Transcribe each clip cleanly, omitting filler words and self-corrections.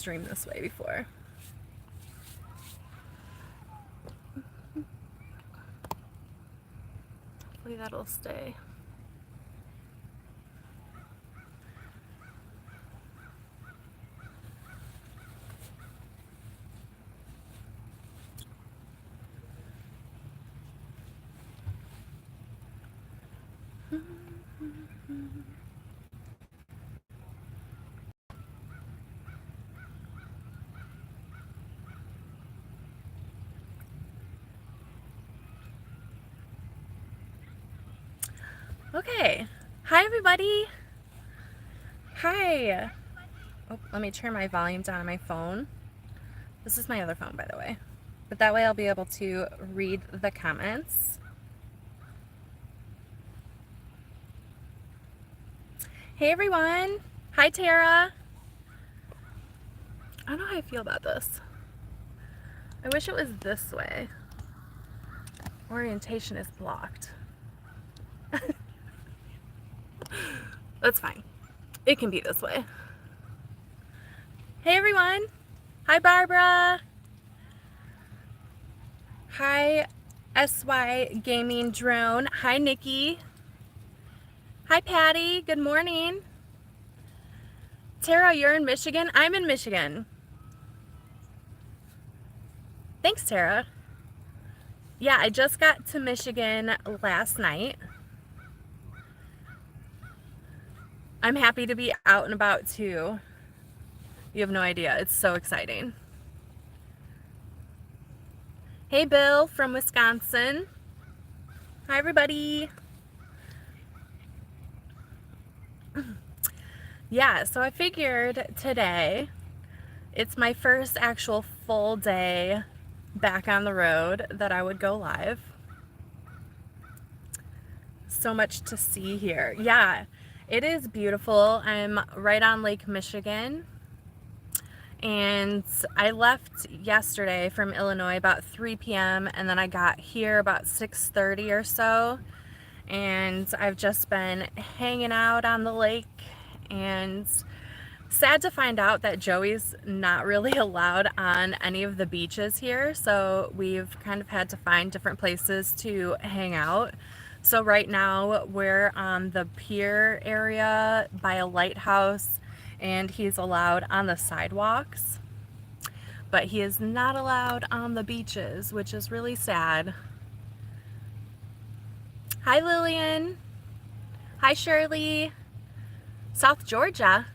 streamed this way before. Hopefully that'll stay. Okay. Hi, everybody. Hi. Oh, let me turn my volume down on my phone. This is my other phone, by the way. But that way I'll be able to read the comments. Hey, everyone. Hi, Tara. I don't know how I feel about this. I wish it was this way. Orientation is blocked. That's fine. It can be this way. Hey, everyone. Hi, Barbara. Hi, SY Gaming Drone. Hi, Nikki. Hi, Patty. Good morning. Tara, you're in Michigan? I'm in Michigan. Thanks, Tara. Yeah, I just got to Michigan last night. I'm happy to be out and about too. You have no idea. It's so exciting. Hey, Bill from Wisconsin. Hi, everybody. Yeah, so I figured today it's my first actual full day back on the road that I would go live. So much to see here. Yeah, it is beautiful. I'm right on Lake Michigan. And I left yesterday from Illinois about 3 p.m. and then I got here about 6:30 or so. And I've just been hanging out on the lake, and sad to find out that Joey's not really allowed on any of the beaches here. So we've kind of had to find different places to hang out. So right now we're on the pier area by a lighthouse, and he's allowed on the sidewalks, but he is not allowed on the beaches, which is really sad. Hi, Lillian. Hi, Shirley. South Georgia.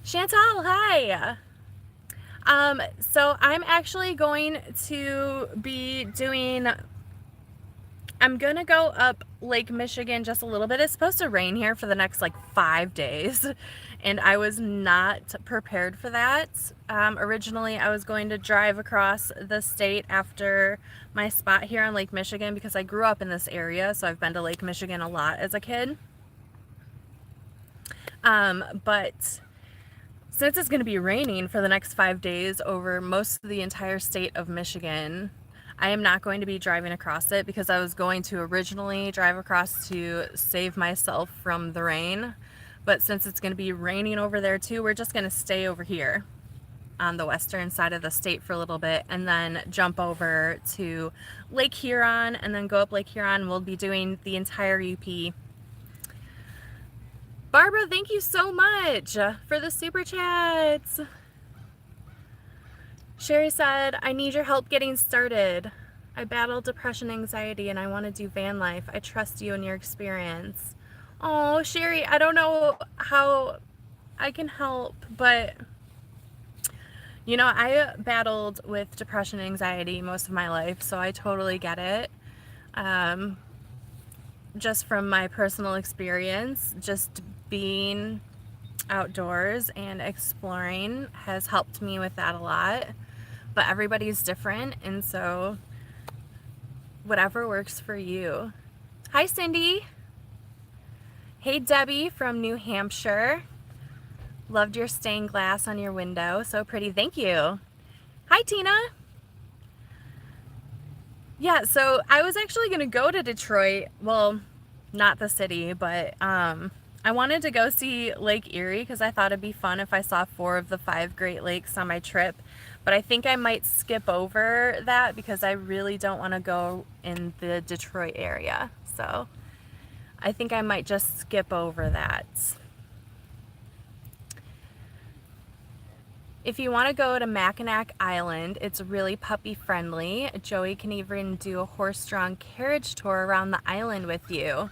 Chantal, hi. So I'm actually going to be doing, I'm gonna go up Lake Michigan just a little bit. It's supposed to rain here for the next like 5 days, and I was not prepared for that. Originally I was going to drive across the state after my spot here on Lake Michigan because I grew up in this area, so I've been to Lake Michigan a lot as a kid. But since it's going to be raining for the next 5 days over most of the entire state of Michigan, I am not going to be driving across it because I was going to originally drive across to save myself from the rain. But since it's going to be raining over there too, we're just going to stay over here on the western side of the state for a little bit and then jump over to Lake Huron and then go up Lake Huron. We'll be doing the entire UP. Barbara, thank you so much for the super chats. Sherry said, I need your help getting started. I battle depression, anxiety, and I want to do van life. I trust you and your experience. Oh, Sherry, I don't know how I can help, but you know, I battled with depression and anxiety most of my life, so I totally get it. Just from my personal experience, just being outdoors and exploring has helped me with that a lot. But everybody's different, and so whatever works for you. Hi, Cindy. Hey, Debbie from New Hampshire. Loved your stained glass on your window. So pretty. Thank you. Hi, Tina. Yeah, so I was actually going to go to Detroit. Well, not the city, but I'm I wanted to go see Lake Erie because I thought it'd be fun if I saw 4 of the 5 Great Lakes on my trip, but I think I might skip over that because I really don't want to go in the Detroit area. So I think I might just skip over that. If you want to go to Mackinac Island, it's really puppy friendly. Joey can even do a horse-drawn carriage tour around the island with you.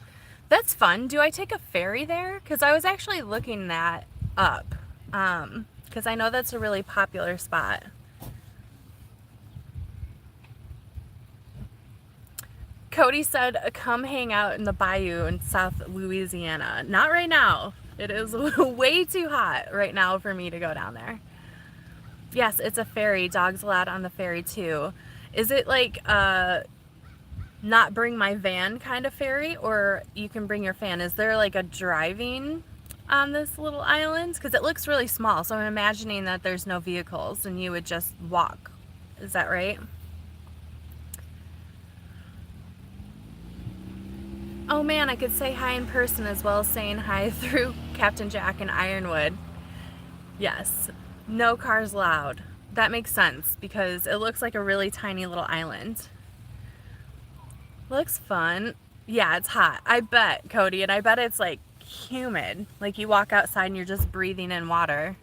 That's fun. Do I take a ferry there? Because I was actually looking that up. Because I know that's a really popular spot. Cody said, come hang out in the bayou in South Louisiana. Not right now. It is way too hot right now for me to go down there. Yes, it's a ferry. Dogs allowed on the ferry too. Is it like not bring my van kind of ferry, or you can bring your fan? Is there like a driving on this little island? Because it looks really small, so I'm imagining that there's no vehicles and you would just walk. Is that right? Oh man, I could say hi in person as well as saying hi through Captain Jack and Ironwood. Yes, no cars allowed. That makes sense because it looks like a really tiny little island. Looks fun. Yeah, it's hot. I bet, Cody, and I bet it's like humid. Like you walk outside and you're just breathing in water.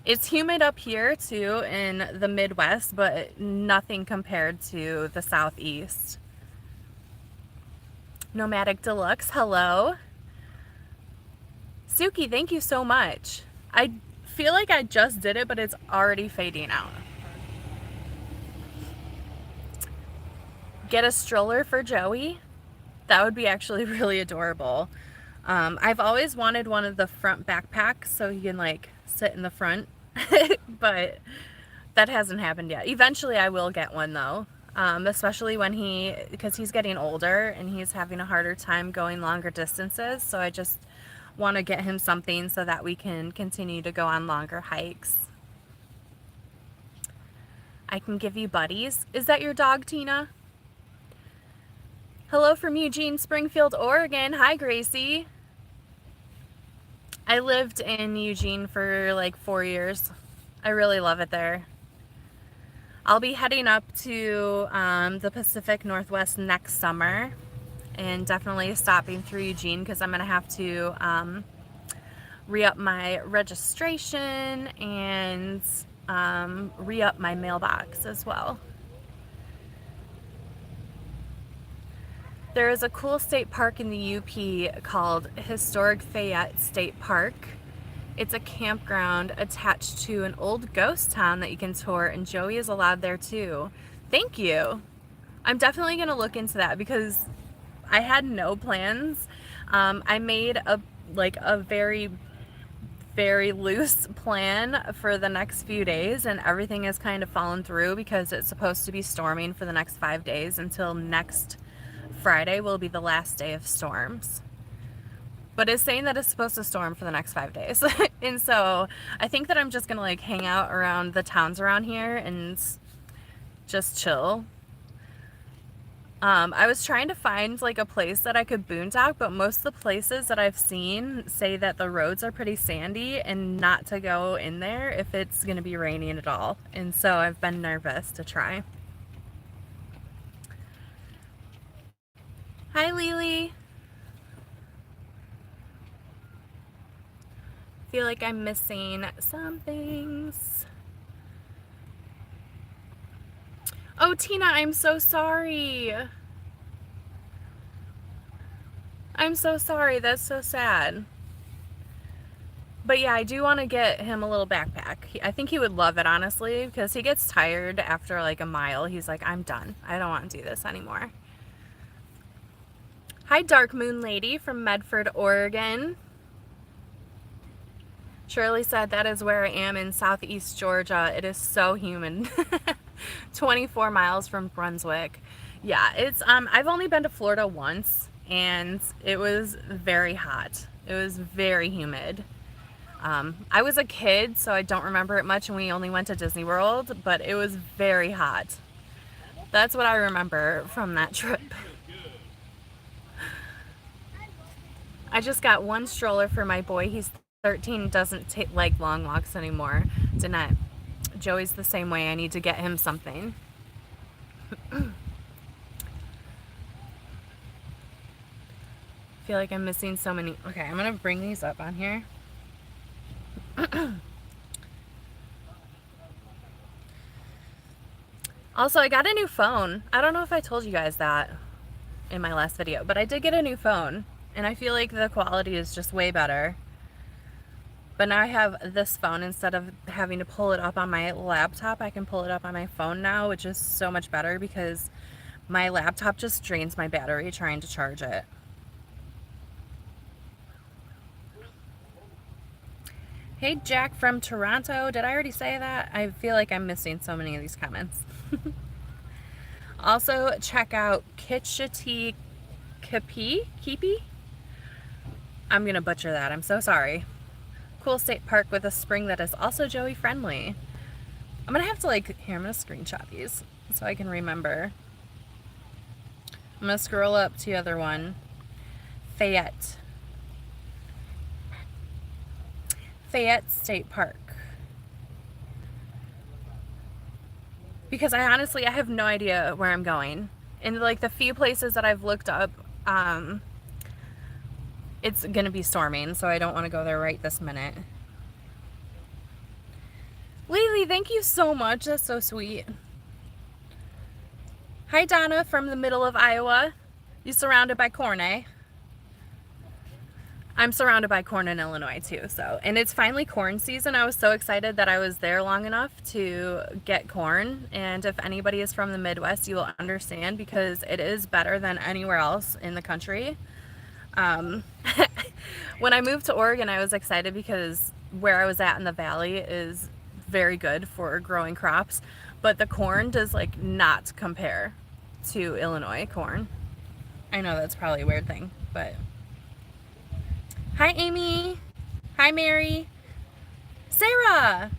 It's humid up here too in the Midwest, but nothing compared to the Southeast. Nomadic Deluxe, hello. Suki, thank you so much. I feel like I just did it, but it's already fading out. Get a stroller for Joey? That would be actually really adorable. I've always wanted one of the front backpacks so he can like sit in the front, but that hasn't happened yet. Eventually I will get one though, especially when because he's getting older and he's having a harder time going longer distances. So I just want to get him something so that we can continue to go on longer hikes. I can give you buddies. Is that your dog, Tina? Hello from Eugene, Springfield, Oregon. Hi, Gracie. I lived in Eugene for like 4 years. I really love it there. I'll be heading up to the Pacific Northwest next summer and definitely stopping through Eugene because I'm going to have to re-up my registration and re-up my mailbox as well. There is a cool state park in the UP called Historic Fayette State Park. It's a campground attached to an old ghost town that you can tour, and Joey is allowed there too. Thank you. I'm definitely going to look into that because I had no plans. I made a very, very loose plan for the next few days, and everything has kind of fallen through because it's supposed to be storming for the next 5 days until next Friday will be the last day of storms. But it's saying that it's supposed to storm for the next 5 days. And so I think that I'm just gonna like hang out around the towns around here and just chill. I was trying to find like a place that I could boondock, but most of the places that I've seen say that the roads are pretty sandy and not to go in there if it's gonna be raining at all. And so I've been nervous to try. Hi, Lily. Feel like I'm missing some things. Oh, Tina, I'm so sorry. I'm so sorry. That's so sad. But yeah, I do want to get him a little backpack. I think he would love it, honestly, because he gets tired after like a mile. He's like, I'm done. I don't want to do this anymore. Hi, Dark Moon Lady from Medford, Oregon. Shirley said that is where I am in southeast Georgia. It is so humid. 24 miles from Brunswick. Yeah, it's I've only been to Florida once and it was very hot. It was very humid. I was a kid, so I don't remember it much, and we only went to Disney World, but it was very hot. That's what I remember from that trip. I just got one stroller for my boy. He's 13, doesn't like long walks anymore. Danette. Joey's the same way. I need to get him something. I feel like I'm missing so many. Okay, I'm gonna bring these up on here. Also, I got a new phone. I don't know if I told you guys that in my last video, but I did get a new phone, and I feel like the quality is just way better. But now I have this phone. Instead of having to pull it up on my laptop, I can pull it up on my phone now, which is so much better because my laptop just drains my battery trying to charge it. Hey, Jack from Toronto. Did I already say that? I feel like I'm missing so many of these comments. Also, check out Kitschati Keepy? I'm going to butcher that. I'm so sorry. Cool state park with a spring that is also Joey friendly. I'm going to have to here, I'm going to screenshot these so I can remember. I'm going to scroll up to the other one. Fayette State Park. Because I have no idea where I'm going. And the few places that I've looked up, it's gonna be storming, so I don't want to go there right this minute. Lily, thank you so much. That's so sweet. Hi, Donna from the middle of Iowa. You surrounded by corn, eh? I'm surrounded by corn in Illinois too, and it's finally corn season. I was so excited that I was there long enough to get corn, and if anybody is from the Midwest, you will understand because it is better than anywhere else in the country. When I moved to Oregon, I was excited because where I was at in the valley is very good for growing crops, but the corn does not compare to Illinois corn. I know that's probably a weird thing, but hi, Amy. Hi, Mary. Sarah.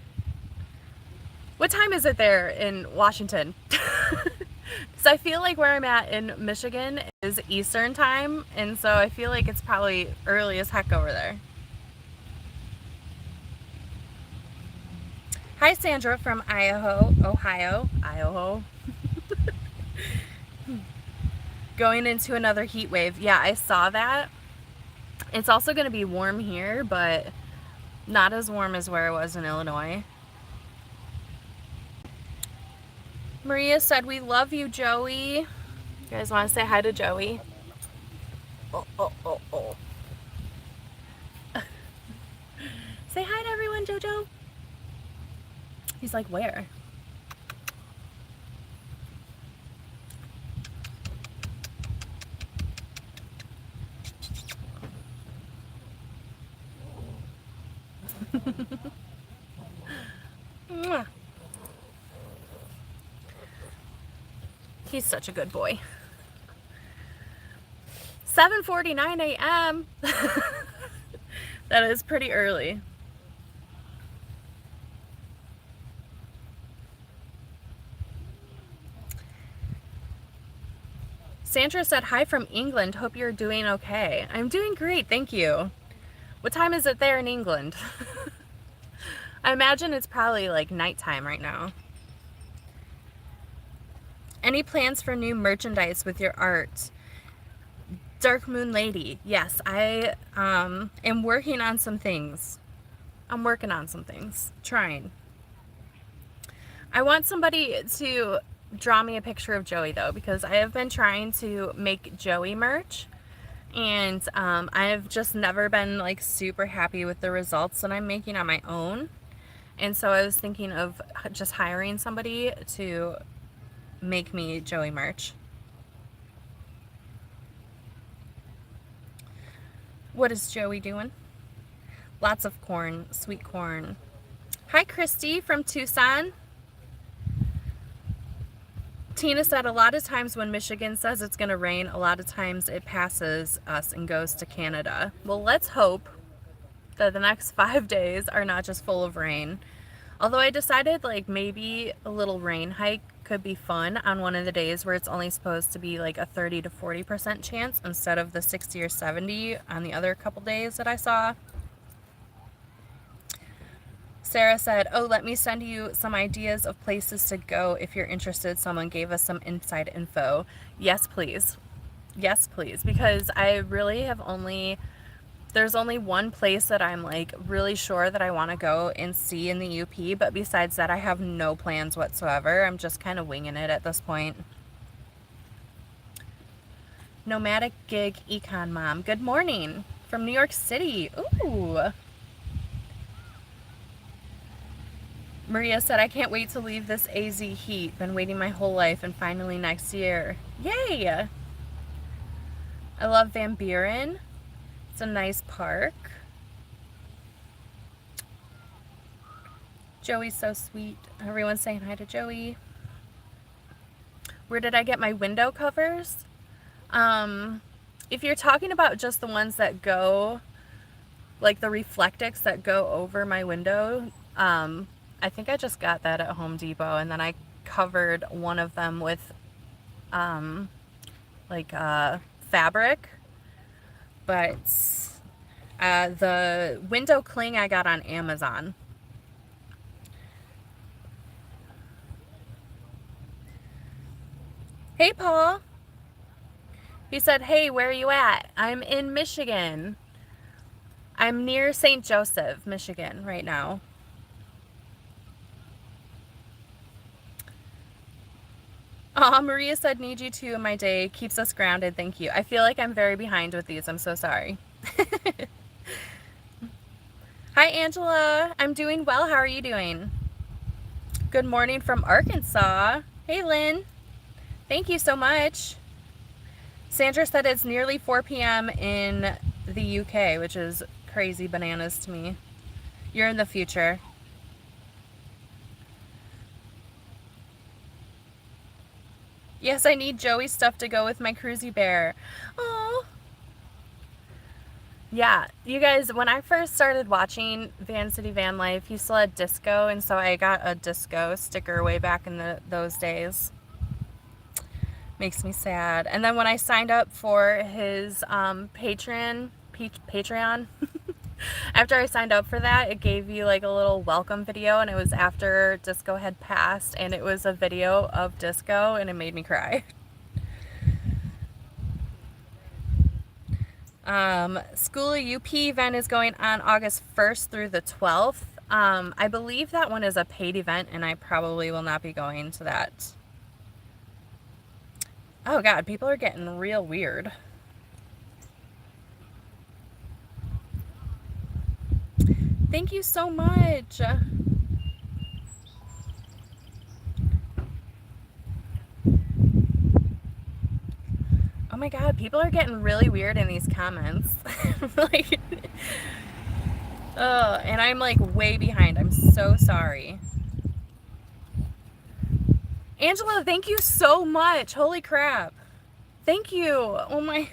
What time is it there in Washington? Because I feel like where I'm at in Michigan is Eastern time, and so I feel like it's probably early as heck over there. Hi, Sandra from Ohio. Going into another heat wave. Yeah, I saw that. It's also going to be warm here, but not as warm as where it was in Illinois. Maria said, we love you, Joey. You guys want to say hi to Joey? Oh. Say hi to everyone, Jojo. He's like, where? He's such a good boy. 7:49 a.m. That is pretty early. Sandra said, hi from England. Hope you're doing okay. I'm doing great, thank you. What time is it there in England? I imagine it's probably nighttime right now. Any plans for new merchandise with your art? Dark Moon Lady. Yes, I am working on some things. Trying. I want somebody to draw me a picture of Joey though, because I have been trying to make Joey merch, and I've just never been super happy with the results that I'm making on my own. And so I was thinking of just hiring somebody to make me Joey merch. What is Joey doing? Lots of corn, sweet corn. Hi, Christy from Tucson. Tina said, a lot of times when Michigan says it's going to rain, a lot of times it passes us and goes to Canada. Well, let's hope that the next 5 days are not just full of rain. Although I decided maybe a little rain hike could be fun on one of the days where it's only supposed to be like a 30 to 40% chance instead of the 60 or 70 on the other couple days that I saw. Sarah said, oh, let me send you some ideas of places to go if you're interested. Someone gave us some inside info. Yes, please. Yes, please. Because I really have there's only one place that I'm like really sure that I want to go and see in the UP. But besides that, I have no plans whatsoever. I'm just kind of winging it at this point. Nomadic Gig Econ Mom. Good morning from New York City. Ooh. Maria said, I can't wait to leave this AZ heat. Been waiting my whole life and finally next year. Yay! I love Van Buren. It's a nice park. Joey's so sweet. Everyone's saying hi to Joey. Where did I get my window covers? If you're talking about just the ones that go, like the Reflectix that go over my window, I think I just got that at Home Depot, and then I covered one of them with fabric, but the window cling I got on Amazon. Hey, Paul. He said, hey, where are you at? I'm in Michigan. I'm near St. Joseph, Michigan right now. Oh, Maria said, need you too in my day. Keeps us grounded. Thank you. I feel like I'm very behind with these. I'm so sorry. Hi, Angela. I'm doing well. How are you doing? Good morning from Arkansas. Hey, Lynn. Thank you so much. Sandra said it's nearly 4 p.m. in the UK, which is crazy bananas to me. You're in the future. Yes, I need Joey's stuff to go with my Cruisy Bear. Oh. Yeah, you guys, when I first started watching Van City Van Life, he still had disco, and so I got a disco sticker way back in those days. Makes me sad. And then when I signed up for his Patreon, after I signed up for that, it gave you like a little welcome video, and it was after disco had passed, and it was a video of disco, and it made me cry. School UP event is going on August 1st through the 12th. I believe that one is a paid event, and I probably will not be going to that. Oh God, people are getting real weird. Thank you so much. Oh my God, people are getting really weird in these comments. Like, oh, and I'm like way behind. I'm so sorry. Angela, thank you so much. Holy crap. Thank you. Oh my,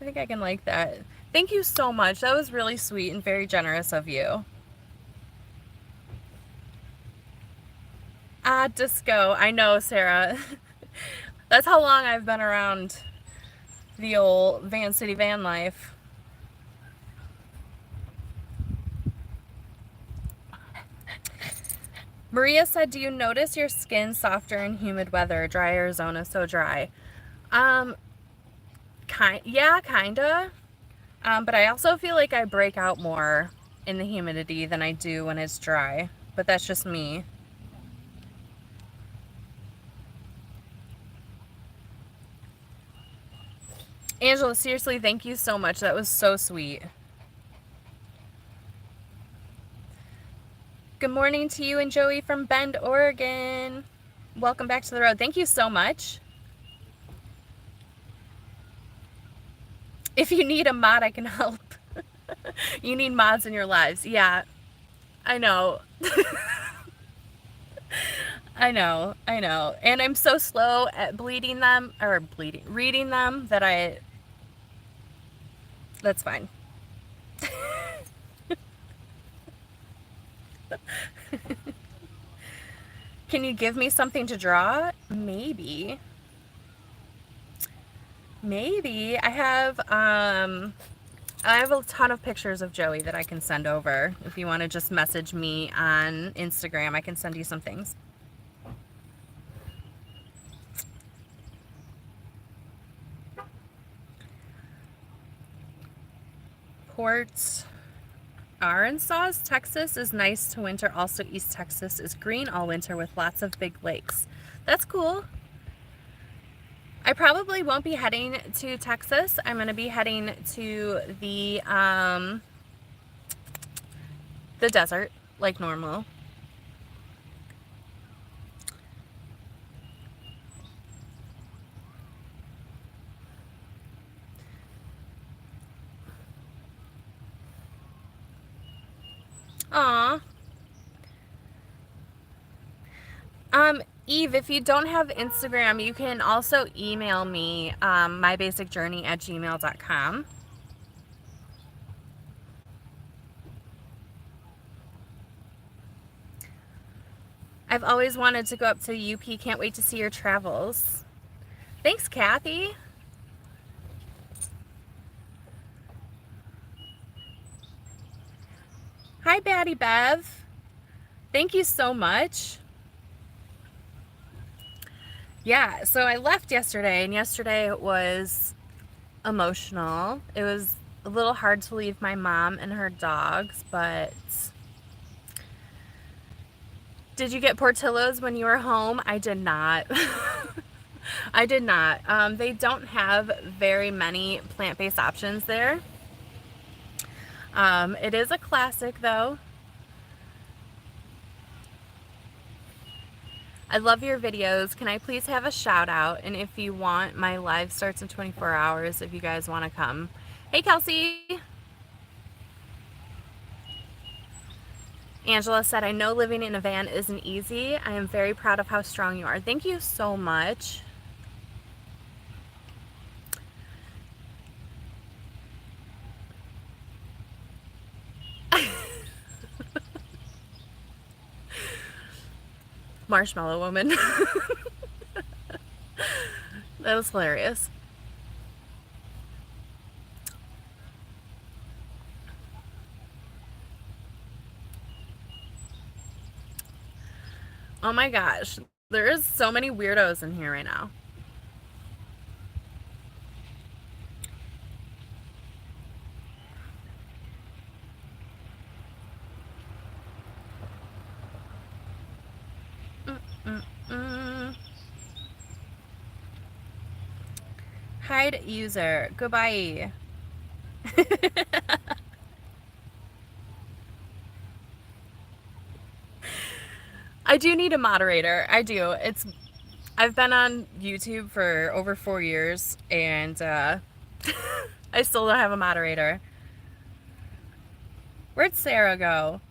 I think I can like that. Thank you so much. That was really sweet and very generous of you. Ah, disco. I know, Sarah. That's how long I've been around the old Van City Van Life. Maria said, do you notice your skin softer in humid weather? Dry Arizona, so dry. Yeah, kinda. But I also feel like I break out more in the humidity than I do when it's dry. But that's just me. Angela, seriously, thank you so much. That was so sweet. Good morning to you and Joey from Bend, Oregon. Welcome back to the road. Thank you so much. If you need a mod, I can help. You need mods in your lives. Yeah, I know. I know. And I'm so slow at reading them that that's fine. Can you give me something to draw? Maybe. Maybe. I have a ton of pictures of Joey that I can send over. If you want to just message me on Instagram, I can send you some things. Port Arkansas, Texas is nice to winter. Also, East Texas is green all winter with lots of big lakes. That's cool. I probably won't be heading to Texas. I'm going to be heading to the desert like normal. Aw. Eve, if you don't have Instagram, you can also email me, mybasicjourney@gmail.com. I've always wanted to go up to UP. Can't wait to see your travels. Thanks, Kathy. Hi, Batty Bev. Thank you so much. Yeah, so I left yesterday, and yesterday was emotional. It was a little hard to leave my mom and her dogs, but did you get Portillo's when you were home? I did not. I did not. They don't have very many plant-based options there. It is a classic, though. I love your videos. Can I please have a shout out? And if you want, my live starts in 24 hours if you guys want to come. Hey, Kelsey. Angela said, I know living in a van isn't easy. I am very proud of how strong you are. Thank you so much. Marshmallow woman. That was hilarious. Oh my gosh, there is so many weirdos in here right now. Hide user. Goodbye. I do need a moderator. I do. I've been on YouTube for over 4 years, and I still don't have a moderator. Where'd Sarah go?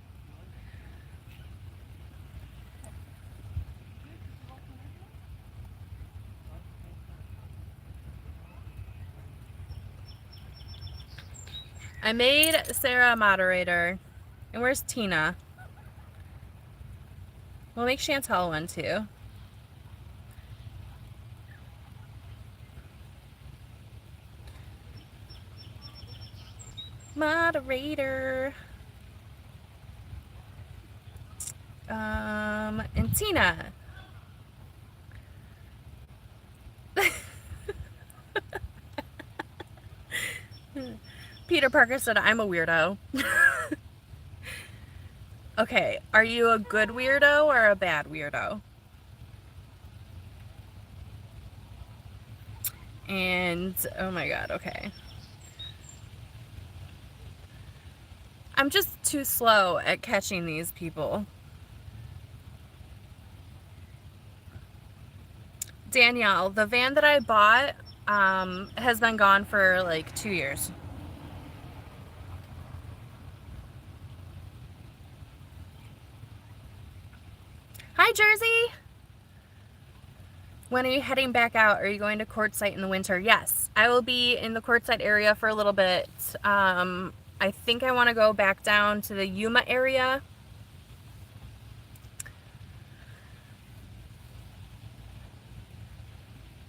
I made Sarah a moderator. And where's Tina? We'll make Chantel one too. Moderator. And Tina. Peter Parker said, I'm a weirdo. Okay, are you a good weirdo or a bad weirdo? And, oh my god, okay. I'm just too slow at catching these people. Danielle, the van that I bought has been gone for like 2 years. Hi, Jersey. When are you heading back out? Are you going to Quartzsite in the winter? Yes, I will be in the Quartzsite area for a little bit. I think I want to go back down to the Yuma area.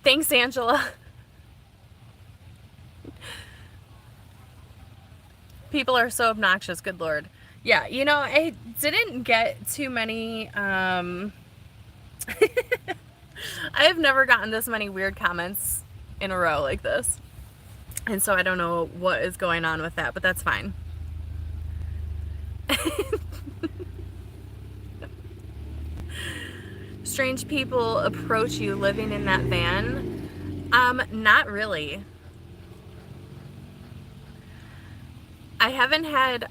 Thanks, Angela. People are so obnoxious, good Lord. Yeah, you know, I didn't get too many, I've never gotten this many weird comments in a row like this. And so I don't know what is going on with that, but that's fine. Strange people approach you living in that van? Not really. I haven't had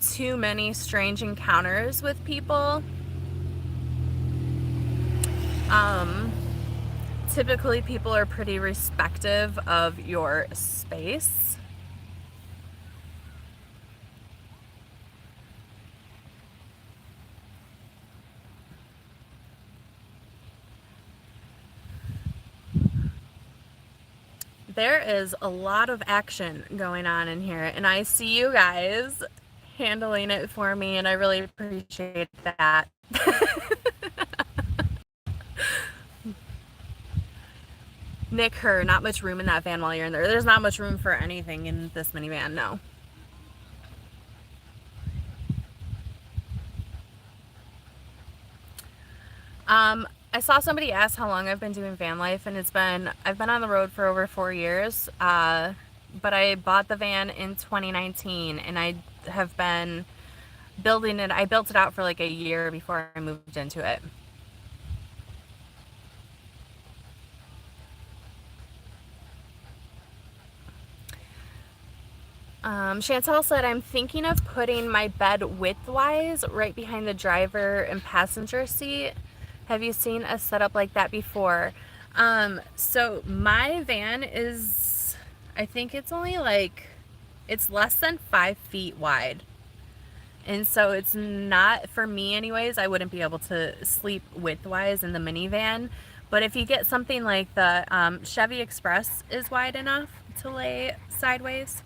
too many strange encounters with people. Typically people are pretty respective of your space. There is a lot of action going on in here, and I see you guys handling it for me, and I really appreciate that. Nick her, not much room in that van while you're in there. There's not much room for anything in this minivan, no. I saw somebody ask how long I've been doing van life, and I've been on the road for over 4 years, but I bought the van in 2019, and I have been building it. I built it out for like a year before I moved into it. Chantel said, I'm thinking of putting my bed widthwise right behind the driver and passenger seat. Have you seen a setup like that before? So my van is, I think it's only like, it's less than 5 feet wide. And so it's not, for me anyways, I wouldn't be able to sleep widthwise in the minivan. But if you get something like the Chevy Express is wide enough to lay sideways.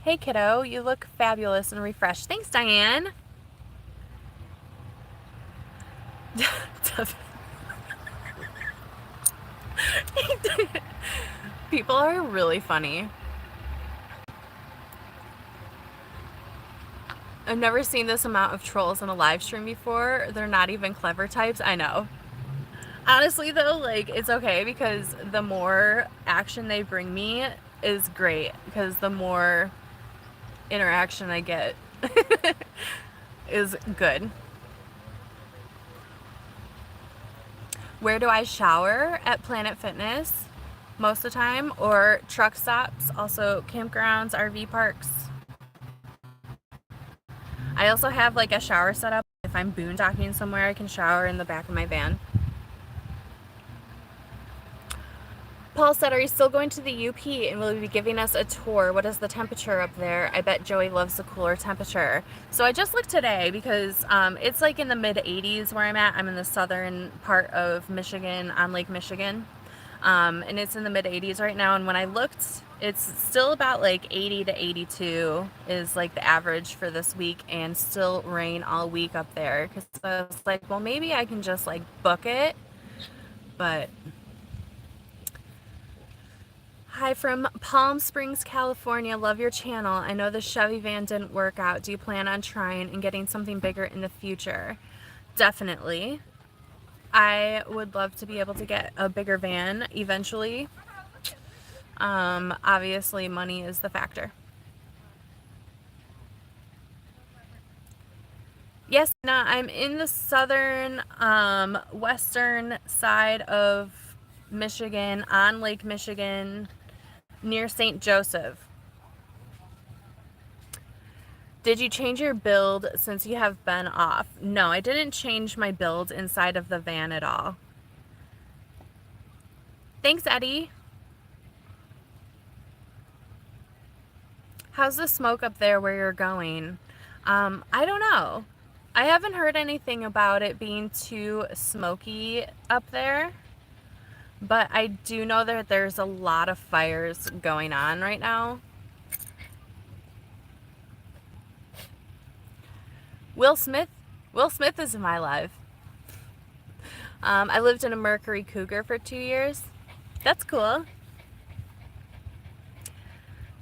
Hey kiddo, you look fabulous and refreshed. Thanks, Diane. People are really funny. I've never seen this amount of trolls in a live stream before. They're not even clever types. I know. Honestly though, like, it's okay because the more action they bring me is great, because the more interaction I get is good. Where do I shower? At Planet Fitness most of the time, or truck stops, also campgrounds, RV parks. I also have like a shower set up. If I'm boondocking somewhere, I can shower in the back of my van. Paul said, are you still going to the UP and will you be giving us a tour? What is the temperature up there? I bet Joey loves the cooler temperature. So I just looked today because it's like in the mid 80s where I'm at. I'm in the southern part of Michigan, on Lake Michigan. And it's in the mid 80s right now. And when I looked, it's still about like 80 to 82 is like the average for this week, and still rain all week up there. Because I was like, well, maybe I can just like book it. But hi from Palm Springs, California. Love your channel. I know the Chevy van didn't work out. Do you plan on trying and getting something bigger in the future? Definitely. I would love to be able to get a bigger van eventually. Obviously money is the factor. Yes, now I'm in the southern, western side of Michigan, on Lake Michigan, near St. Joseph. Did you change your build since you have been off? No, I didn't change my build inside of the van at all. Thanks, Eddie. How's the smoke up there where you're going? I don't know. I haven't heard anything about it being too smoky up there. But I do know that there's a lot of fires going on right now. Will Smith is in my life. I lived in a Mercury Cougar for 2 years. That's cool.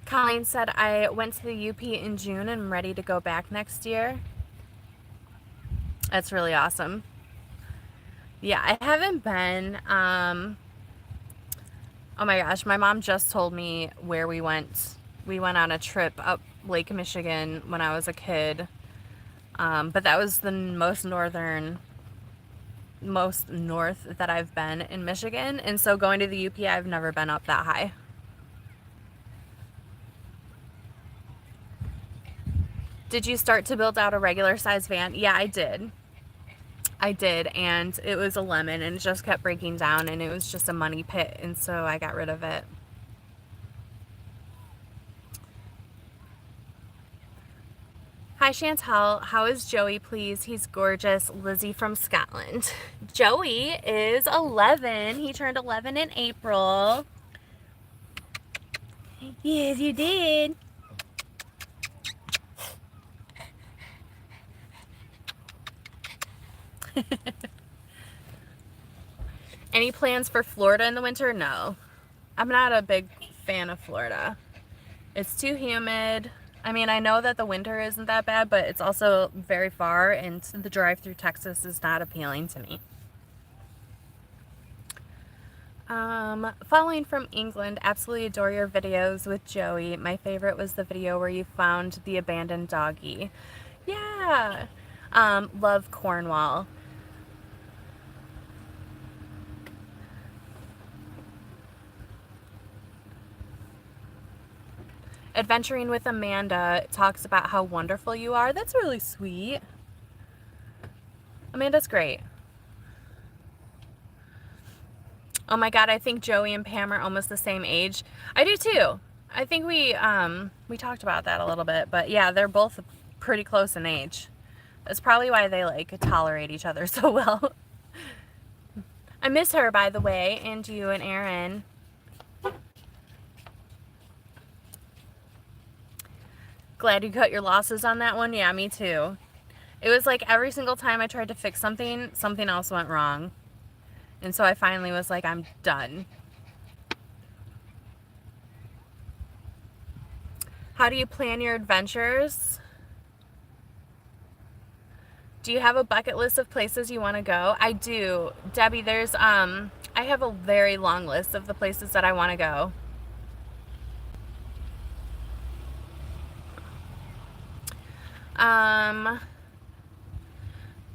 Colleen said, I went to the UP in June and I'm ready to go back next year. That's really awesome. Yeah, I haven't been. Oh my gosh, my mom just told me where we went. We went on a trip up Lake Michigan when I was a kid. But that was the most north that I've been in Michigan. And so going to the UP, I've never been up that high. Did you start to build out a regular size van? Yeah, I did. And it was a lemon and it just kept breaking down and it was just a money pit, and so I got rid of it. Hi Chantel, how is Joey please? He's gorgeous. Lizzie from Scotland. Joey is 11. He turned 11 in April. Yes, you did. Any plans for Florida in the winter? No. I'm not a big fan of Florida. It's too humid. I mean, I know that the winter isn't that bad, but it's also very far, and the drive through Texas is not appealing to me. Following from England, absolutely adore your videos with Joey. My favorite was the video where you found the abandoned doggy. Yeah. Love Cornwall. Adventuring with Amanda talks about how wonderful you are. That's really sweet. Amanda's great. Oh my god, I think Joey and Pam are almost the same age. I do too. I think we talked about that a little bit, but yeah, they're both pretty close in age. That's probably why they like tolerate each other so well. I miss her, by the way, and you and Aaron. Glad you cut your losses on that one. Yeah, me too. It was like every single time I tried to fix something, something else went wrong. And so I finally was like, I'm done. How do you plan your adventures? Do you have a bucket list of places you want to go? I do. Debbie, there's, I have a very long list of the places that I want to go.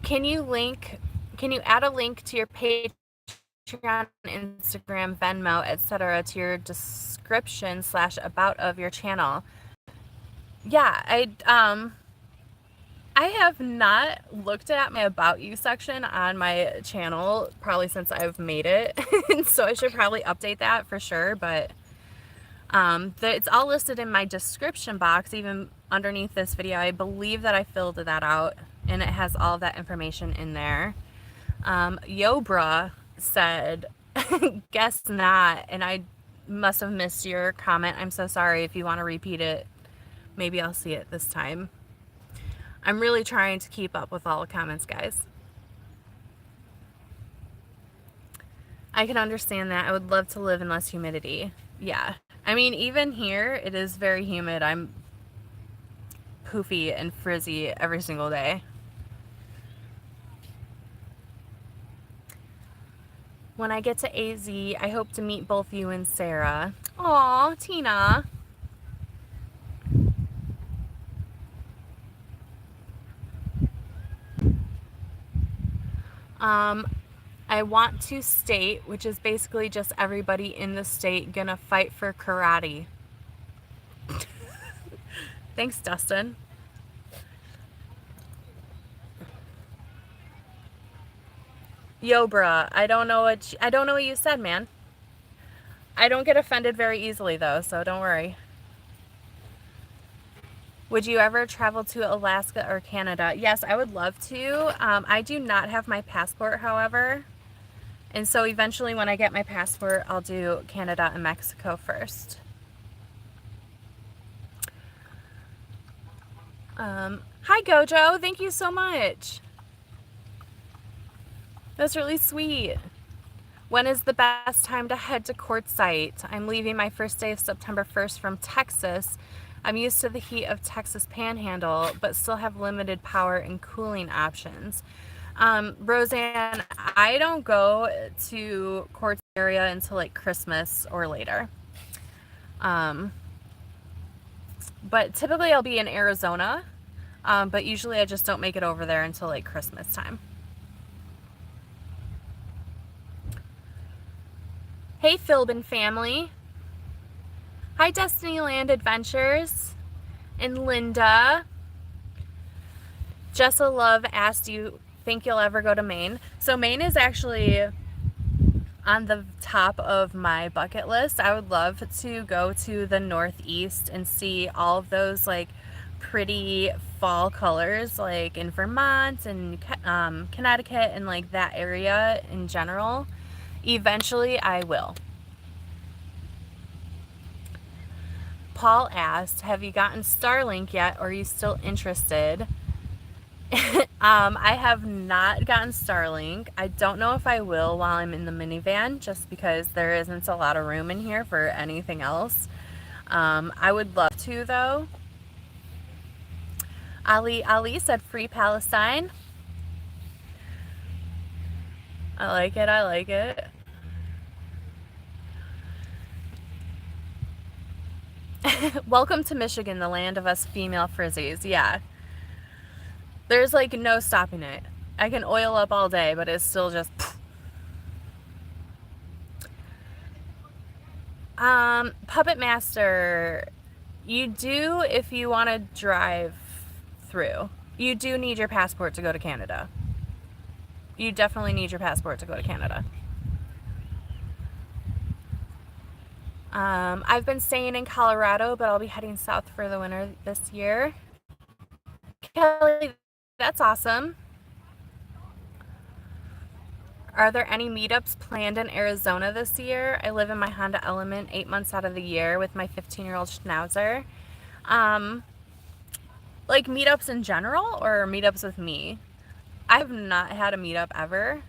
Can you add a link to your Patreon, Instagram, Venmo, etc. to your description / about of your channel? Yeah, I have not looked at my About You section on my channel probably since I've made it. So I should probably update that for sure, but it's all listed in my description box, even underneath this video. I believe that I filled that out and it has all of that information in there. Yobra said, guess not, and I must have missed your comment. I'm so sorry. If you want to repeat it, maybe I'll see it this time. I'm really trying to keep up with all the comments, guys. I can understand that. I would love to live in less humidity. Yeah. I mean, even here, it is very humid. I'm poofy and frizzy every single day. When I get to AZ, I hope to meet both you and Sarah. Aw, Tina. I want to state, which is basically just everybody in the state gonna fight for karate. Thanks, Dustin. Yo, bruh, I don't know what you said, man. I don't get offended very easily though, so don't worry. Would you ever travel to Alaska or Canada? Yes, I would love to. I do not have my passport, however. And so eventually when I get my passport, I'll do Canada and Mexico first. Hi Gojo, thank you so much. That's really sweet. When is the best time to head to Quartzsite? I'm leaving my first day of September 1st from Texas. I'm used to the heat of Texas Panhandle, but still have limited power and cooling options. Roseanne, I don't go to Quartz area until like Christmas or later. But typically I'll be in Arizona, but usually I just don't make it over there until like Christmas time. Hey Philbin family. Hi Destinyland Adventures and Linda. Jessa Love asked, do you think you'll ever go to Maine? So Maine is actually on the top of my bucket list. I would love to go to the Northeast and see all of those like pretty fall colors like in Vermont and Connecticut and like that area in general. Eventually I will. Paul asked, have you gotten Starlink yet, or are you still interested? I have not gotten Starlink. I don't know if I will while I'm in the minivan, just because there isn't a lot of room in here for anything else. I would love to though. Ali said free Palestine. I like it, I like it. Welcome to Michigan, the land of us female frizzies. Yeah. There's like no stopping it. I can oil up all day, but it's still just... Puppet Master, you do if you want to drive through. You do need your passport to go to Canada. You definitely need your passport to go to Canada. I've been staying in Colorado, but I'll be heading south for the winter this year. Kelly, that's awesome. Are there any meetups planned in Arizona this year? I live in my Honda Element 8 months out of the year with my 15-year-old Schnauzer. Like meetups in general or meetups with me? I have not had a meetup ever.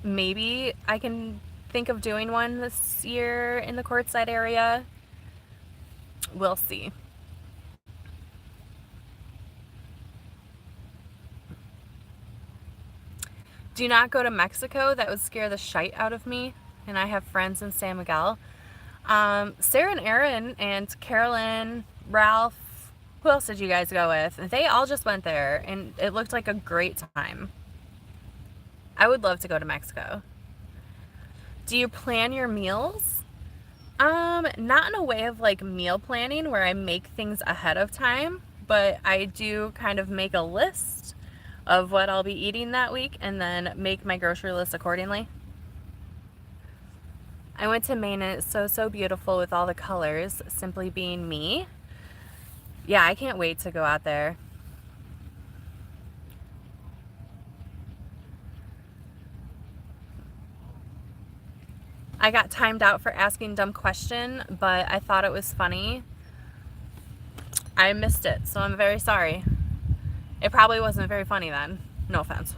Maybe I can think of doing one this year in the Quartzsite area. We'll see. Do not go to Mexico. That would scare the shite out of me. And I have friends in San Miguel. Sarah and Aaron and Carolyn, Ralph, who else did you guys go with? They all just went there and it looked like a great time. I would love to go to Mexico. Do you plan your meals? Not in a way of like meal planning where I make things ahead of time, but I do kind of make a list of what I'll be eating that week and then make my grocery list accordingly. I went to Maine and it's so beautiful with all the colors, simply being me. Yeah, I can't wait to go out there. I got timed out for asking dumb question, but I thought it was funny. I missed it, so I'm very sorry. It probably wasn't very funny then. No offense.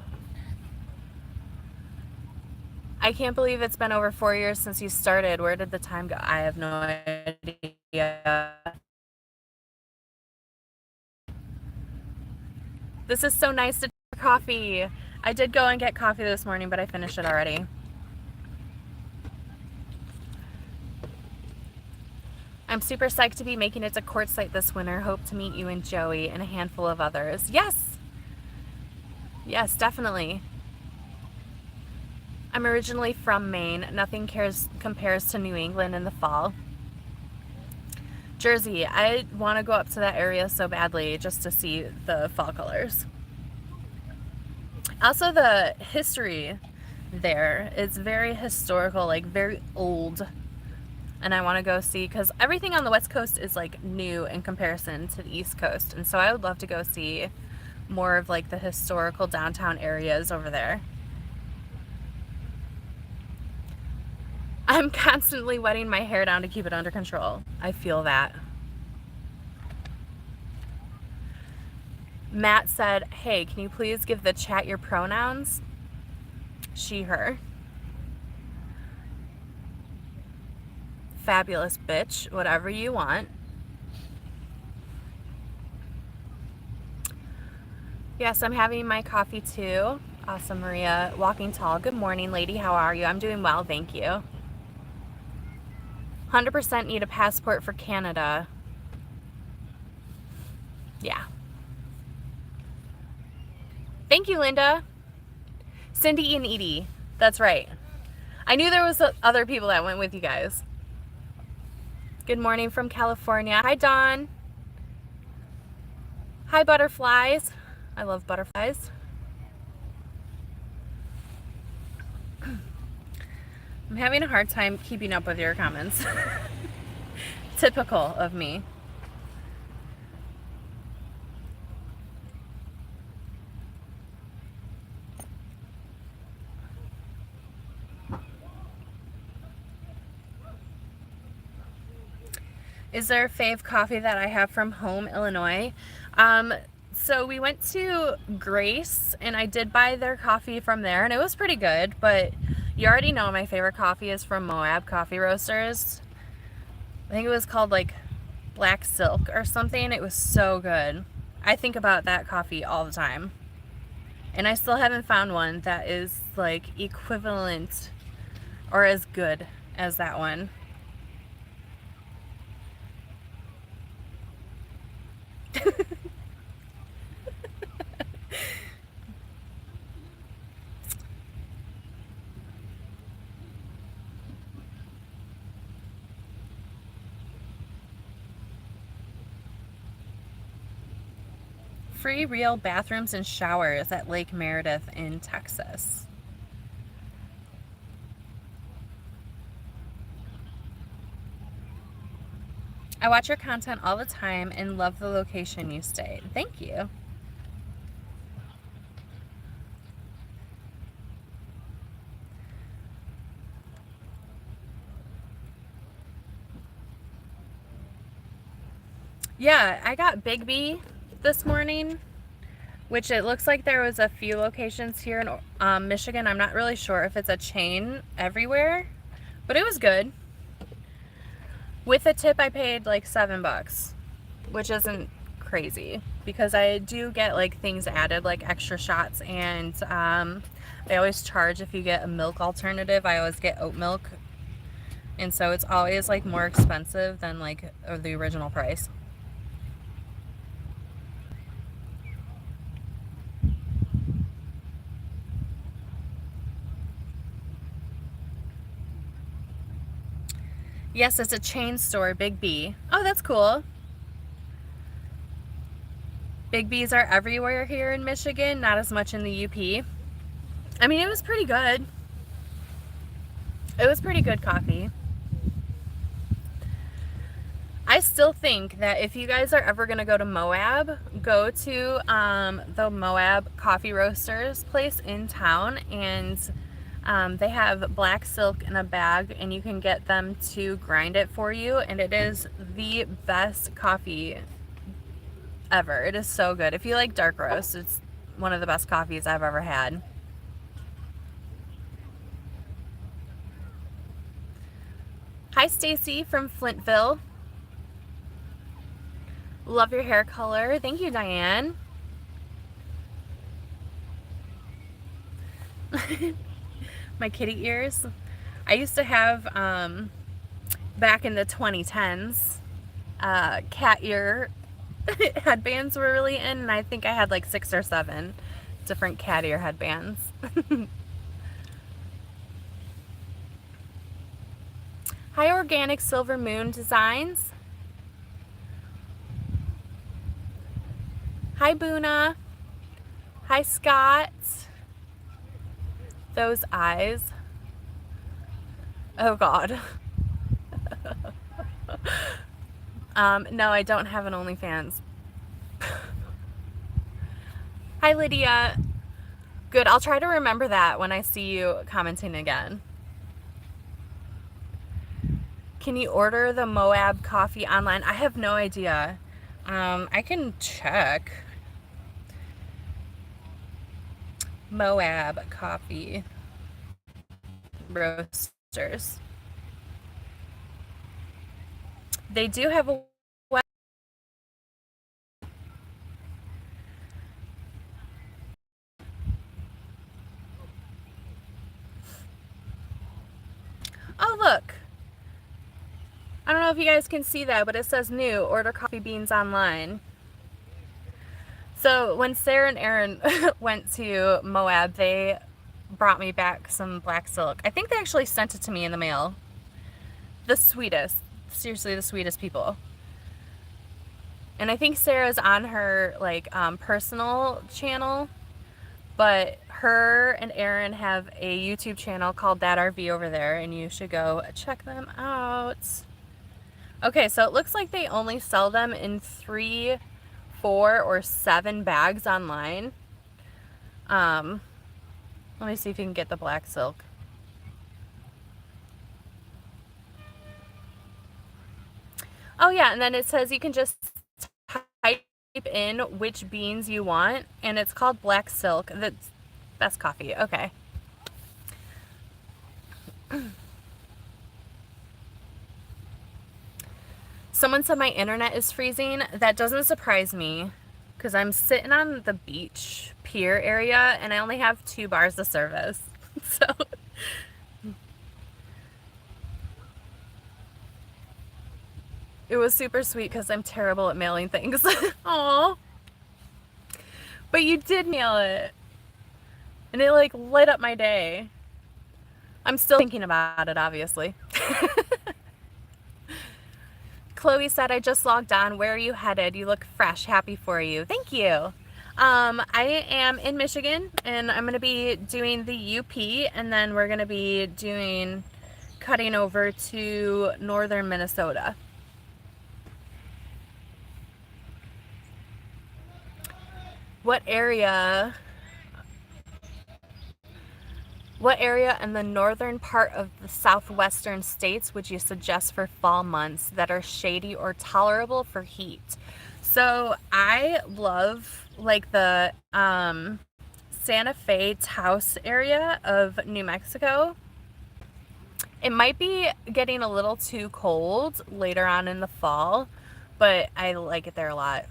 I can't believe it's been over 4 years since you started. Where did the time go? I have no idea. This is so nice to drink coffee. I did go and get coffee this morning, but I finished it already. I'm super psyched to be making it to Quartzsite this winter. Hope to meet you and Joey and a handful of others. Yes! Yes, definitely. I'm originally from Maine. Nothing compares to New England in the fall. Jersey, I want to go up to that area so badly just to see the fall colors. Also, the history there is very historical, like very old. And I want to go see, because everything on the West Coast is like new in comparison to the East Coast. And so I would love to go see more of like the historical downtown areas over there. I'm constantly wetting my hair down to keep it under control. I feel that. Matt said, hey, can you please give the chat your pronouns? She, her. Fabulous bitch, whatever you want. Yes, I'm having my coffee too. Awesome, Maria. Walking tall. Good morning, lady. How are you? I'm doing well, thank you. 100% need a passport for Canada. Yeah. Thank you, Linda. Cindy and Edie. That's right. I knew there was other people that went with you guys. Good morning from California. Hi, Dawn. Hi, butterflies. I love butterflies. I'm having a hard time keeping up with your comments. Typical of me. Is there a fave coffee that I have from home, Illinois? So we went to Grace, and I did buy their coffee from there, and it was pretty good, but you already know my favorite coffee is from Moab Coffee Roasters. I think it was called like Black Silk or something. It was so good. I think about that coffee all the time. And I still haven't found one that is like equivalent or as good as that one. Free real bathrooms and showers at Lake Meredith in Texas. I watch your content all the time and love the location you stayed. Thank you. Yeah, I got Big B this morning, which it looks like there was a few locations here in Michigan. I'm not really sure if it's a chain everywhere, but it was good. With a tip, I paid like $7, which isn't crazy because I do get like things added like extra shots, and they always charge if you get a milk alternative. I always get oat milk, and so it's always like more expensive than like the original price. Yes, it's a chain store, Big B. Oh, that's cool. Big B's are everywhere here in Michigan, not as much in the UP. I mean, it was pretty good. It was pretty good coffee. I still think that if you guys are ever going to go to Moab, go to the Moab Coffee Roasters place in town, and they have black silk in a bag, and you can get them to grind it for you, and it is the best coffee ever. It is so good. If you like dark roast, it's one of the best coffees I've ever had. Hi, Stacy from Flintville. Love your hair color. Thank you, Diane. My kitty ears. I used to have, back in the 2010s, cat ear headbands were really in, and I think I had like 6 or 7 different cat ear headbands. Hi, Organic Silver Moon Designs. Hi, Boona. Hi, Scott. Those eyes. Oh, God. No, I don't have an OnlyFans. Hi, Lydia. Good. I'll try to remember that when I see you commenting again. Can you order the Moab coffee online? I have no idea. I can check. Moab coffee roasters. They do have a web. Oh, look. I don't know if you guys can see that, but it says new, order coffee beans online. So when Sarah and Aaron went to Moab, they brought me back some black silk. I think they actually sent it to me in the mail. The sweetest. Seriously, the sweetest people. And I think Sarah's on her like personal channel, but her and Aaron have a YouTube channel called That RV over there, and you should go check them out. Okay, so it looks like they only sell them in 3, 4, or 7 bags online. Let me see if you can get the black silk. Oh yeah, and then it says you can just type in which beans you want, and it's called black silk. That's coffee. Okay. Someone said my internet is freezing. That doesn't surprise me because I'm sitting on the beach pier area and I only have 2 bars of service. So it was super sweet because I'm terrible at mailing things. Aw. But you did mail it. And it like lit up my day. I'm still thinking about it, obviously. Chloe said, I just logged on. Where are you headed? You look fresh. Happy for you. Thank you. I am in Michigan, and I'm going to be doing the UP, and then we're going to be cutting over to northern Minnesota. What area in the northern part of the southwestern states would you suggest for fall months that are shady or tolerable for heat? So I love like the Santa Fe Taos area of New Mexico. It might be getting a little too cold later on in the fall, but I like it there a lot.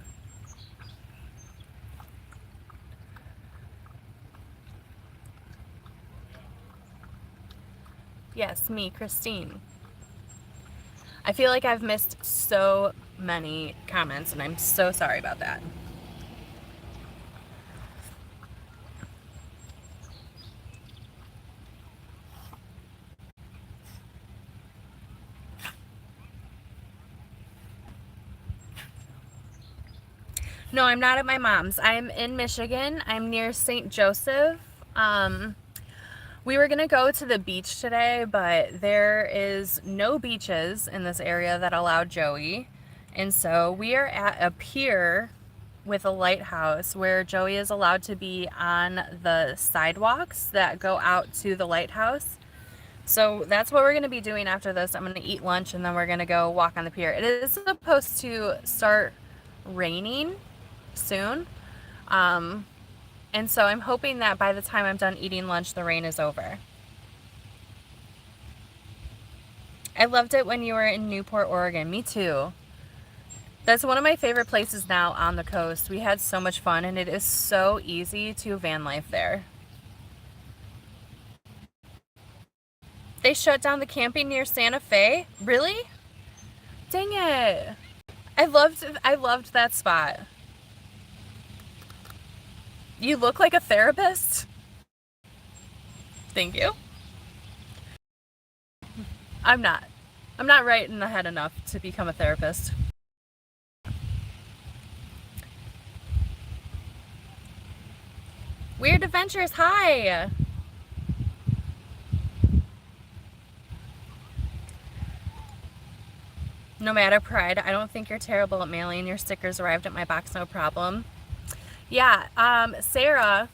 Yes, me, Christine. I feel like I've missed so many comments, and I'm so sorry about that. No, I'm not at my mom's. I'm in Michigan. I'm near St. Joseph. We were gonna go to the beach today, but there is no beaches in this area that allow Joey. And so we are at a pier with a lighthouse where Joey is allowed to be on the sidewalks that go out to the lighthouse. So that's what we're gonna be doing after this. I'm gonna eat lunch and then we're gonna go walk on the pier. It is supposed to start raining soon. And so I'm hoping that by the time I'm done eating lunch, the rain is over. I loved it when you were in Newport, Oregon. Me too. That's one of my favorite places now on the coast. We had so much fun, and it is so easy to van life there. They shut down the camping near Santa Fe? Really? Dang it. I loved that spot. You look like a therapist. Thank you. I'm not right in the head enough to become a therapist. Weird Adventures, hi! No matter Pride, I don't think you're terrible at mailing. Your stickers arrived at my box, no problem. Yeah, Sarah,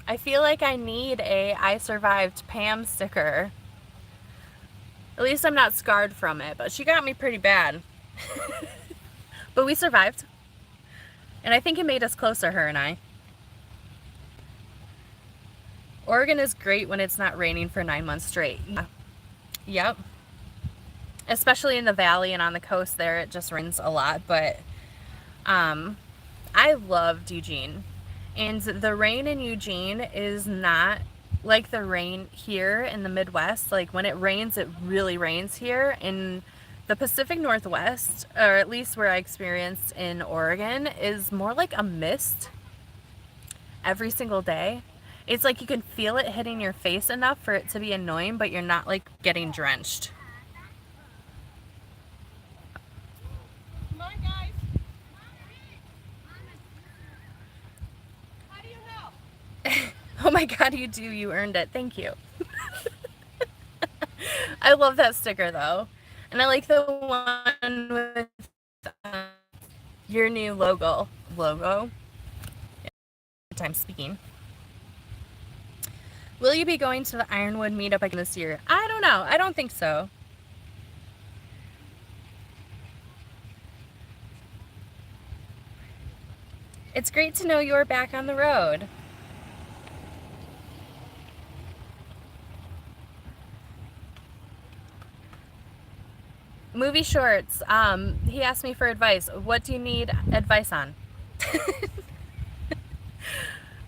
I feel like I need a I survived Pam sticker. At least I'm not scarred from it, but she got me pretty bad. But we survived. And I think it made us closer, her and I. Oregon is great when it's not raining for 9 months straight. Yeah. Yep. Especially in the valley and on the coast there, it just rains a lot. But I loved Eugene. And the rain in Eugene is not like the rain here in the Midwest. Like when it rains, it really rains here. In the Pacific Northwest, or at least where I experienced in Oregon, is more like a mist every single day. It's like you can feel it hitting your face enough for it to be annoying, but you're not like getting drenched. Come on, guys. How do you help? Oh my God, you do. You earned it. Thank you. I love that sticker though. And I like the one with your new logo. I'm speaking. Will you be going to the Ironwood meetup again this year? I don't know. I don't think so. It's great to know you're back on the road. Movie shorts. He asked me for advice. What do you need advice on?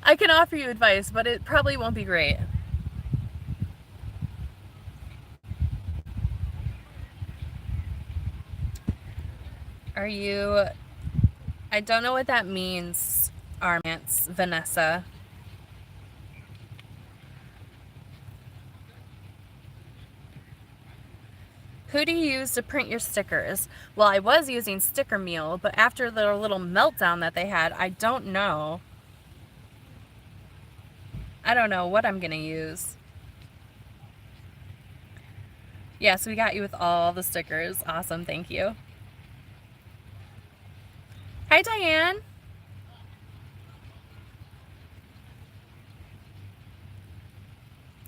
I can offer you advice, but it probably won't be great. Are you... I don't know what that means, Armance, Vanessa. Who do you use to print your stickers? Well, I was using Sticker Meal, but after the little meltdown that they had, I don't know. I don't know what I'm gonna use. Yes, we got you with all the stickers. Awesome, thank you. Hi, Diane.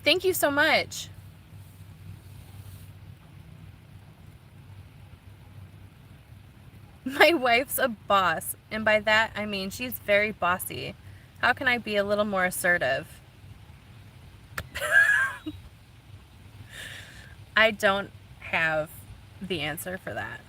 Thank you so much. My wife's a boss, and by that I mean she's very bossy. How can I be a little more assertive? I don't have the answer for that.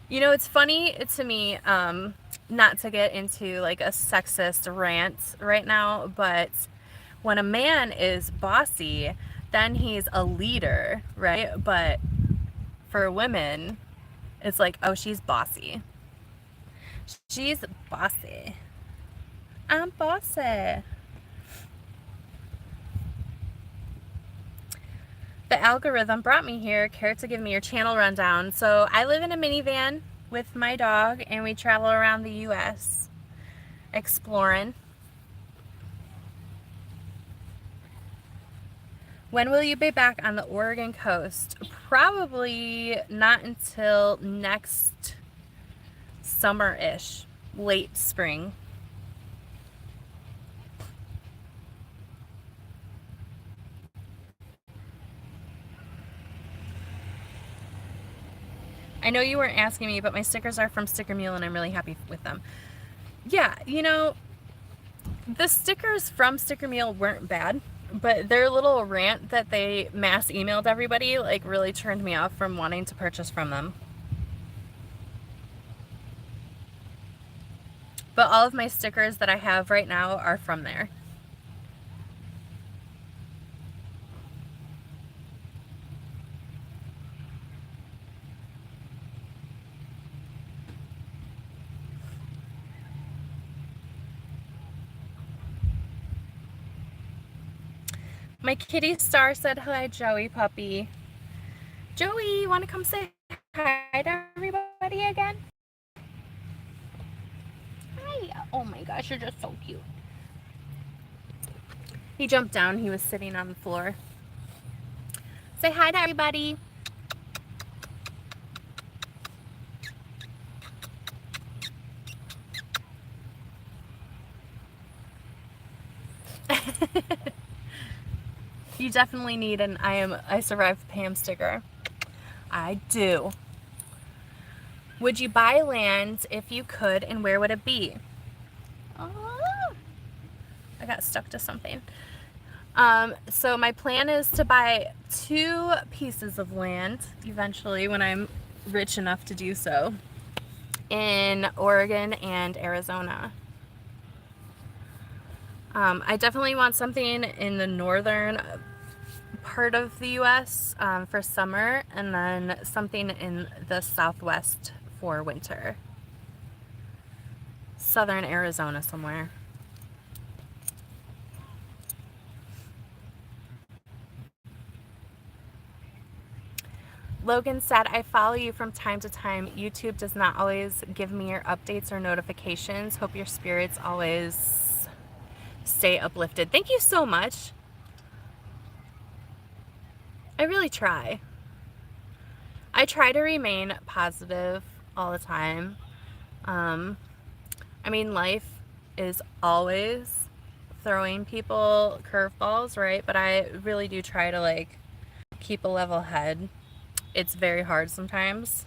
You know, it's funny to me, not to get into like a sexist rant right now, but when a man is bossy, then he's a leader, right? But for women, it's like, oh, she's bossy. She's bossy. I'm bossy. The algorithm brought me here. Care to give me your channel rundown? So I live in a minivan with my dog, and we travel around the U.S. exploring. When will you be back on the Oregon coast? Probably not until next summer-ish, late spring. I know you weren't asking me, but my stickers are from Sticker Mule, and I'm really happy with them. Yeah, you know, the stickers from Sticker Mule weren't bad, but their little rant that they mass emailed everybody, like, really turned me off from wanting to purchase from them. But all of my stickers that I have right now are from there. My kitty Star said hi, Joey puppy. Joey, you want to come say hi to everybody again? Hi. Oh my gosh, you're just so cute. He jumped down. He was sitting on the floor. Say hi to everybody. You definitely need an I Survived Pam sticker. I do. Would you buy land if you could, and where would it be? got stuck to something. So my plan is to buy 2 pieces of land eventually when I'm rich enough to do so in Oregon and Arizona. I definitely want something in the northern part of the US for summer, and then something in the southwest for winter. Southern Arizona somewhere. Logan said, I follow you from time to time. YouTube does not always give me your updates or notifications. Hope your spirits always stay uplifted. Thank you so much. I really try. I try to remain positive all the time. I mean, life is always throwing people curveballs, right? But I really do try to like keep a level head. It's very hard sometimes.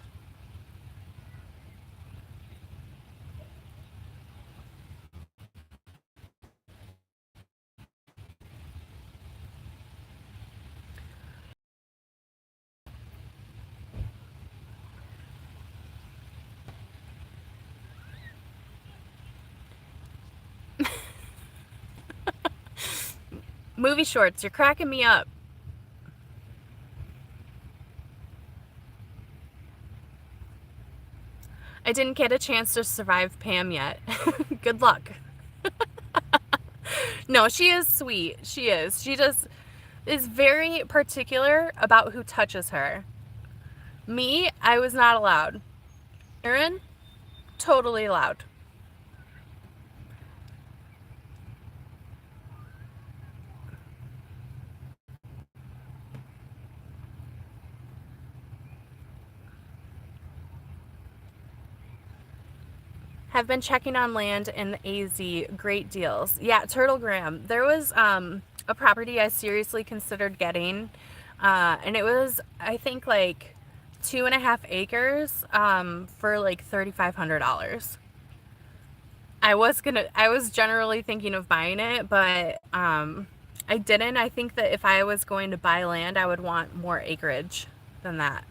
Movie shorts, you're cracking me up. I didn't get a chance to survive Pam yet. Good luck. No, she is sweet. She is. She just is very particular about who touches her. Me, I was not allowed. Erin, totally allowed. Have been checking on land in AZ. Great deals. Yeah, Turtlegram. There was a property I seriously considered getting, and it was, I think, like 2.5 acres for like $3,500. I was generally thinking of buying it, but I didn't. I think that if I was going to buy land, I would want more acreage than that.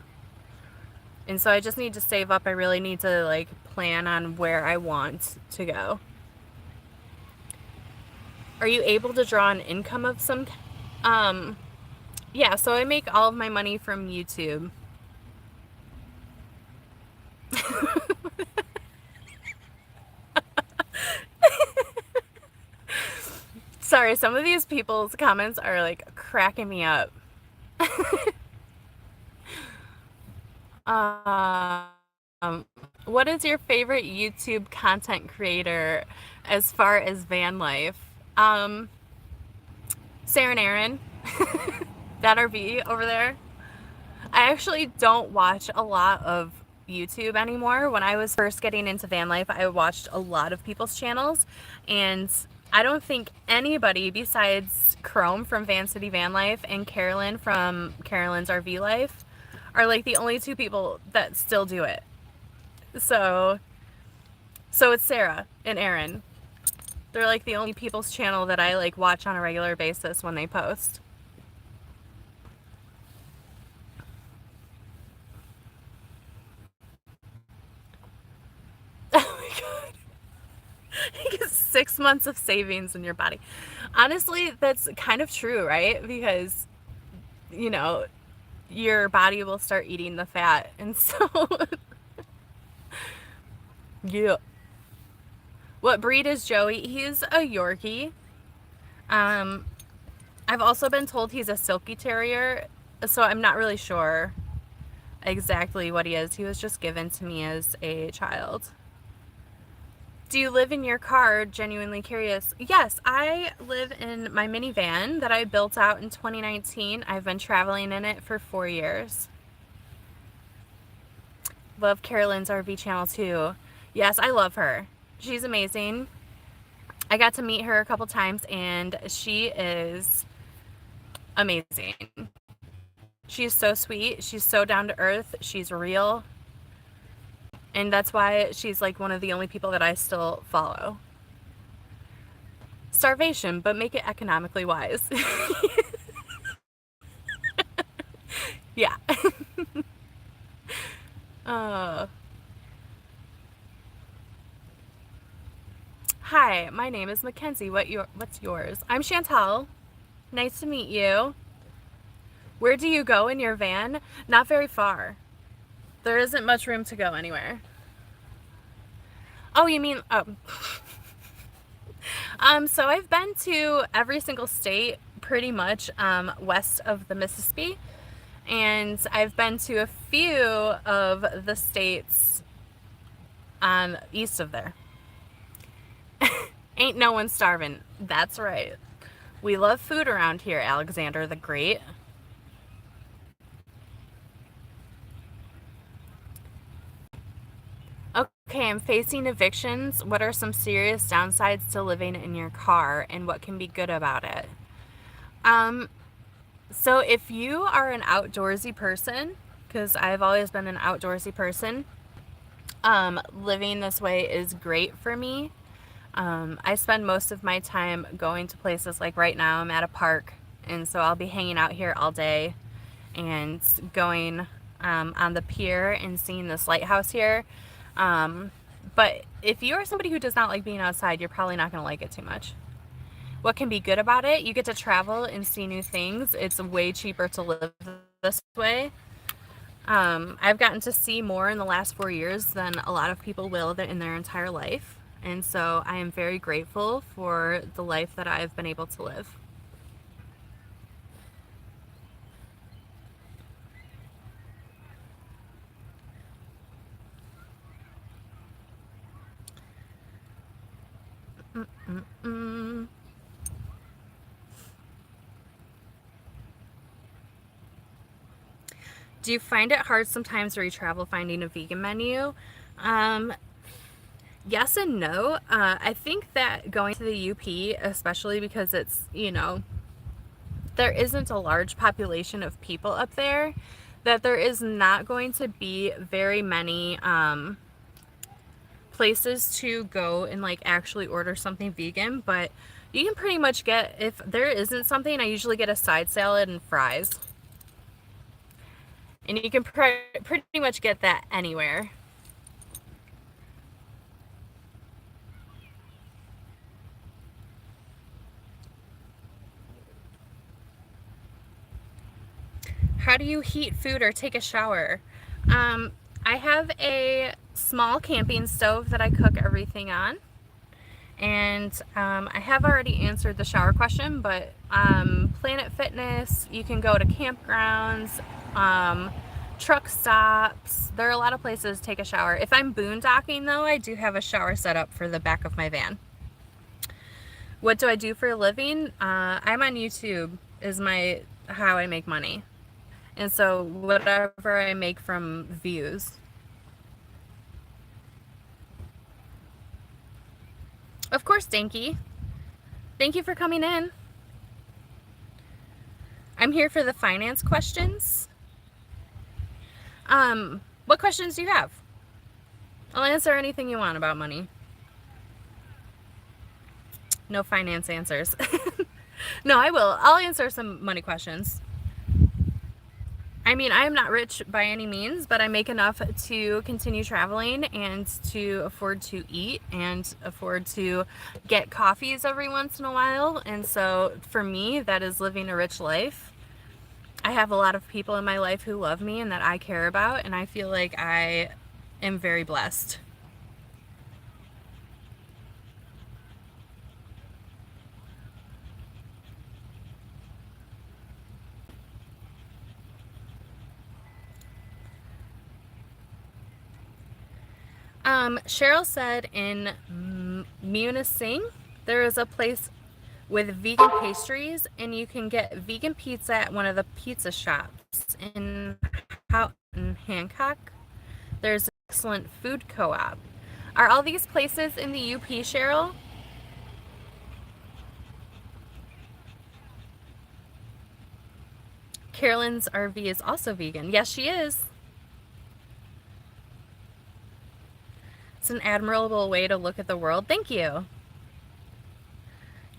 And so I just need to save up. I really need to like plan on where I want to go. Are you able to draw an income of some? Yeah, so I make all of my money from YouTube. Sorry, some of these people's comments are like cracking me up. What is your favorite YouTube content creator as far as van life? Sarah and Aaron, that RV over there. I actually don't watch a lot of YouTube anymore. When I was first getting into van life, I watched a lot of people's channels, and I don't think anybody besides Chrome from Van City Van Life and Carolyn from Carolyn's RV Life are like the only 2 people that still do it. So it's Sarah and Aaron. They're like the only people's channel that I like watch on a regular basis when they post. Oh my god. You get 6 months of savings in your body. Honestly, that's kind of true, right? Because, you know, your body will start eating the fat. And so, yeah. What breed is Joey? He's a Yorkie. I've also been told he's a Silky Terrier, so I'm not really sure exactly what he is. He was just given to me as a child. Do you live in your car? Genuinely curious. Yes, I live in my minivan that I built out in 2019. I've been traveling in it for 4 years. Love Carolyn's RV channel too. Yes, I love her. She's amazing. I got to meet her a couple times and she is amazing. She's so sweet. She's so down to earth. She's real. And that's why she's like one of the only people that I still follow. starvation, but make it economically wise. Yeah. uh, Hi, my name is Mackenzie. What's yours? I'm Chantel. Nice to meet you. Where do you go in your van? Not very far. There isn't much room to go anywhere. Oh, you mean, so I've been to every single state pretty much west of the Mississippi, and I've been to a few of the states east of there. Ain't no one starving. That's right. We love food around here, Alexander the Great. Okay, I'm facing evictions. What are some serious downsides to living in your car, and what can be good about it? So if you are an outdoorsy person, because I've always been an outdoorsy person, living this way is great for me. I spend most of my time going to places, like right now I'm at a park, and so I'll be hanging out here all day and going on the pier and seeing this lighthouse here. But if you are somebody who does not like being outside, you're probably not going to like it too much. What can be good about it? You get to travel and see new things. It's way cheaper to live this way. I've gotten to see more in the last 4 years than a lot of people will in their entire life. And so I am very grateful for the life that I've been able to live. Do you find it hard sometimes where you travel finding a vegan menu? Yes and no. I think that going to the UP, especially because it's, there isn't a large population of people up there, that there is not going to be very many places to go and like actually order something vegan, but you can pretty much get, if there isn't something, I usually get a side salad and fries. And you can pretty much get that anywhere. How do you heat food or take a shower? I have a small camping stove that I cook everything on. And I have already answered the shower question, but Planet Fitness, you can go to campgrounds, truck stops. There are a lot of places to take a shower. If I'm boondocking though, I do have a shower set up for the back of my van. What do I do for a living? I'm on YouTube is how I make money. And so whatever I make from views. Of course, Danky. Thank you for coming in. I'm here for the finance questions. What questions do you have? I'll answer anything you want about money. No finance answers. No, I will. I'll answer some money questions. I mean, I am not rich by any means, but I make enough to continue traveling and to afford to eat and afford to get coffees every once in a while. And so for me, that is living a rich life. I have a lot of people in my life who love me and that I care about, and I feel like I am very blessed. Cheryl said in Munising, there is a place with vegan pastries, and you can get vegan pizza at one of the pizza shops in Hancock. There's an excellent food co-op. Are all these places in the UP, Cheryl? Carolyn's RV is also vegan. Yes, she is. It's an admirable way to look at the world. Thank you.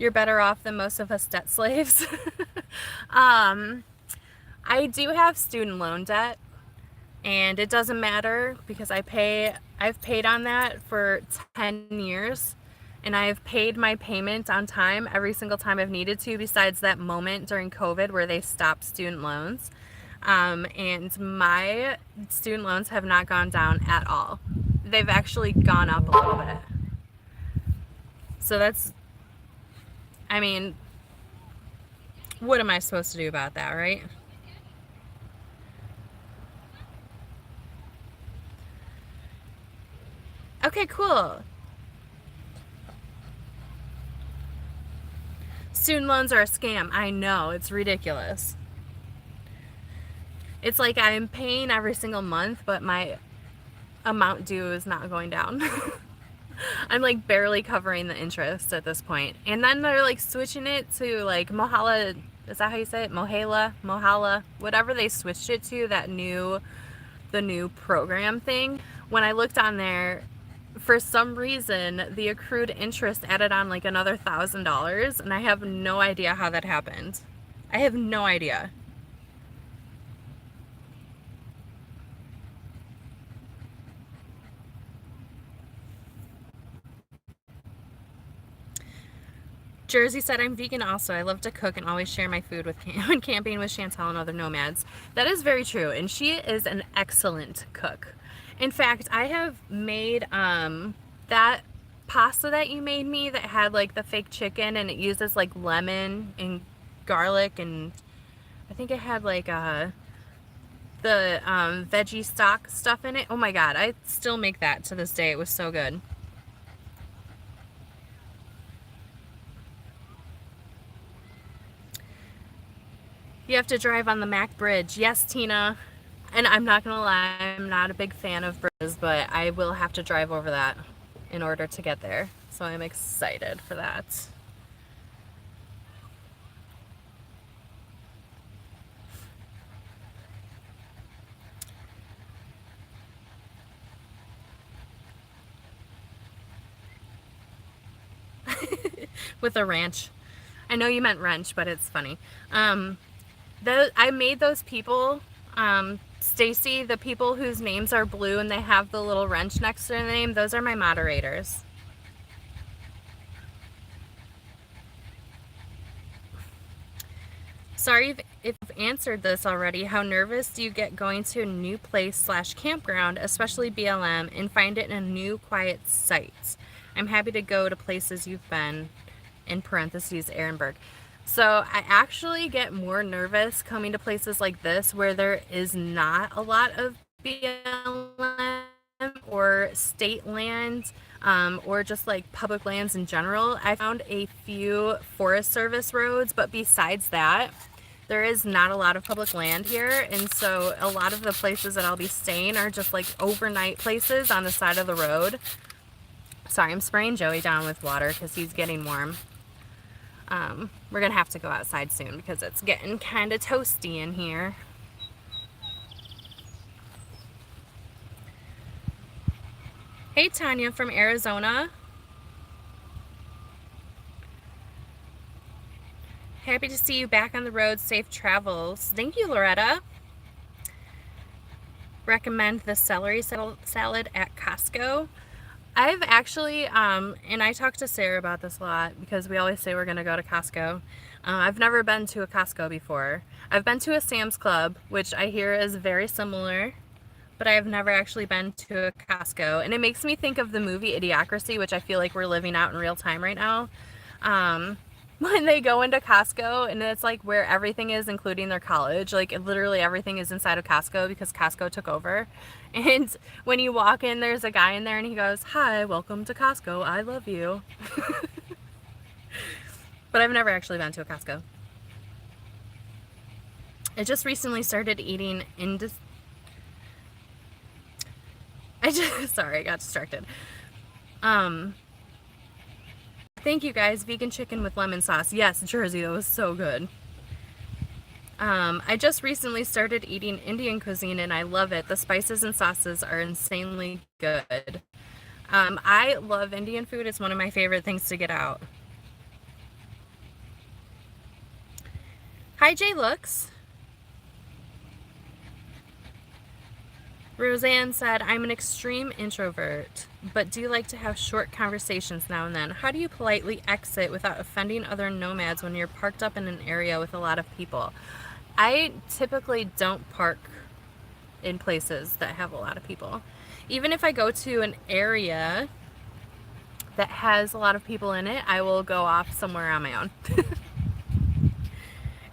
You're better off than most of us debt slaves. I do have student loan debt, and it doesn't matter because I've paid on that for 10 years, and I've paid my payment on time every single time I've needed to, besides that moment during COVID where they stopped student loans. And my student loans have not gone down at all. They've actually gone up a little bit. So that's, I mean, what am I supposed to do about that, right? Okay, cool. Student loans are a scam. I know, it's ridiculous. It's like I'm paying every single month, but my amount due is not going down. I'm like barely covering the interest at this point. And then they're like switching it to like Mohala, is that how you say it? Mohala, whatever they switched it to, the new program thing. When I looked on there, for some reason, the accrued interest added on like another $1,000, and I have no idea how that happened. I have no idea. Jersey said, I'm vegan also. I love to cook and always share my food with when camping with Chantel and other nomads. That is very true, and she is an excellent cook. In fact, I have made that pasta that you made me that had like the fake chicken, and it uses like lemon and garlic, and I think it had like the veggie stock stuff in it. Oh my god, I still make that to this day. It was so good. You have to drive on the Mac Bridge. Yes, Tina. And I'm not gonna lie, I'm not a big fan of bridges, but I will have to drive over that in order to get there. So I'm excited for that. With a ranch. I know you meant wrench, but it's funny. I made those people, Stacy, the people whose names are blue and they have the little wrench next to their name, those are my moderators. Sorry if I've answered this already. How nervous do you get going to a new place / campground, especially BLM, and find it in a new quiet site? I'm happy to go to places you've been, in parentheses, Ehrenberg. So I actually get more nervous coming to places like this where there is not a lot of BLM or state land, or just like public lands in general. I found a few Forest Service roads, but besides that, there is not a lot of public land here, and so a lot of the places that I'll be staying are just like overnight places on the side of the road. Sorry, I'm spraying Joey down with water because he's getting warm. We're gonna have to go outside soon because it's getting kind of toasty in here. Hey, Tanya from Arizona. Happy to see you back on the road. Safe travels. Thank you, Loretta. Recommend the celery salad at Costco. I've actually, and I talk to Sarah about this a lot because we always say we're going to go to Costco. I've never been to a Costco before. I've been to a Sam's Club, which I hear is very similar, but I have never actually been to a Costco. And it makes me think of the movie Idiocracy, which I feel like we're living out in real time right now. When they go into Costco and it's like where everything is, including their college, like literally everything is inside of Costco because Costco took over. And when you walk in, there's a guy in there and he goes, "Hi, welcome to Costco. I love you." But I've never actually been to a Costco. I just recently started eating sorry, I got distracted. Thank you guys. Vegan chicken with lemon sauce. Yes, Jersey, that was so good. I just recently started eating Indian cuisine and I love it. The spices and sauces are insanely good. I love Indian food. It's one of my favorite things to get out. Hi, Jay Looks. Roseanne said, I'm an extreme introvert, but do like to have short conversations now and then. How do you politely exit without offending other nomads when you're parked up in an area with a lot of people? I typically don't park in places that have a lot of people. Even if I go to an area that has a lot of people in it, I will go off somewhere on my own.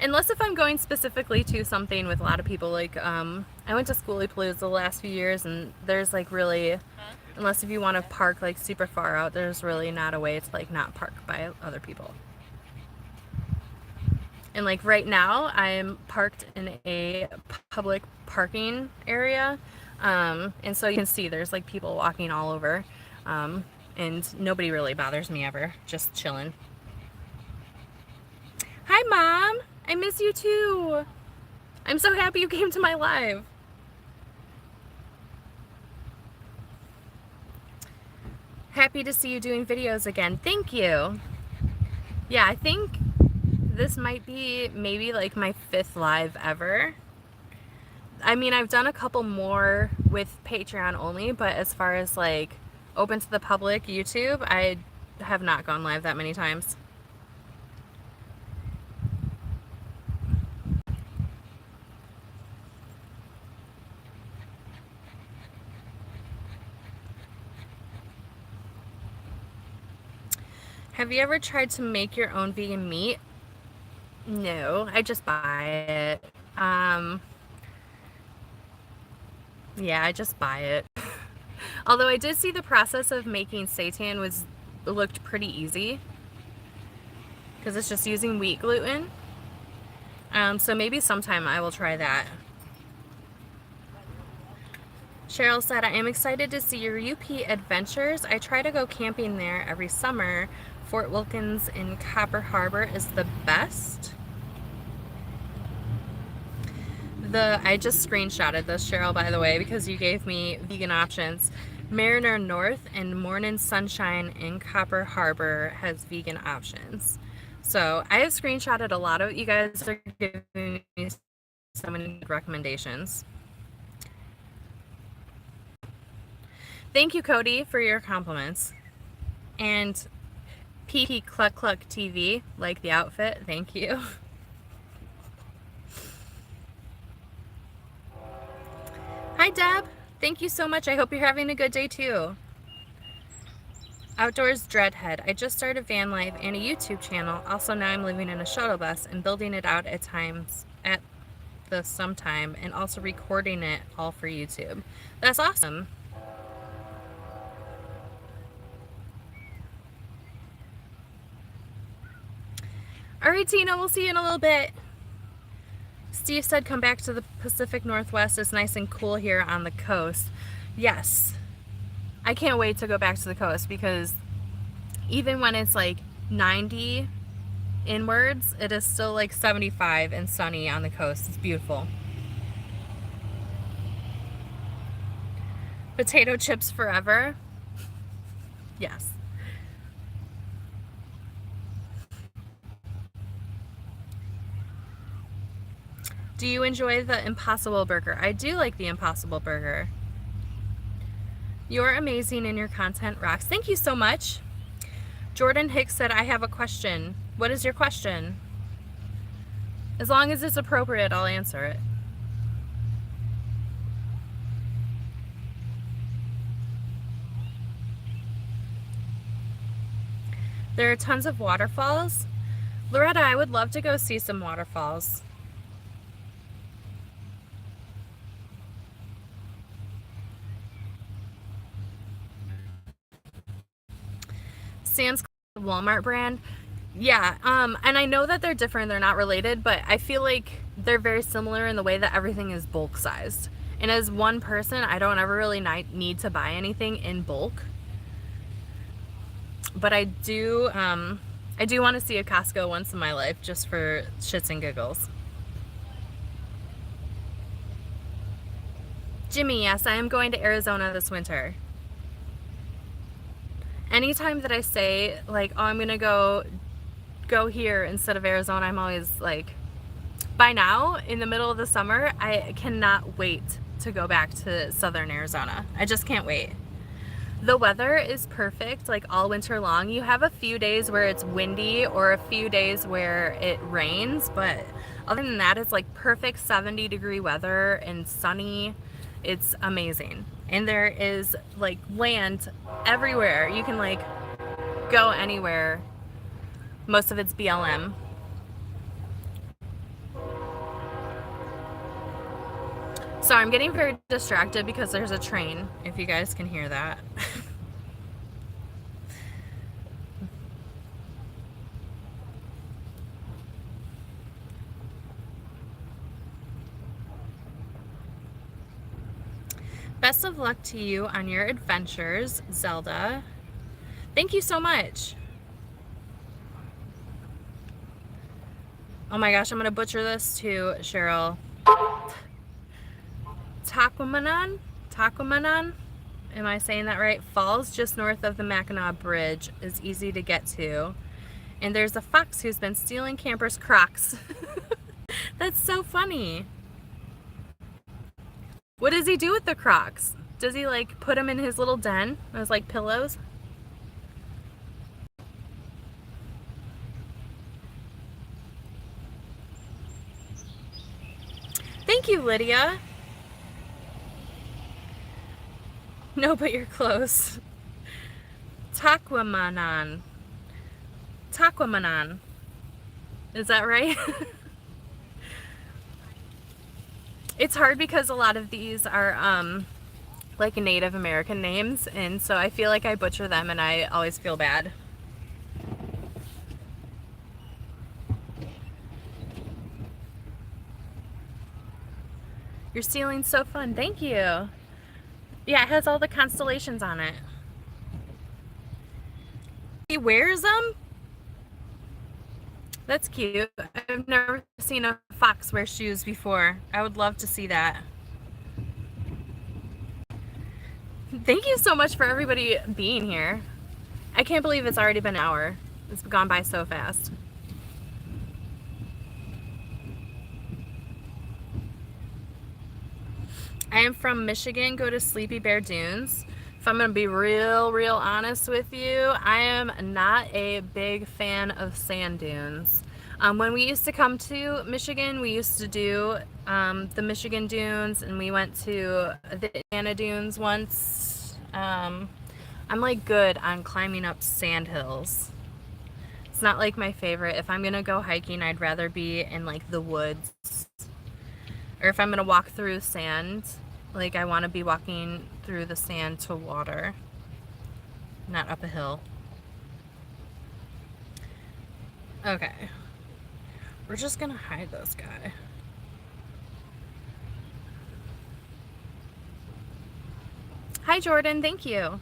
Unless if I'm going specifically to something with a lot of people, like I went to Schoolie Palooza the last few years, and there's like really, unless if you want to park like super far out, there's really not a way to like not park by other people. And like right now, I'm parked in a public parking area, and so you can see there's like people walking all over, and nobody really bothers me ever, just chilling. Hi, Mom! I miss you too! I'm so happy you came to my live. Happy to see you doing videos again. Thank you. Yeah, I think this might be maybe like my 5th live ever. I mean, I've done a couple more with Patreon only, but as far as like open to the public YouTube, I have not gone live that many times. Have you ever tried to make your own vegan meat? No, I just buy it. Yeah, I just buy it. Although I did see the process of making seitan looked pretty easy, because it's just using wheat gluten. So maybe sometime I will try that. Cheryl said, I am excited to see your UP adventures. I try to go camping there every summer. Fort Wilkins in Copper Harbor is the best. I just screenshotted this, Cheryl, by the way, because you gave me vegan options. Mariner North and Morning Sunshine in Copper Harbor has vegan options. So I have screenshotted a lot of, you guys are giving me so many recommendations. Thank you, Cody, for your compliments. And PP Cluck Cluck TV, like the outfit, thank you. Hi, Deb. Thank you so much. I hope you're having a good day, too. Outdoors Dreadhead. I just started van life and a YouTube channel. Also, now I'm living in a shuttle bus and building it out at the sometime, and also recording it all for YouTube. That's awesome. All right, Tina, we'll see you in a little bit. Steve said come back to the Pacific Northwest. It's nice and cool here on the coast. Yes. I can't wait to go back to the coast, because even when it's like 90 inwards, it is still like 75 and sunny on the coast. It's beautiful. Potato chips forever. Yes. Do you enjoy the Impossible Burger? I do like the Impossible Burger. You're amazing and your content rocks. Thank you so much. Jordan Hicks said, I have a question. What is your question? As long as it's appropriate, I'll answer it. There are tons of waterfalls. Loretta, I would love to go see some waterfalls. Sam's Club Walmart brand. Yeah, and I know that they're different, they're not related, but I feel like they're very similar in the way that everything is bulk sized. And as one person, I don't ever really need to buy anything in bulk. But I do want to see a Costco once in my life, just for shits and giggles. Jimmy, yes, I am going to Arizona this winter. Anytime that I say like, oh, I'm gonna go here instead of Arizona, I'm always like, By now, in the middle of the summer, I cannot wait to go back to southern Arizona. I just can't wait. The weather is perfect, like all winter long. You have a few days where it's windy or a few days where it rains, but other than that, it's like perfect 70-degree weather and sunny. It's amazing. And there is like land everywhere. You can like go anywhere. Most of it's BLM. So I'm getting very distracted because there's a train, if you guys can hear that. Best of luck to you on your adventures, Zelda. Thank you so much. Oh my gosh, I'm gonna butcher this too, Cheryl. Taquamanan, am I saying that right? Falls just north of the Mackinac Bridge, is easy to get to. And there's a fox who's been stealing campers' Crocs. That's so funny. What does he do with the Crocs? Does he like put them in his little den as like pillows? Thank you, Lydia. No, but you're close. Taquamanan. Taquamanan. Is that right? It's hard because a lot of these are like Native American names, and so I feel like I butcher them and I always feel bad. Your ceiling's so fun. Thank you. Yeah, it has all the constellations on it. He wears them? That's cute. I've never seen a fox wear shoes before. I would love to see that. Thank you so much for everybody being here. I can't believe it's already been an hour. It's gone by so fast. I am from Michigan, go to Sleepy Bear Dunes. If I'm gonna be real honest with you, I am not a big fan of sand dunes. When we used to come to Michigan, we used to do the Michigan dunes, and we went to the Indiana dunes once. I'm like good on climbing up sand hills. It's not like my favorite. If I'm gonna go hiking, I'd rather be in like the woods. Or if I'm gonna walk through sand, like I want to be walking through the sand to water, not up a hill. Okay, we're just gonna hide this guy. Hi Jordan, thank you.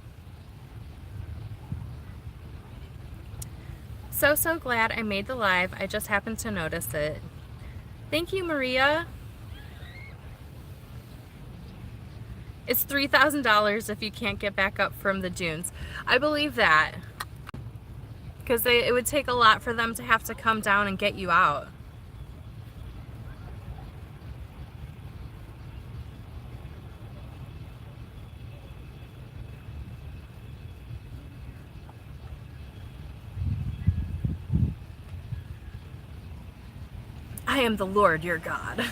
So glad I made the live. I just happened to notice it. Thank you, Maria. It's $3,000 if you can't get back up from the dunes. I believe that. Because it would take a lot for them to have to come down and get you out. I am the Lord your God.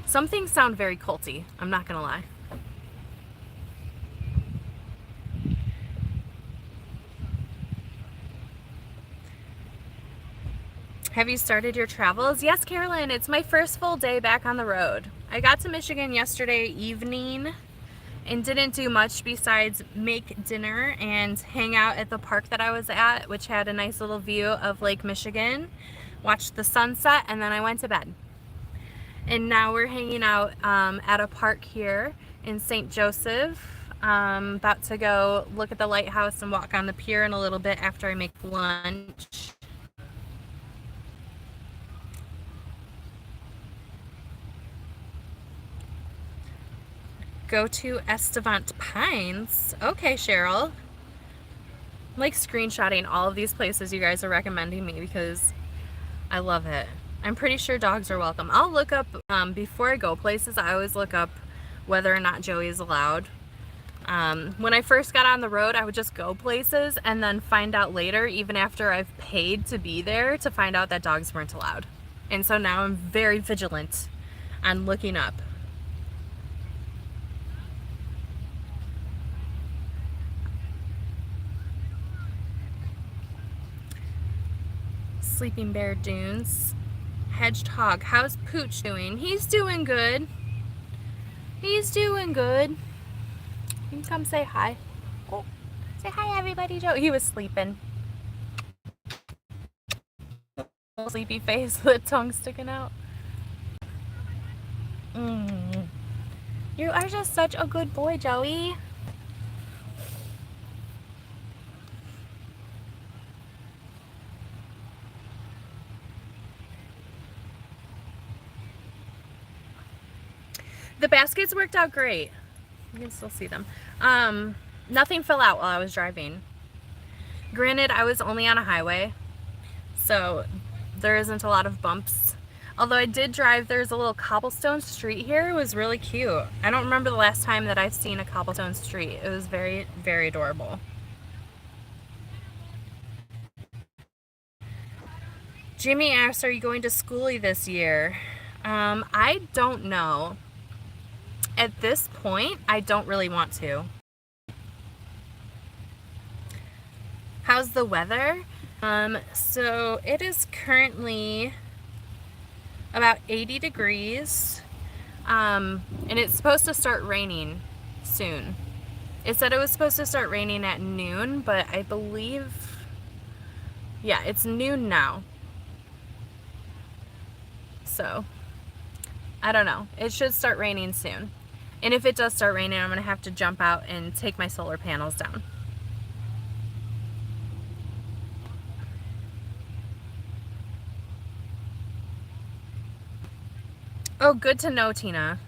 Some things sound very culty, I'm not gonna lie. Have you started your travels? Yes, Carolyn, it's my first full day back on the road. I got to Michigan yesterday evening and didn't do much besides make dinner and hang out at the park that I was at, which had a nice little view of Lake Michigan, watched the sunset, and then I went to bed. And now we're hanging out at a park here in St. Joseph. About to go look at the lighthouse and walk on the pier in a little bit after I make lunch. Go to Estevant Pines. Okay, Cheryl. like screenshotting all of these places you guys are recommending me because I love it. I'm pretty sure dogs are welcome. I'll look up, before I go places, I always look up whether or not Joey is allowed. When I first got on the road, I would just go places and then find out later, even after I've paid to be there, to find out that dogs weren't allowed. And so now I'm very vigilant on looking up. Sleeping Bear Dunes. Hedgehog. How's Pooch doing? He's doing good. He's doing good. You can come say hi. Oh, say hi, everybody, Joe. He was sleeping. Sleepy face, the tongue sticking out. You are just such a good boy, Joey. The baskets worked out great. You can still see them. Nothing fell out while I was driving. Granted, I was only on a highway, so there isn't a lot of bumps. Although I did drive, there's a little cobblestone street here. It was really cute. I don't remember the last time that I've seen a cobblestone street. It was very, very adorable. Jimmy asks, are you going to schoolie this year? I don't know. At this point, I don't really want to. How's the weather? So it is currently about 80 degrees, and it's supposed to start raining soon. It said it was supposed to start raining at noon, but I believe, yeah, it's noon now. So, I don't know. It should start raining soon. And if it does start raining, I'm going to have to jump out and take my solar panels down. Oh, good to know, Tina.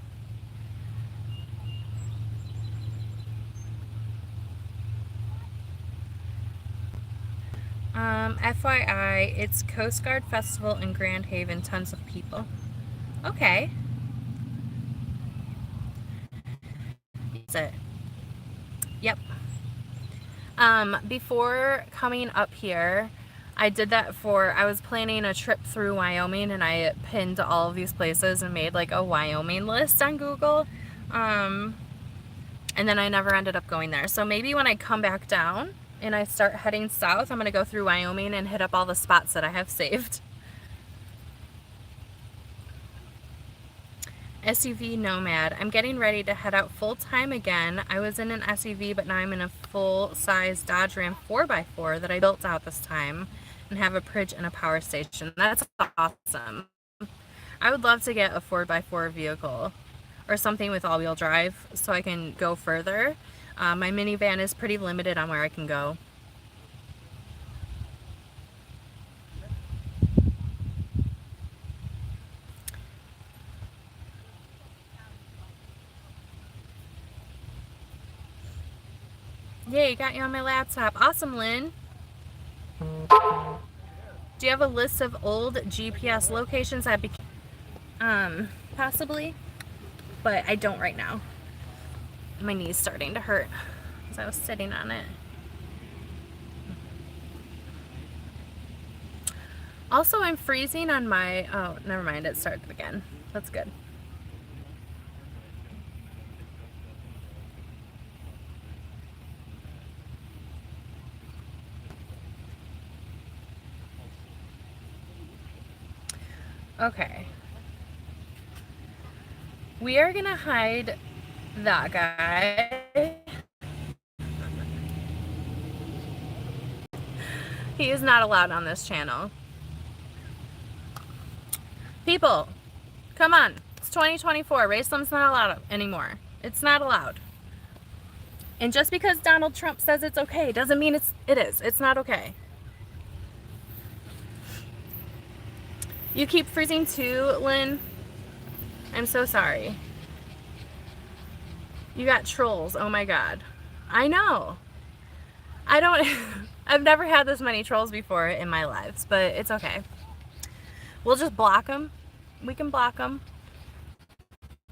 FYI, it's Coast Guard Festival in Grand Haven. Tons of people. Okay. Is it? Yep. Before coming up here, I did that I was planning a trip through Wyoming, and I pinned all of these places and made like a Wyoming list on Google. And then I never ended up going there. So maybe when I come back down and I start heading south, I'm going to go through Wyoming and hit up all the spots that I have saved. SUV nomad. I'm getting ready to head out full-time again. I was in an SUV, but now I'm in a full-size Dodge Ram 4x4 that I built out this time and have a fridge and a power station. That's awesome. I would love to get a 4x4 vehicle or something with all-wheel drive so I can go further. My minivan is pretty limited on where I can go. Yay, got you on my laptop. Awesome, Lynn. Do you have a list of old GPS locations? Possibly, but I don't right now. My knee's starting to hurt because I was sitting on it. Also, I'm freezing on my, oh, never mind, it started again. That's good. Okay. We are gonna hide that guy. He is not allowed on this channel. People, come on. It's 2024. Racism's not allowed anymore. It's not allowed. And just because Donald Trump says it's okay doesn't mean it is. It's not okay. You keep freezing too, Lynn? I'm so sorry. You got trolls. Oh my god. I know. I don't, I've never had this many trolls before in my lives, but it's okay. We'll just block them. We can block them.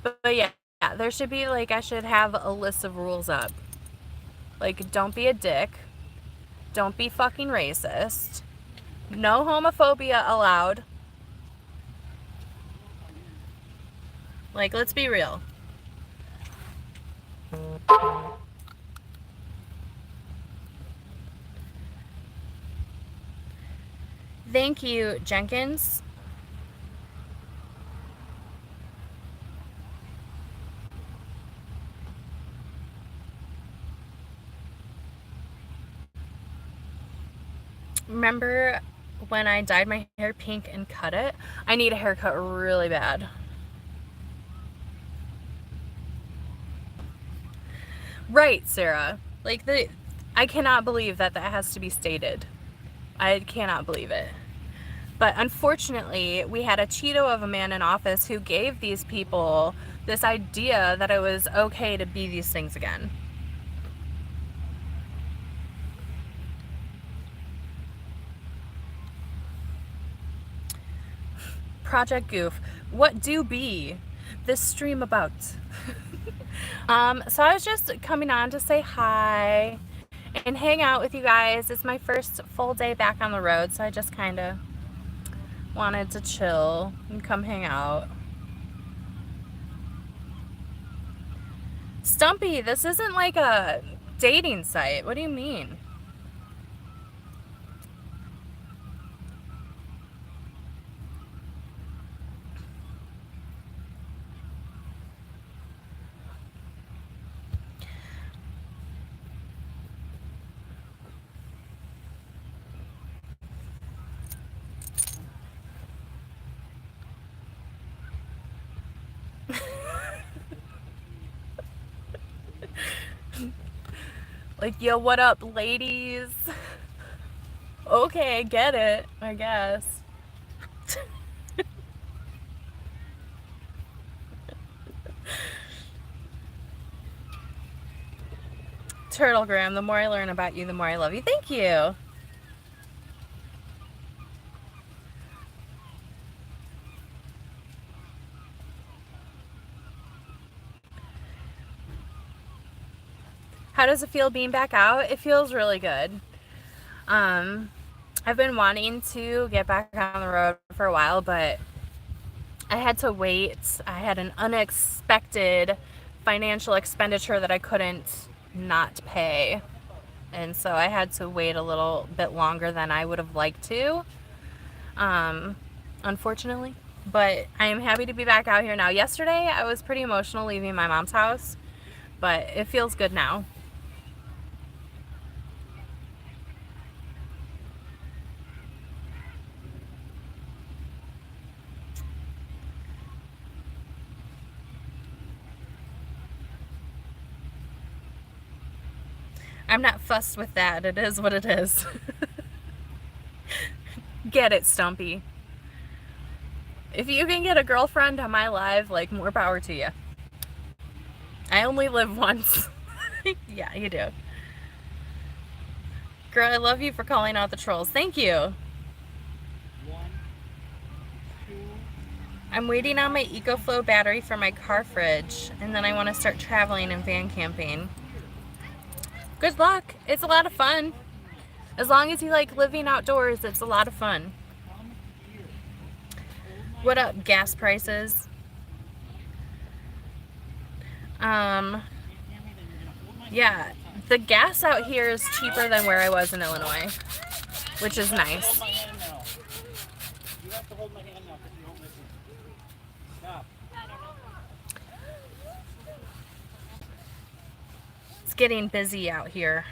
But yeah, there should be like, I should have a list of rules up. Like, don't be a dick. Don't be fucking racist. No homophobia allowed. Like, let's be real. Thank you, Jenkins. Remember when I dyed my hair pink and cut it? I need a haircut really bad. Right, Sarah. Like, I cannot believe that that has to be stated. I cannot believe it. But unfortunately, we had a Cheeto of a man in office who gave these people this idea that it was okay to be these things again. Project Goof. What do be this stream about? So I was just coming on to say hi and hang out with you guys. It's my first full day back on the road, so I just kind of wanted to chill and come hang out. Stumpy, this isn't like a dating site. What do you mean? Like, yo, what up, ladies? Okay, get it, I guess. Turtlegram, the more I learn about you, the more I love you. Thank you. How does it feel being back out? It feels really good. I've been wanting to get back on the road for a while, but I had to wait. I had an unexpected financial expenditure that I couldn't not pay. And so I had to wait a little bit longer than I would have liked to, unfortunately. But I am happy to be back out here now. Yesterday, I was pretty emotional leaving my mom's house, but it feels good now. I'm not fussed with that. It is what it is. Get it, Stumpy. If you can get a girlfriend on my live, like, more power to you. I only live once. Yeah, you do. Girl, I love you for calling out the trolls. Thank you. I'm waiting on my EcoFlow battery for my car fridge, and then I want to start traveling and van camping. Good luck. It's a lot of fun. As long as you like living outdoors, it's a lot of fun. What up, gas prices? Yeah, the gas out here is cheaper than where I was in Illinois, which is nice. You have to hold my hand now because you won't listen. Stop. It's getting busy out here.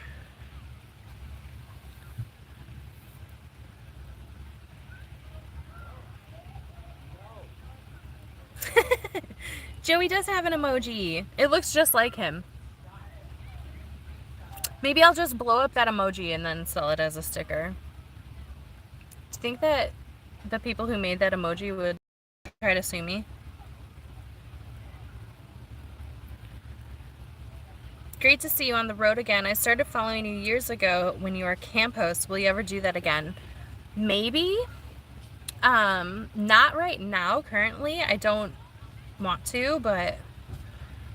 Joey does have an emoji. It looks just like him. Maybe I'll just blow up that emoji and then sell it as a sticker. Do you think that the people who made that emoji would try to sue me? great to see you on the road again. I started following you years ago when you were a camp host. Will you ever do that again? Maybe. Not right now, currently. I don't want to, but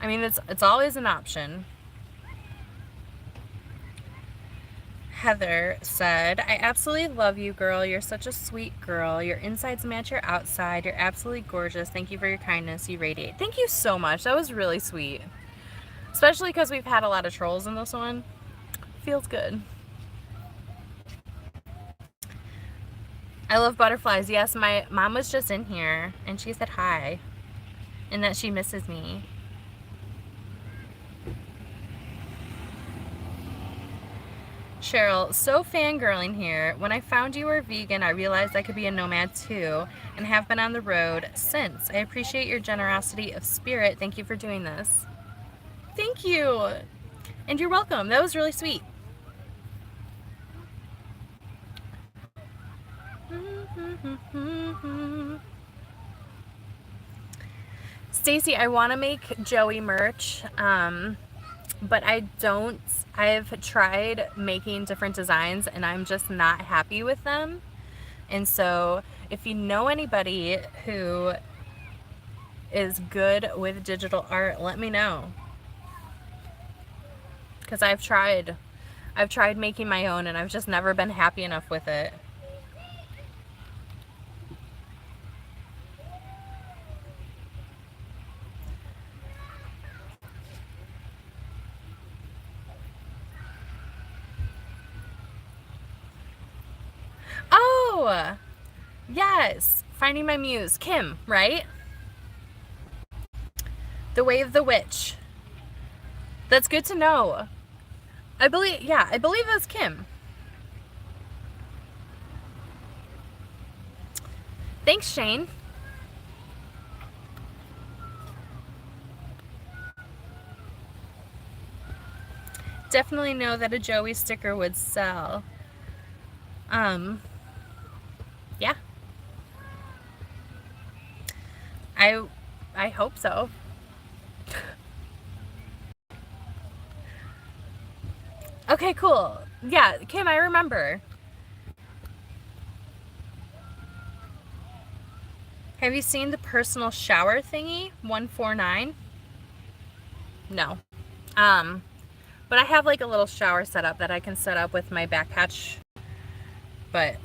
I mean, it's always an option. Heather said, I absolutely love you, girl. You're such a sweet girl. Your insides match your outside. You're absolutely gorgeous. Thank you for your kindness. You radiate. Thank you so much. That was really sweet. Especially because we've had a lot of trolls in this one. Feels good. I love butterflies. Yes, my mom was just in here and she said hi and that she misses me. Cheryl, so fangirling here. When I found you were vegan, I realized I could be a nomad too and have been on the road since. I appreciate your generosity of spirit. Thank you for doing this. Thank you. And you're welcome. That was really sweet. Stacy, I want to make Joey merch, but I've tried making different designs and I'm just not happy with them. And so if you know anybody who is good with digital art, let me know. Because I've tried making my own and I've just never been happy enough with it. Oh, yes. Finding My Muse. Kim, right? The Way of the Witch. That's good to know. I believe that's Kim. Thanks, Shane. Definitely know that a Joey sticker would sell. Yeah. I hope so. Okay, cool. Yeah, Kim, I remember. Have you seen the personal shower thingy? 149? No. But I have like a little shower setup that I can set up with my back patch. But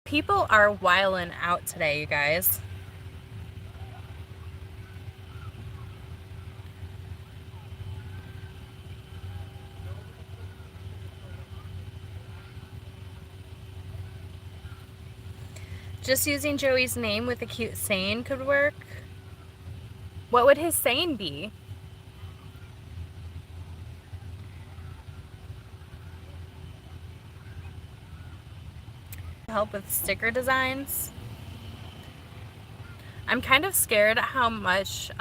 people are wilding out today, you guys. Just using Joey's name with a cute saying could work. What would his saying be? Help with sticker designs. I'm kind of scared at how much,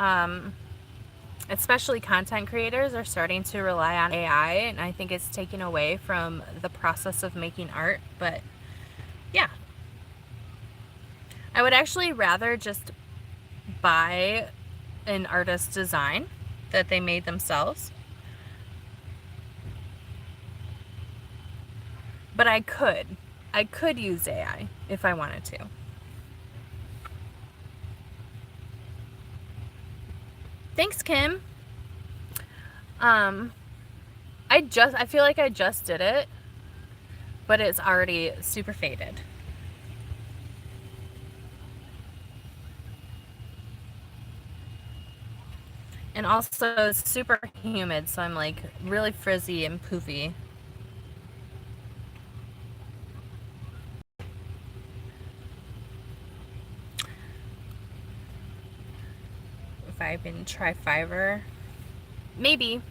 especially content creators, are starting to rely on AI, and I think it's taking away from the process of making art. But yeah, I would actually rather just buy an artist's design that they made themselves. But I could use AI if I wanted to. Thanks, Kim. I feel like I just did it, but it's already super faded. And also it's super humid, so I'm like really frizzy and poofy. If I've been try Fiverr, maybe.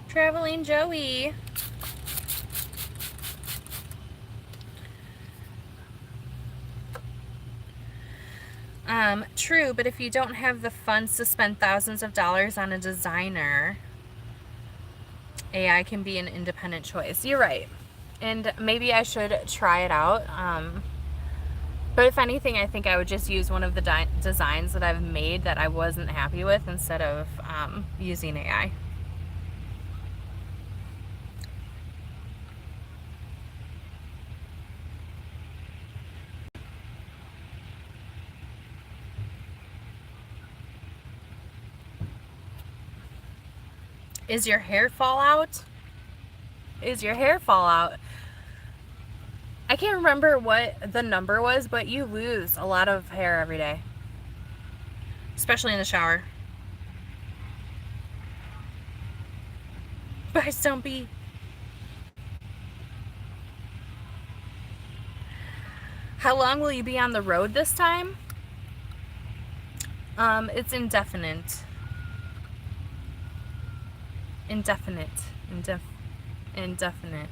Traveling Joey. True, but if you don't have the funds to spend thousands of dollars on a designer, AI can be an independent choice. You're right. And maybe I should try it out. But if anything, I think I would just use one of the designs that I've made that I wasn't happy with instead of using AI. Is your hair fall out? Is your hair fall out? I can't remember what the number was, but you lose a lot of hair every day, especially in the shower. Bye, Stumpy. How long will you be on the road this time? It's indefinite. Indefinite. Indefinite.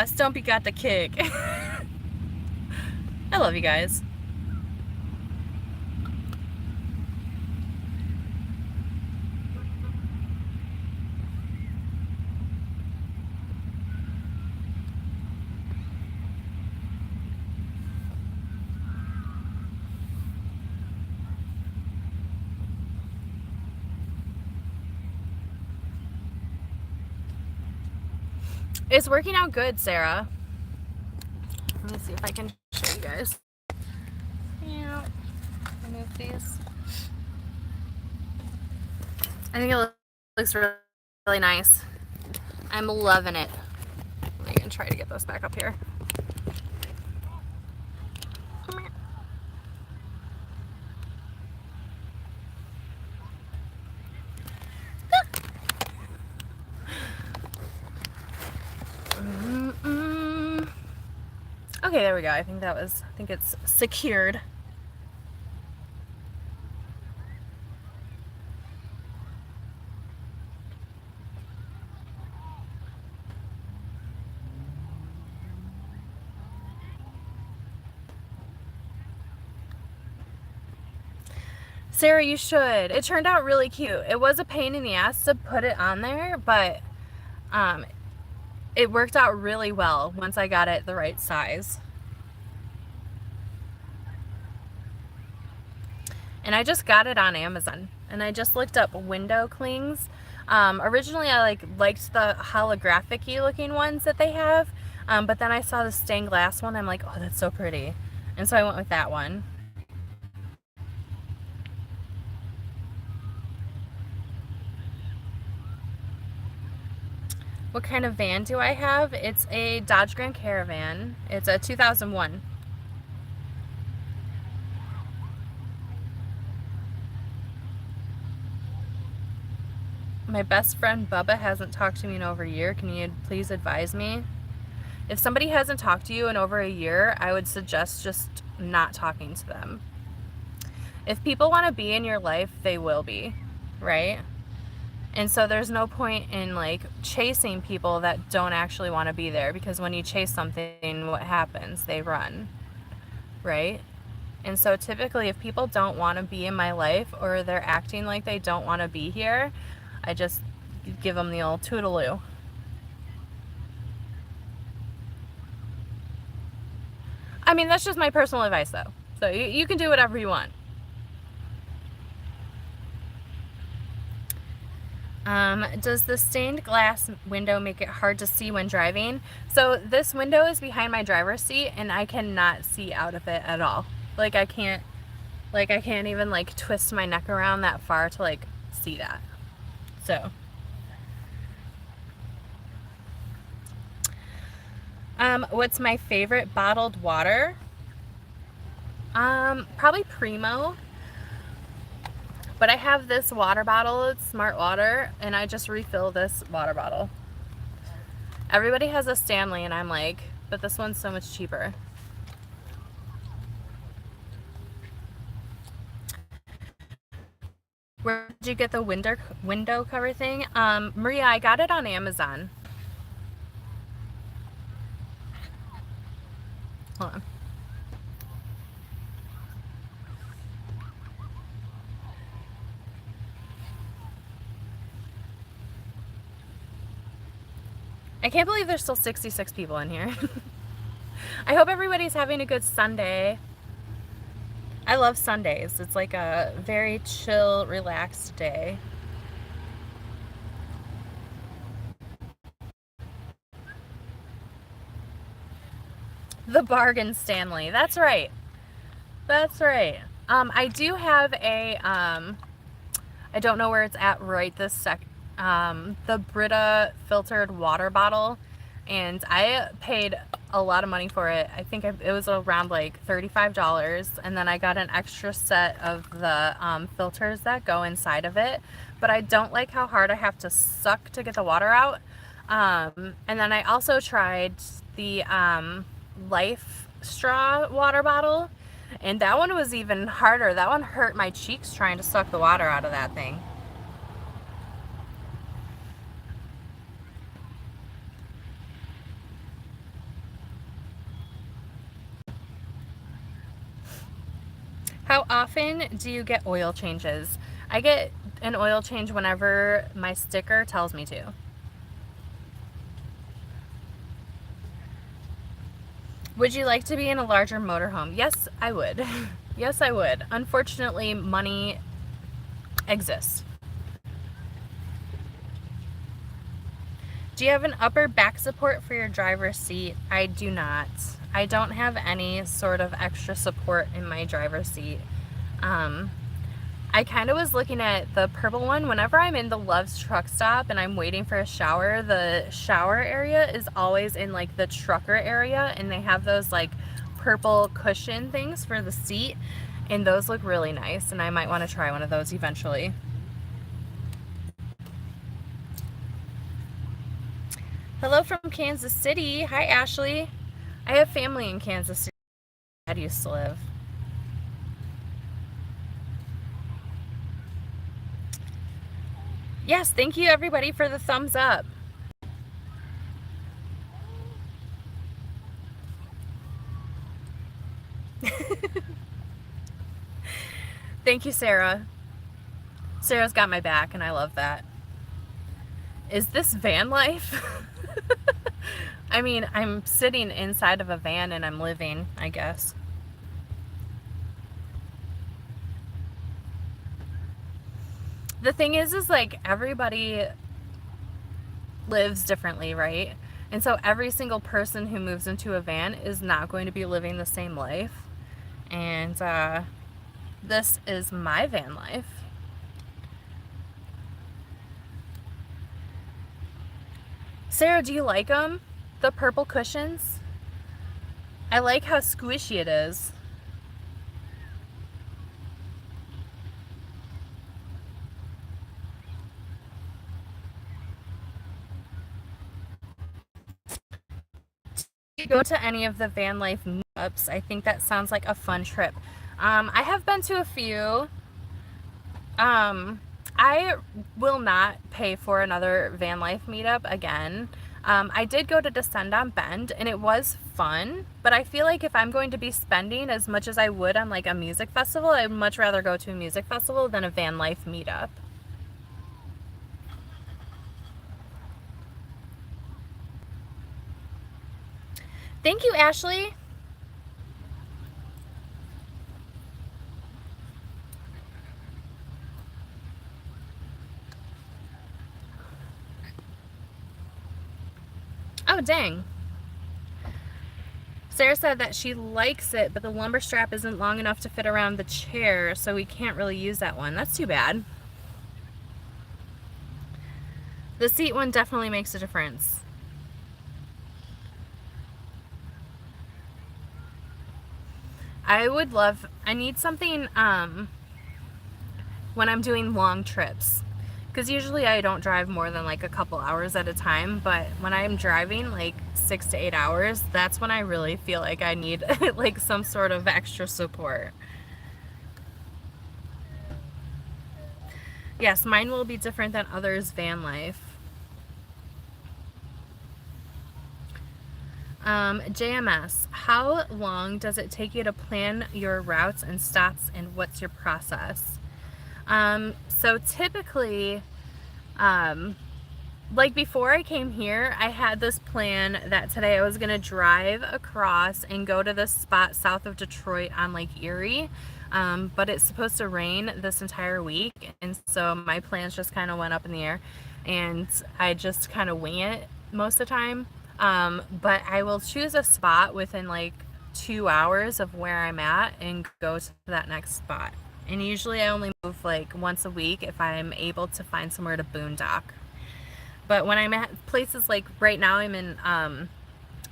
Stumpy got the kick. I love you guys. It's working out good, Sarah. Let me see if I can show you guys. Yeah, remove these. I think it looks really nice. I'm loving it. I'm gonna try to get this back up here. Okay, there we go. I think it's secured. Sarah, you should. It turned out really cute. It was a pain in the ass to put it on there, but it worked out really well once I got it the right size. And I just got it on Amazon. And I just looked up window clings. Originally I liked the holographic-y looking ones that they have, but then I saw the stained glass one. I'm like, oh, that's so pretty. And so I went with that one. What kind of van do I have? It's a Dodge Grand Caravan. It's a 2001. My best friend Bubba hasn't talked to me in over a year. Can you please advise me? If somebody hasn't talked to you in over a year, I would suggest just not talking to them. If people want to be in your life, they will be, right? And so there's no point in chasing people that don't actually want to be there, because when you chase something, what happens? They run, right? And so typically if people don't want to be in my life, or they're acting like they don't want to be here, I just give them the old toodaloo. I mean, that's just my personal advice though. So you can do whatever you want. Does the stained glass window make it hard to see when driving? So this window is behind my driver's seat and I cannot see out of it at all. I can't even twist my neck around that far to see that. So what's my favorite bottled water? Probably Primo. But I have this water bottle, it's Smart Water, and I just refill this water bottle. Everybody has a Stanley, and I'm like, but this one's so much cheaper. Where did you get the window cover thing? Maria, I got it on Amazon. Hold on. I can't believe there's still 66 people in here. I hope everybody's having a good Sunday. I love Sundays. It's like a very chill, relaxed day. The bargain Stanley. That's right. That's right. I do have a, I don't know where it's at right this sec, the Brita filtered water bottle, and I paid a lot of money for it. I think it was around like $35, and then I got an extra set of the filters that go inside of it, but I don't like how hard I have to suck to get the water out. And then I also tried the Life straw water bottle, and that one was even harder. That one hurt my cheeks trying to suck the water out of that thing. How often do you get oil changes? I get an oil change whenever my sticker tells me to. Would you like to be in a larger motorhome? Yes, I would. Yes, I would. Unfortunately, money exists. Do you have an upper back support for your driver's seat? I do not. I don't have any sort of extra support in my driver's seat. I kind of was looking at the purple one. Whenever I'm in the Love's truck stop and I'm waiting for a shower, the shower area is always in like the trucker area, and they have those like purple cushion things for the seat, and those look really nice, and I might want to try one of those eventually. Hello from Kansas City. Hi, Ashley. I have family in Kansas City where Dad used to live. Yes, thank you everybody for the thumbs up. Thank you, Sarah. Sarah's got my back, and I love that. Is this van life? I mean, I'm sitting inside of a van and I'm living, I guess. The thing is like everybody lives differently, right? And so every single person who moves into a van is not going to be living the same life. And this is my van life. Sarah, do you like them? The purple cushions? I like how squishy it is. Do you go to any of the van life meetups? I think that sounds like a fun trip. I have been to a few. I will not pay for another van life meetup again. I did go to Descend on Bend, and it was fun, but I feel like if I'm going to be spending as much as I would on like a music festival, I'd much rather go to a music festival than a van life meetup. Thank you, Ashley. Oh, dang. Sarah said that she likes it, but the lumbar strap isn't long enough to fit around the chair, so we can't really use that one. That's too bad. The seat one definitely makes a difference. I need something when I'm doing long trips, because usually I don't drive more than like a couple hours at a time, but when I'm driving like 6 to 8 hours, that's when I really feel like I need like some sort of extra support. Yes, mine will be different than others' van life. JMS, how long does it take you to plan your routes and stops, and what's your process? So typically, like before I came here, I had this plan that today I was going to drive across and go to this spot south of Detroit on Lake Erie. But it's supposed to rain this entire week, and so my plans just kind of went up in the air, and I just kind of wing it most of the time. But I will choose a spot within like 2 hours of where I'm at and go to that next spot. And usually I only move like once a week if I'm able to find somewhere to boondock. But when I'm at places like right now, I'm in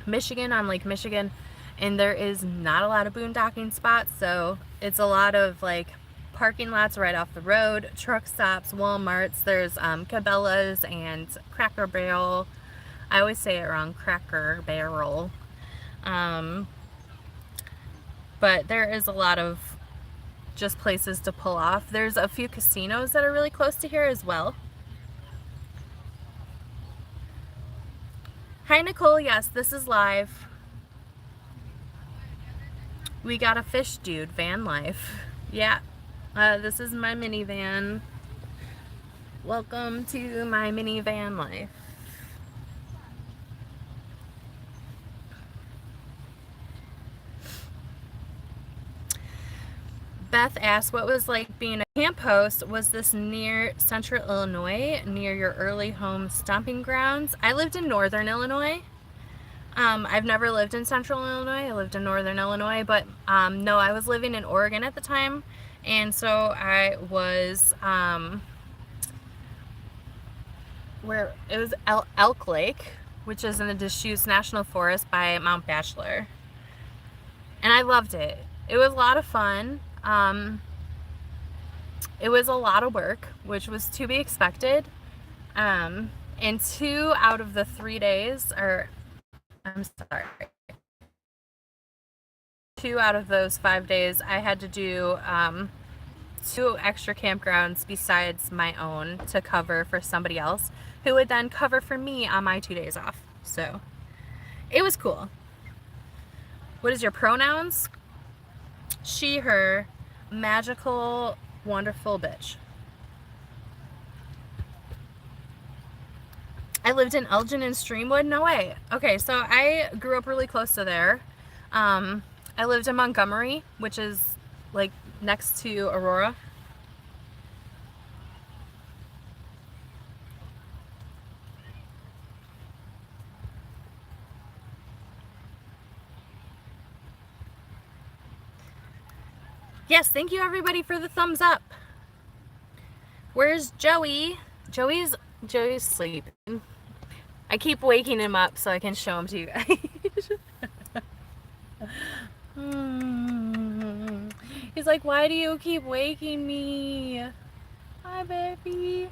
Michigan, on Lake Michigan, and there is not a lot of boondocking spots, so it's a lot of like parking lots right off the road, truck stops, Walmarts. There's Cabela's and Cracker Barrel. I always say it wrong, Cracker Barrel. But there is a lot of just places to pull off. There's a few casinos that are really close to here as well. Hi Nicole, yes, this is live. We got a fish dude, van life. Yeah, this is my minivan. Welcome to my minivan life. Beth asked, what was like being a camp host? Was this near Central Illinois, near your early home stomping grounds? I lived in Northern Illinois. I've never lived in Central Illinois. I lived in Northern Illinois, but no, I was living in Oregon at the time, and so I was where it was Elk Lake, which is in the Deschutes National Forest by Mount Bachelor, and I loved it. It was a lot of fun. It was a lot of work, which was to be expected. And 2 out of the 3 days, or I'm sorry, 2 out of those 5 days, I had to do 2 extra campgrounds besides my own to cover for somebody else, who would then cover for me on my 2 days off. So it was cool. What is your pronouns? She, her, magical, wonderful bitch. I lived in Elgin and Streamwood? No way. Okay, so I grew up really close to there. I lived in Montgomery, which is like next to Aurora. Yes, thank you everybody for the thumbs up. Where's Joey? Joey's sleeping. I keep waking him up so I can show him to you guys. He's like, why do you keep waking me? Hi, baby.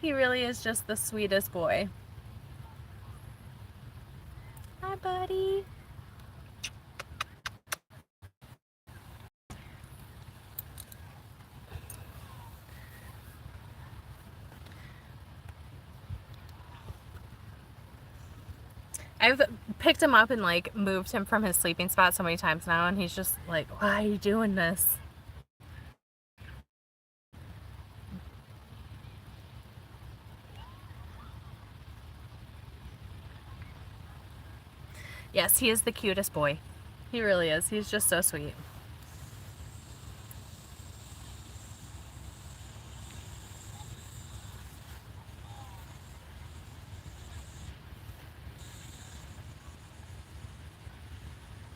He really is just the sweetest boy. Hi, buddy. I've picked him up and like moved him from his sleeping spot so many times now, and he's just like, why are you doing this? Yes, he is the cutest boy. He really is. He's just so sweet.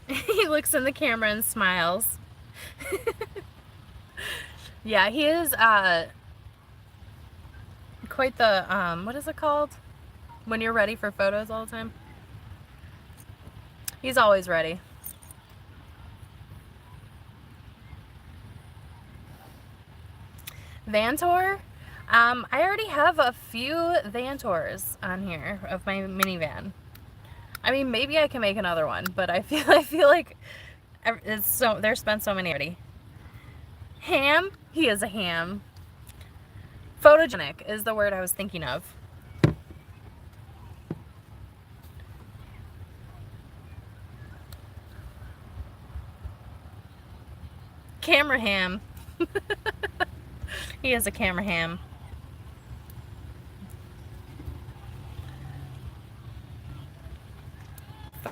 He looks in the camera and smiles. Yeah, he is quite the what is it called when you're ready for photos all the time? He's always ready. Van tour? I already have a few van tours on here of my minivan. I mean, maybe I can make another one, but I feel like there's been so many already. Ham? He is a ham. Photogenic is the word I was thinking of. Camera ham. He is a camera ham.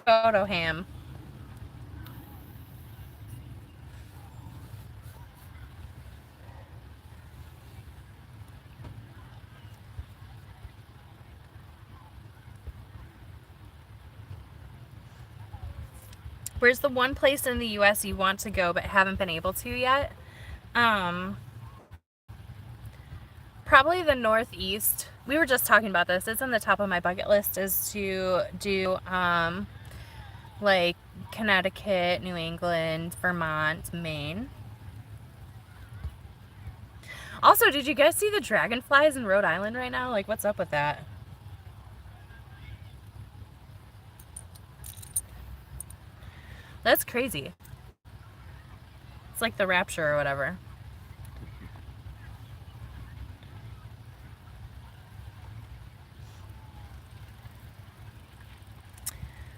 Photo ham. Where's the one place in the US you want to go but haven't been able to yet? Probably the Northeast. We were just talking about this. It's on the top of my bucket list, is to do like Connecticut, New England, Vermont, Maine. Also, did you guys see the dragonflies in Rhode Island right now? Like, what's up with that? That's crazy. It's like the rapture or whatever.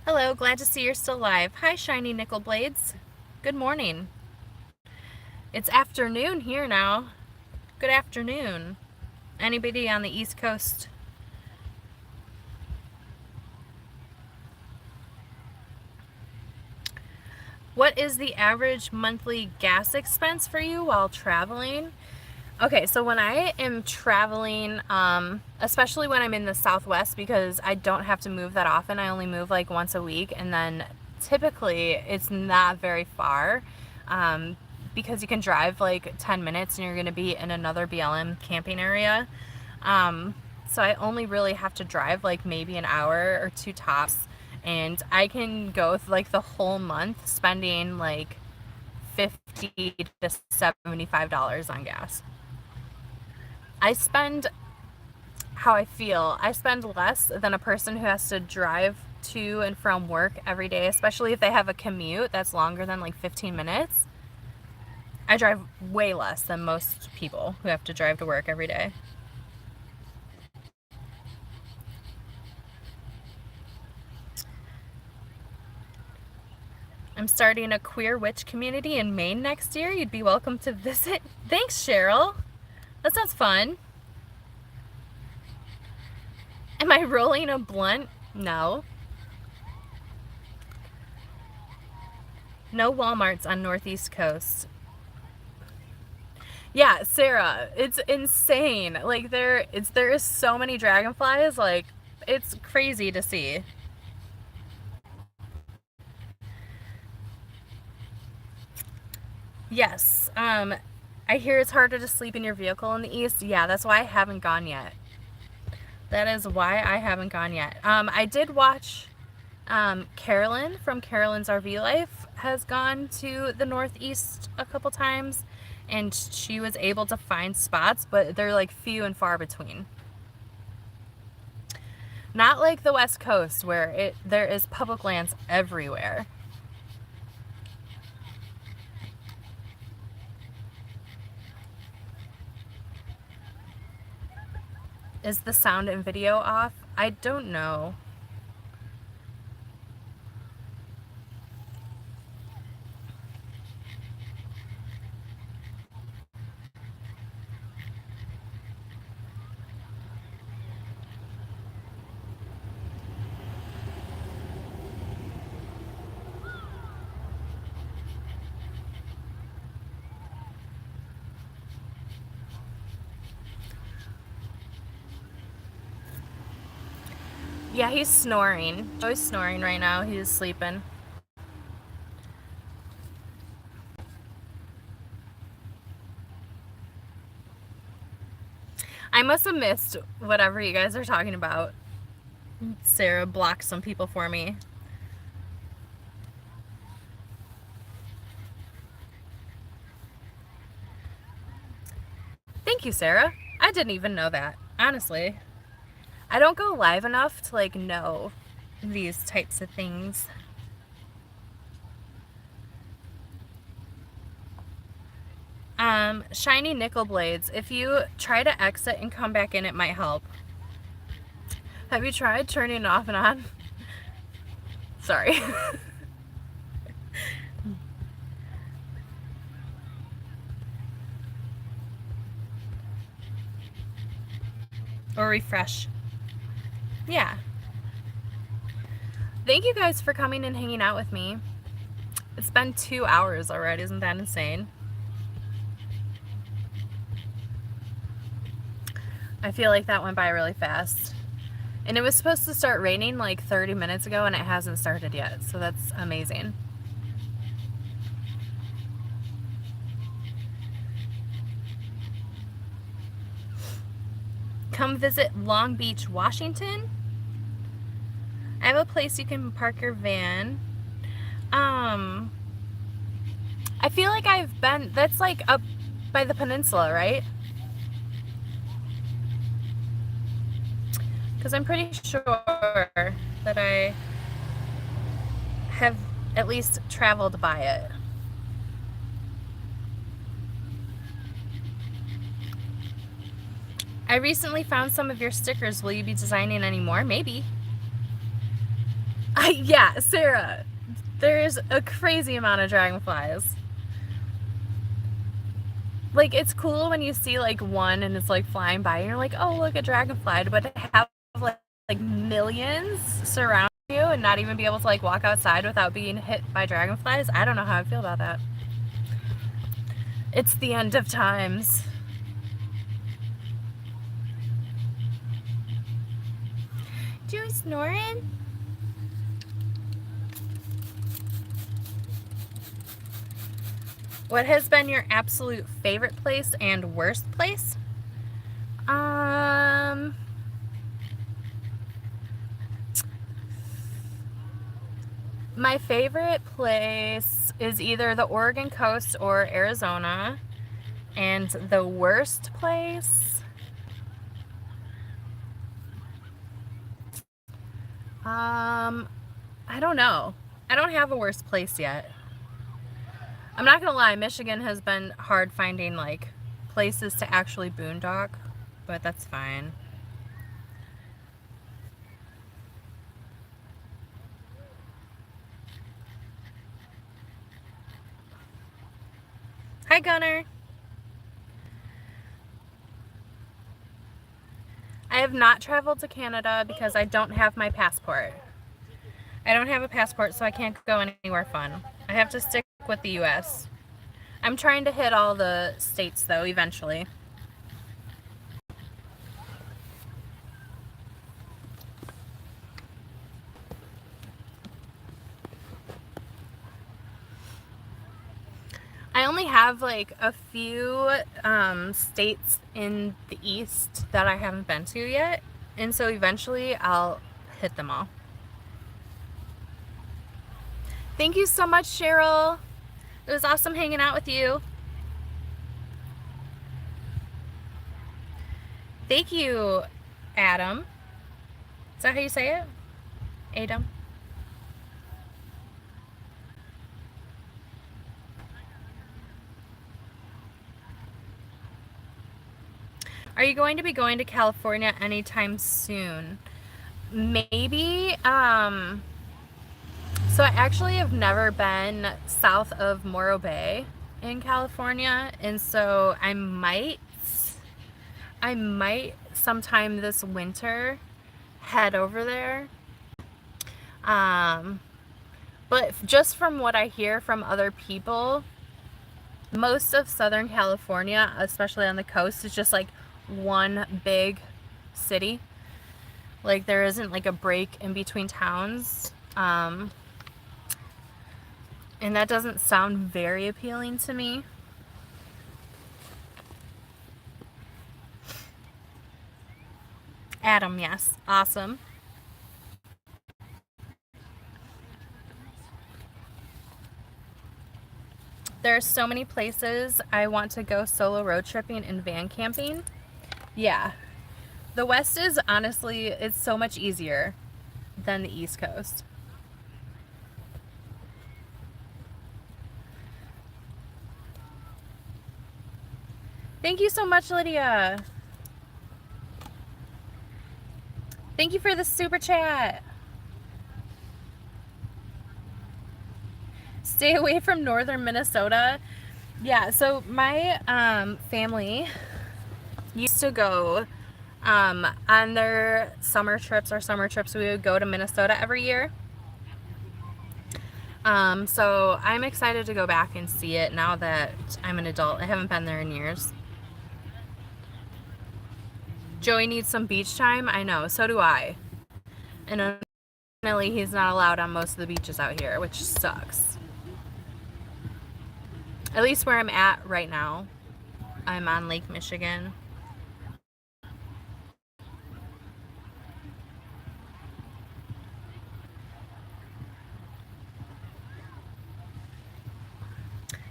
Hello, glad to see you're still live. Hi, shiny nickel blades. Good morning. It's afternoon here now. Good afternoon. Anybody on the East Coast? What is the average monthly gas expense for you while traveling? Okay, so when I am traveling, especially when I'm in the Southwest, because I don't have to move that often, I only move like once a week, and then typically it's not very far, because you can drive like 10 minutes and you're going to be in another BLM camping area. So I only really have to drive like maybe an hour or two tops, and I can go like the whole month spending like $50 to $75 on gas. I spend how I feel. I spend less than a person who has to drive to and from work every day, especially if they have a commute that's longer than like 15 minutes. I drive way less than most people who have to drive to work every day. I'm starting a queer witch community in Maine next year. You'd be welcome to visit. Thanks, Cheryl. That sounds fun. Am I rolling a blunt? No. No Walmarts on Northeast Coast. Yeah, Sarah, it's insane. Like there is so many dragonflies, like it's crazy to see. Yes. I hear it's harder to sleep in your vehicle in the East. Yeah, that's why I haven't gone yet. That is why I haven't gone yet. I did watch Carolyn from Carolyn's RV Life has gone to the Northeast a couple times, and she was able to find spots, but they're like few and far between. Not like the West Coast where there is public lands everywhere. Is the sound and video off? I don't know. Yeah, he's snoring. Joey's snoring right now. He's sleeping. I must have missed whatever you guys are talking about. Sarah blocked some people for me. Thank you, Sarah. I didn't even know that, honestly. I don't go live enough to like know these types of things. Shiny nickel blades. If you try to exit and come back in, it might help. Have you tried turning it off and on? Sorry. Or refresh. Yeah. Thank you guys for coming and hanging out with me. It's been 2 hours already. Isn't that insane? I feel like that went by really fast. And it was supposed to start raining like 30 minutes ago and it hasn't started yet. So that's amazing. Come visit Long Beach, Washington. I have a place you can park your van. I feel like I've been, that's like up by the peninsula, right? Because I'm pretty sure that I have at least traveled by it. I recently found some of your stickers. Will you be designing any more? Maybe. Yeah, Sarah. There's a crazy amount of dragonflies. Like, it's cool when you see like one and it's like flying by and you're like, oh, look, a dragonfly. But to have like millions surround you and not even be able to like walk outside without being hit by dragonflies, I don't know how I feel about that. It's the end of times. You snoring? What has been your absolute favorite place and worst place? My favorite place is either the Oregon coast or Arizona. And the worst place? I don't know. I don't have a worst place yet. I'm not gonna lie, Michigan has been hard finding like places to actually boondock, but that's fine. Hi, Gunner. I have not traveled to Canada because I don't have my passport. I don't have a passport, so I can't go anywhere fun. I have to stick with the US. I'm trying to hit all the states, though, eventually. I only have like a few states in the East that I haven't been to yet, and so eventually I'll hit them all. Thank you so much, Cheryl. It was awesome hanging out with you. Thank you, Adam. Is that how you say it? Adam? Are you going to be going to California anytime soon? Maybe. So I actually have never been south of Morro Bay in California, and so I might sometime this winter head over there. But just from what I hear from other people, most of Southern California, especially on the coast, is just like one big city. Like there isn't like a break in between towns. And that doesn't sound very appealing to me. Adam, yes. Awesome. There are so many places I want to go solo road tripping and van camping. Yeah. The West is honestly, it's so much easier than the East Coast. Thank you so much, Lydia. Thank you for the super chat. Stay away from northern Minnesota. Yeah, so my family used to go on their summer trips. Our summer trips, we would go to Minnesota every year. So I'm excited to go back and see it now that I'm an adult. I haven't been there in years. Joey needs some beach time. I know, so do I. And unfortunately, he's not allowed on most of the beaches out here, which sucks. At least where I'm at right now, I'm on Lake Michigan.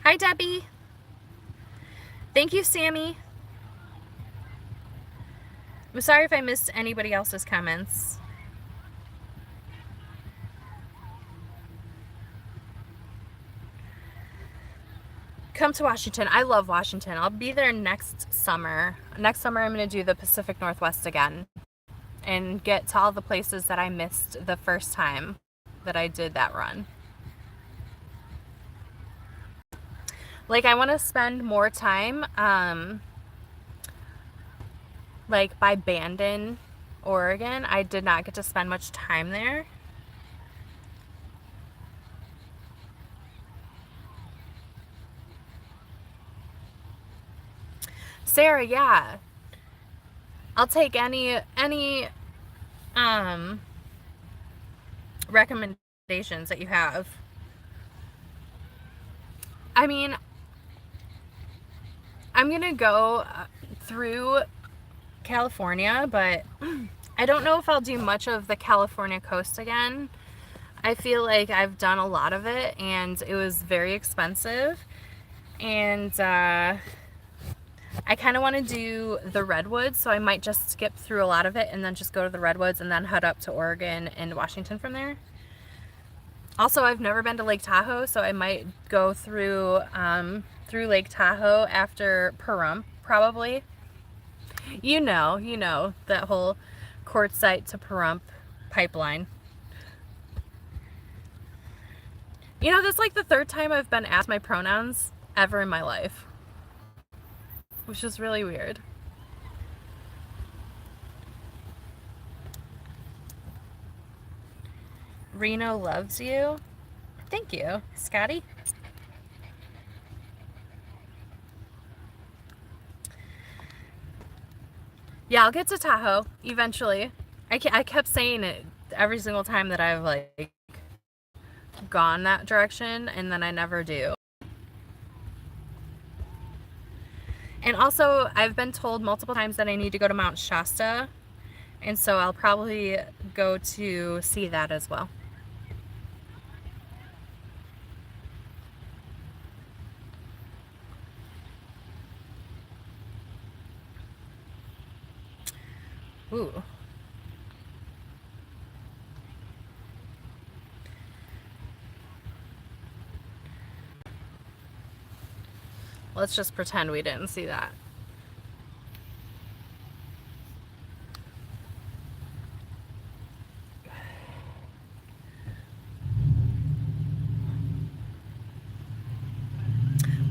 Hi, Debbie. Thank you, Sammy. I'm sorry if I missed anybody else's comments. Come to Washington. I love Washington. I'll be there next summer. Next summer, I'm going to do the Pacific Northwest again and get to all the places that I missed the first time that I did that run. Like, I want to spend more time, like, by Bandon, Oregon. I did not get to spend much time there. Sarah, yeah. I'll take any recommendations that you have. I mean, I'm gonna go through California, but I don't know if I'll do much of the California coast again. I feel like I've done a lot of it and it was very expensive, and I kind of want to do the Redwoods, so I might just skip through a lot of it and then just go to the Redwoods and then head up to Oregon and Washington from there. Also, I've never been to Lake Tahoe, so I might go through Lake Tahoe after Pahrump, probably. You know, that whole Quartzsite to Pahrump pipeline. You know, that's like the third time I've been asked my pronouns ever in my life, which is really weird. Reno loves you. Thank you, Scotty. Yeah, I'll get to Tahoe eventually. I kept saying it every single time that I've like gone that direction, and then I never do. And also, I've been told multiple times that I need to go to Mount Shasta, and so I'll probably go to see that as well. Ooh. Let's just pretend we didn't see that.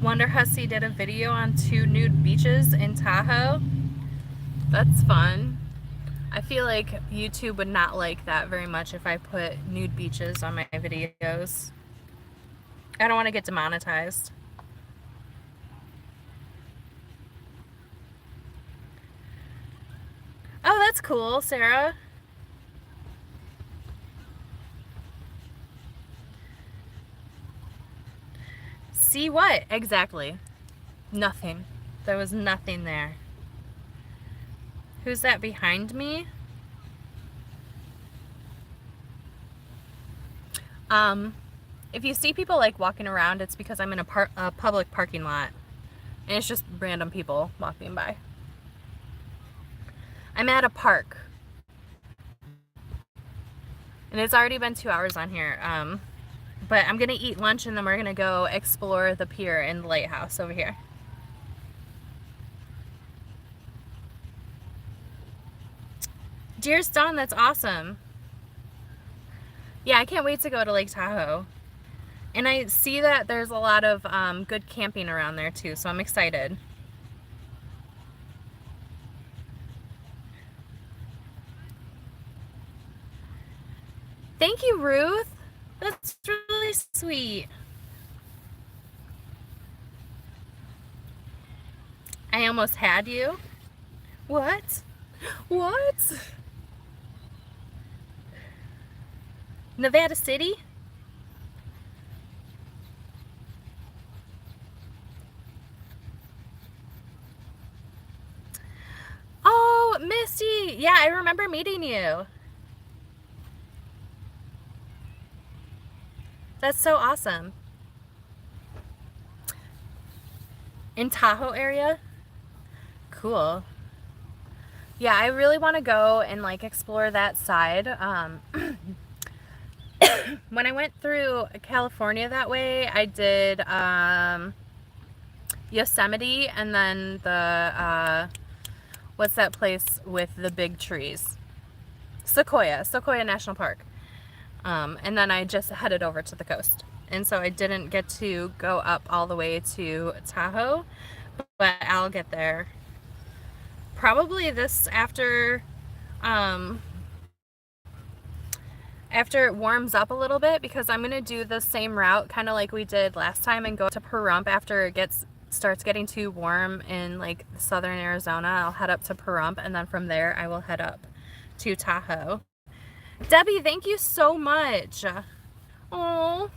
Wonder Hussy did a video on 2 nude beaches in Tahoe. That's fun. I feel like YouTube would not like that very much if I put nude beaches on my videos. I don't want to get demonetized. Oh, that's cool, Sarah. See what? Exactly. Nothing. There was nothing there. Who's that behind me? If you see people like walking around, it's because I'm in a public parking lot, and it's just random people walking by. I'm at a park, and it's already been 2 hours on here. But I'm gonna eat lunch, and then we're gonna go explore the pier and the lighthouse over here. Deer's done. That's awesome. Yeah, I can't wait to go to Lake Tahoe. And I see that there's a lot of good camping around there too, so I'm excited. Thank you, Ruth. That's really sweet. I almost had you. What? What? Nevada City? Oh, Misty. Yeah, I remember meeting you. That's so awesome. In Tahoe area? Cool. Yeah, I really want to go and like explore that side. When I went through California that way, I did Yosemite and then the what's that place with the big trees? Sequoia National Park. And then I just headed over to the coast. And so I didn't get to go up all the way to Tahoe, but I'll get there. Probably this after it warms up a little bit, because I'm going to do the same route kind of like we did last time and go to Pahrump after it starts getting too warm in like southern Arizona. I'll head up to Pahrump, and then from there I will head up to Tahoe. Debbie, thank you so much. Oh,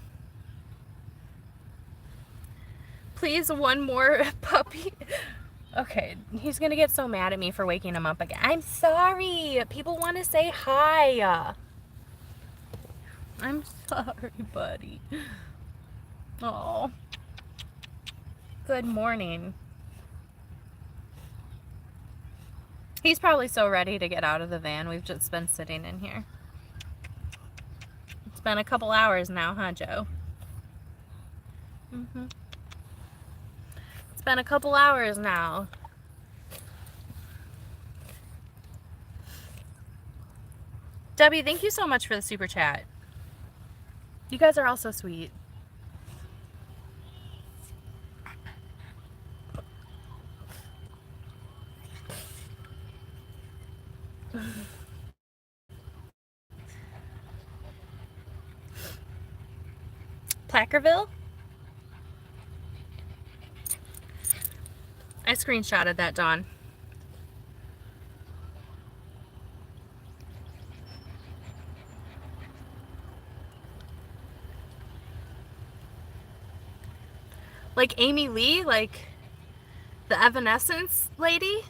please, one more puppy. Okay, he's gonna get so mad at me for waking him up again. I'm sorry. People want to say hi. I'm sorry, buddy. Oh. Good morning. He's probably so ready to get out of the van. We've just been sitting in here. It's been a couple hours now, huh, Joe? Mm-hmm. It's been a couple hours now. Debbie, thank you so much for the super chat. You guys are all so sweet. Placerville? I screenshotted that, Dawn. Like Amy Lee? Like the Evanescence lady?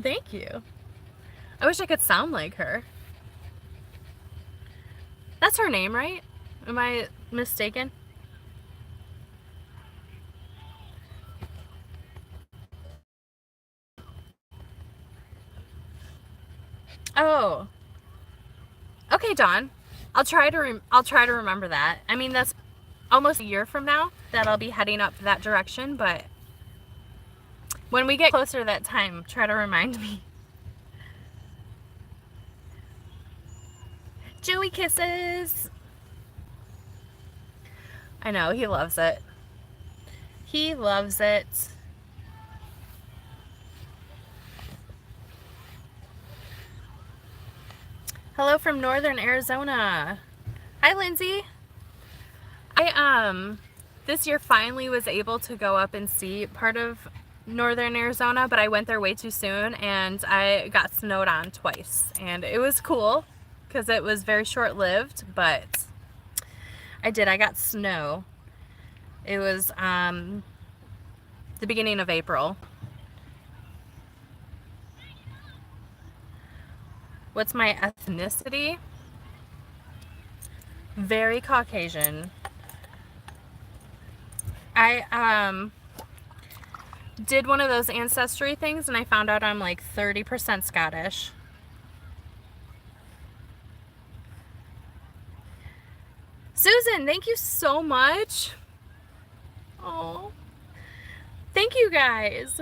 Thank you. I wish I could sound like her. That's her name, right? Am I mistaken? Oh. Okay, Dawn. I'll try to remember that. I mean, that's almost a year from now that I'll be heading up that direction, but when we get closer to that time, try to remind me. Joey kisses. I know, he loves it. He loves it. Hello from Northern Arizona. Hi, Lindsay. I this year finally was able to go up and see part of Northern Arizona, but I went there way too soon and I got snowed on twice. And it was cool because it was very short-lived, but I got snow. It was the beginning of April. What's my ethnicity? Very Caucasian. I did one of those ancestry things and I found out I'm like 30% Scottish. Susan, thank you so much. Oh, thank you guys.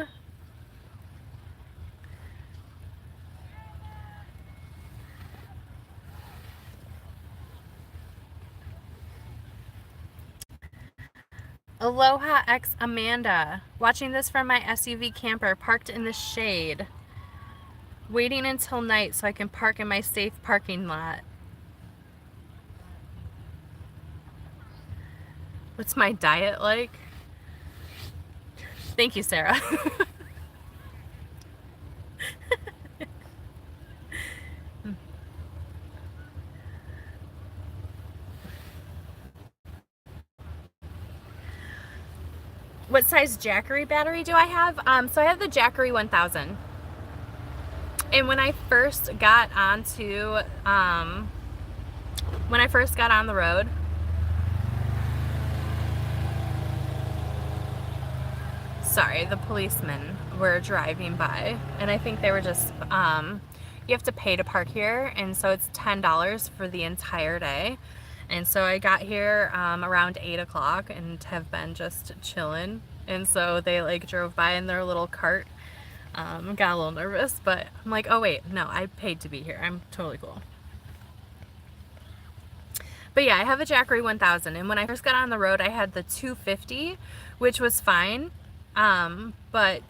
Aloha X Amanda. Watching this from my SUV camper parked in the shade. Waiting until night so I can park in my safe parking lot. What's my diet like? Thank you, Sarah. What size Jackery battery do I have? So I have the Jackery 1000. And when I first got on the road, sorry, the policemen were driving by, and I think they were just, you have to pay to park here, and so it's $10 for the entire day. And so I got here around 8 o'clock and have been just chilling. And so they like drove by in their little cart. Got a little nervous, but I'm like, oh wait, no, I paid to be here. I'm totally cool. But yeah, I have a Jackery 1000, and when I first got on the road, I had the 250, which was fine. But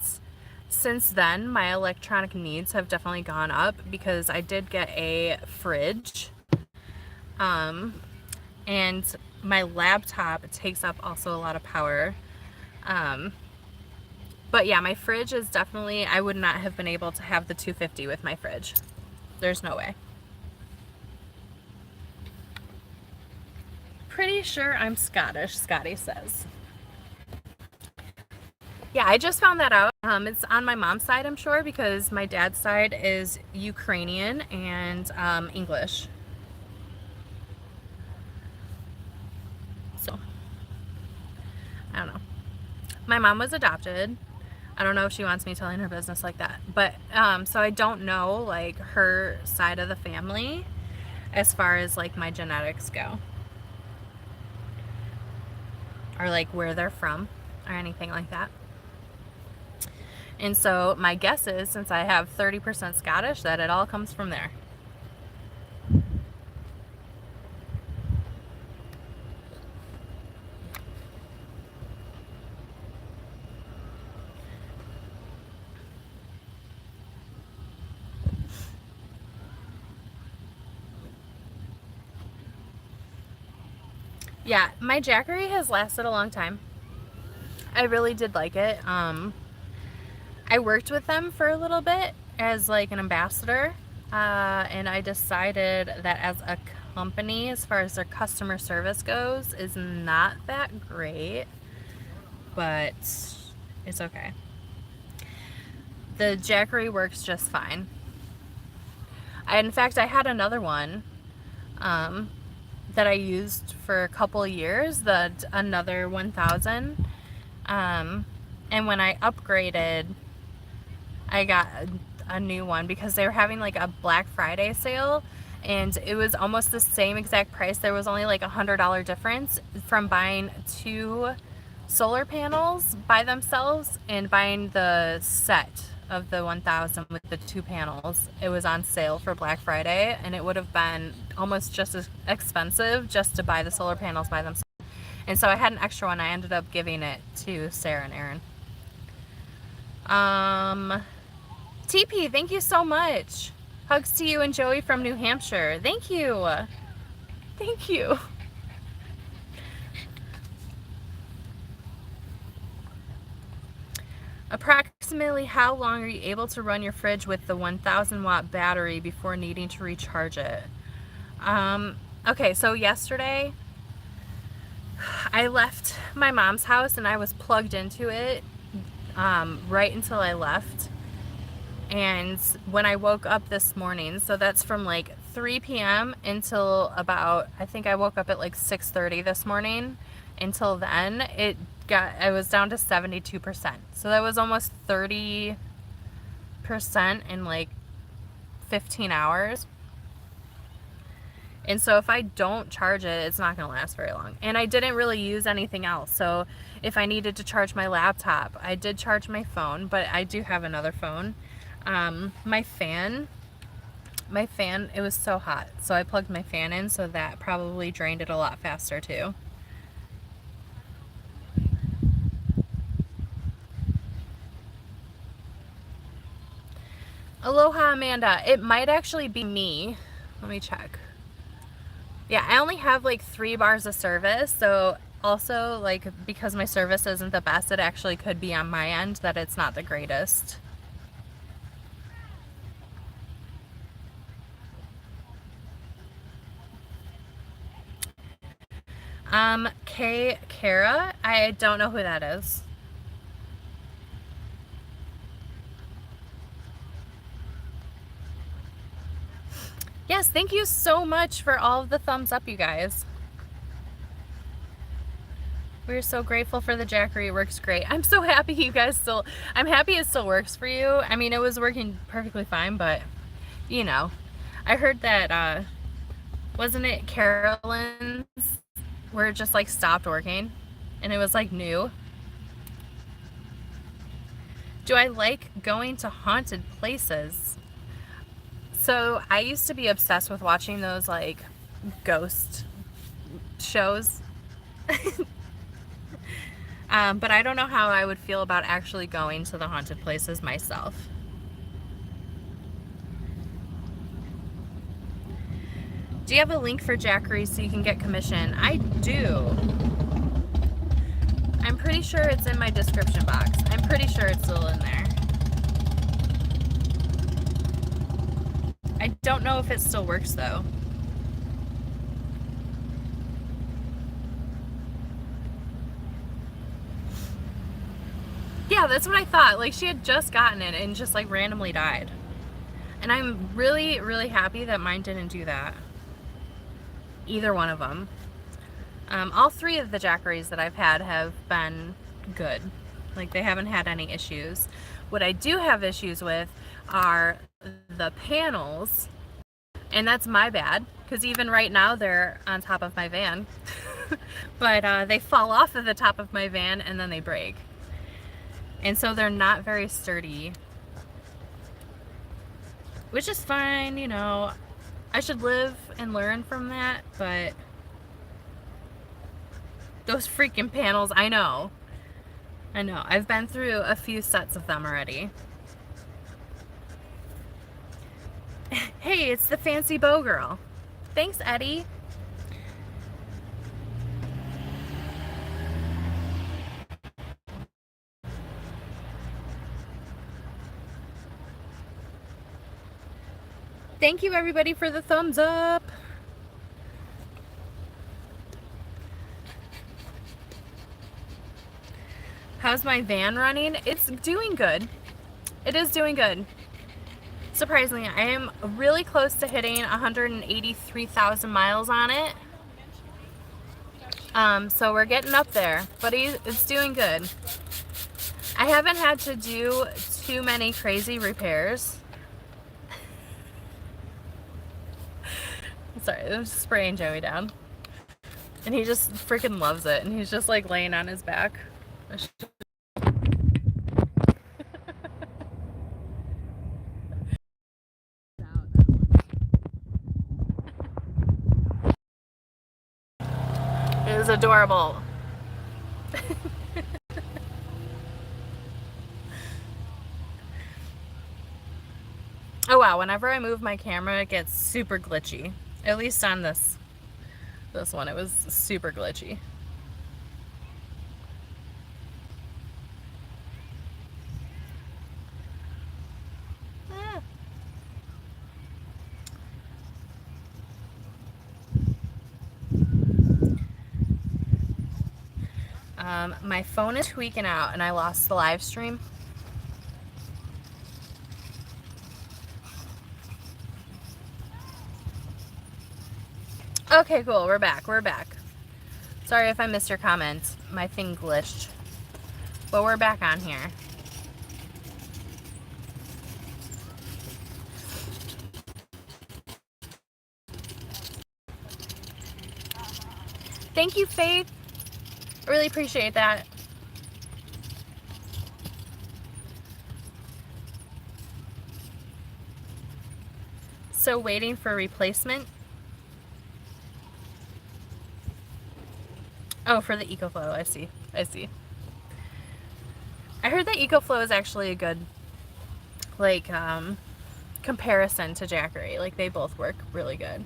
since then, my electronic needs have definitely gone up because I did get a fridge. And my laptop takes up also a lot of power. But yeah, my fridge is definitely, I would not have been able to have the 250 with my fridge. There's no way. Pretty sure I'm Scottish, Scotty says. Yeah, I just found that out. It's on my mom's side, I'm sure, because my dad's side is Ukrainian and English. So, I don't know. My mom was adopted. I don't know if she wants me telling her business like that. But, so I don't know, like, her side of the family as far as, like, my genetics go. Or, like, where they're from or anything like that. And so my guess is, since I have 30% Scottish, that it all comes from there. Yeah, my Jackery has lasted a long time. I really did like it. I worked with them for a little bit as like an ambassador, and I decided that as a company, as far as their customer service goes, is not that great, but it's okay. The Jackery works just fine. In fact, I had another one that I used for a couple years, another 1000, and when I upgraded, I got a new one because they were having like a Black Friday sale, and it was almost the same exact price. There was only like $100 difference from buying 2 solar panels by themselves and buying the set of the 1000 with the 2 panels. It was on sale for Black Friday, and it would have been almost just as expensive just to buy the solar panels by themselves. And so I had an extra one. I ended up giving it to Sarah and Aaron. TP, thank you so much. Hugs to you and Joey from New Hampshire. Thank you. Thank you. Approximately how long are you able to run your fridge with the 1000-watt battery before needing to recharge it? Okay, so yesterday I left my mom's house and I was plugged into it right until I left. And when I woke up this morning, so that's from like 3 p.m. until about, I think I woke up at like 6:30 this morning. Until then, I was down to 72%. So that was almost 30% in like 15 hours. And so if I don't charge it, it's not going to last very long. And I didn't really use anything else. So if I needed to charge my laptop, I did charge my phone, but I do have another phone. My fan, it was so hot. So I plugged my fan in, so that probably drained it a lot faster too. Aloha, Amanda. It might actually be me. Let me check. Yeah, I only have like 3 bars of service, so also like because my service isn't the best, it actually could be on my end that it's not the greatest. Kara, I don't know who that is. Yes, thank you so much for all of the thumbs up, you guys. We're so grateful for the Jackery. It works great. I'm so happy you guys still, I'm happy it still works for you. I mean, it was working perfectly fine, but you know, I heard that, wasn't it Carolyn's where it just like stopped working and it was like new? Do I like going to haunted places? So I used to be obsessed with watching those like ghost shows. But I don't know how I would feel about actually going to the haunted places myself. Do you have a link for Jackery so you can get commission? I do. I'm pretty sure it's in my description box. I'm pretty sure it's still in there. I don't know if it still works though. Yeah, that's what I thought. Like she had just gotten it and just like randomly died. And I'm really, really happy that mine didn't do that. Either one of them. All 3 of the Jackeries that I've had have been good. Like they haven't had any issues. What I do have issues with are the panels, and that's my bad because even right now they're on top of my van. But they fall off of the top of my van and then they break. And so they're not very sturdy. Which is fine, you know. I should live and learn from that, but those freaking panels, I know. I know. I've been through a few sets of them already. Hey, it's the fancy bow girl. Thanks, Eddie. Thank you everybody for the thumbs up. How's my van running? It's doing good. It is doing good. Surprisingly, I am really close to hitting 183,000 miles on it. So we're getting up there, but it's doing good. I haven't had to do too many crazy repairs. Sorry, I'm just spraying Joey down. And he just freaking loves it. And he's just like laying on his back. It is adorable. Oh wow, whenever I move my camera it gets super glitchy. At least on this one it was super glitchy. My phone is tweaking out and I lost the live stream. Okay, cool. We're back. We're back. Sorry if I missed your comments. My thing glitched. But we're back on here. Thank you, Faith. I really appreciate that. So waiting for replacement. Oh, for the EcoFlow, I see. I see. I heard that EcoFlow is actually a good, like, comparison to Jackery. Like, they both work really good.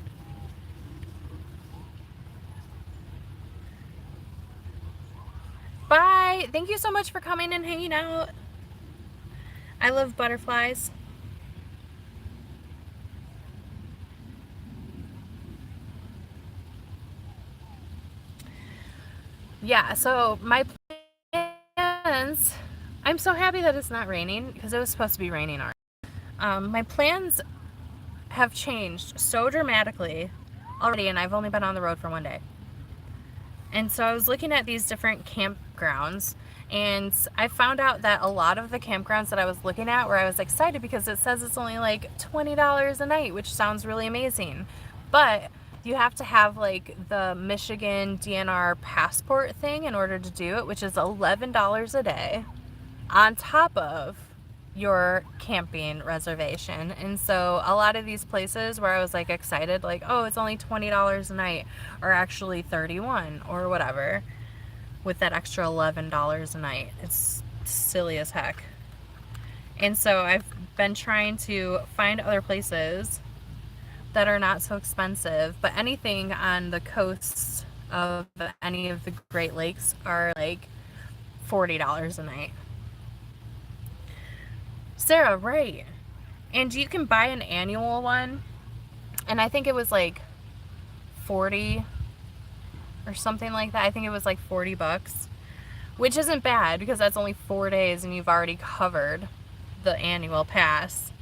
Bye! Thank you so much for coming and hanging out. I love butterflies. Yeah, so my plans, I'm so happy that it's not raining because it was supposed to be raining already. My plans have changed so dramatically already, and I've only been on the road for one day. And so I was looking at these different campgrounds, and I found out that a lot of the campgrounds that I was looking at, where I was excited because it says it's only like $20 a night, which sounds really amazing. But you have to have like the Michigan DNR passport thing in order to do it, which is $11 a day on top of your camping reservation. And so a lot of these places where I was like excited, like, oh, it's only $20 a night, or actually $31 or whatever, with that extra $11 a night. It's silly as heck. And so I've been trying to find other places that are not so expensive, but anything on the coast of any of the Great Lakes are like $40 a night. Sarah, right. And you can buy an annual one, and I think it was like 40 or something like that. I think it was like 40 bucks, which isn't bad because that's only 4 days and you've already covered the annual pass.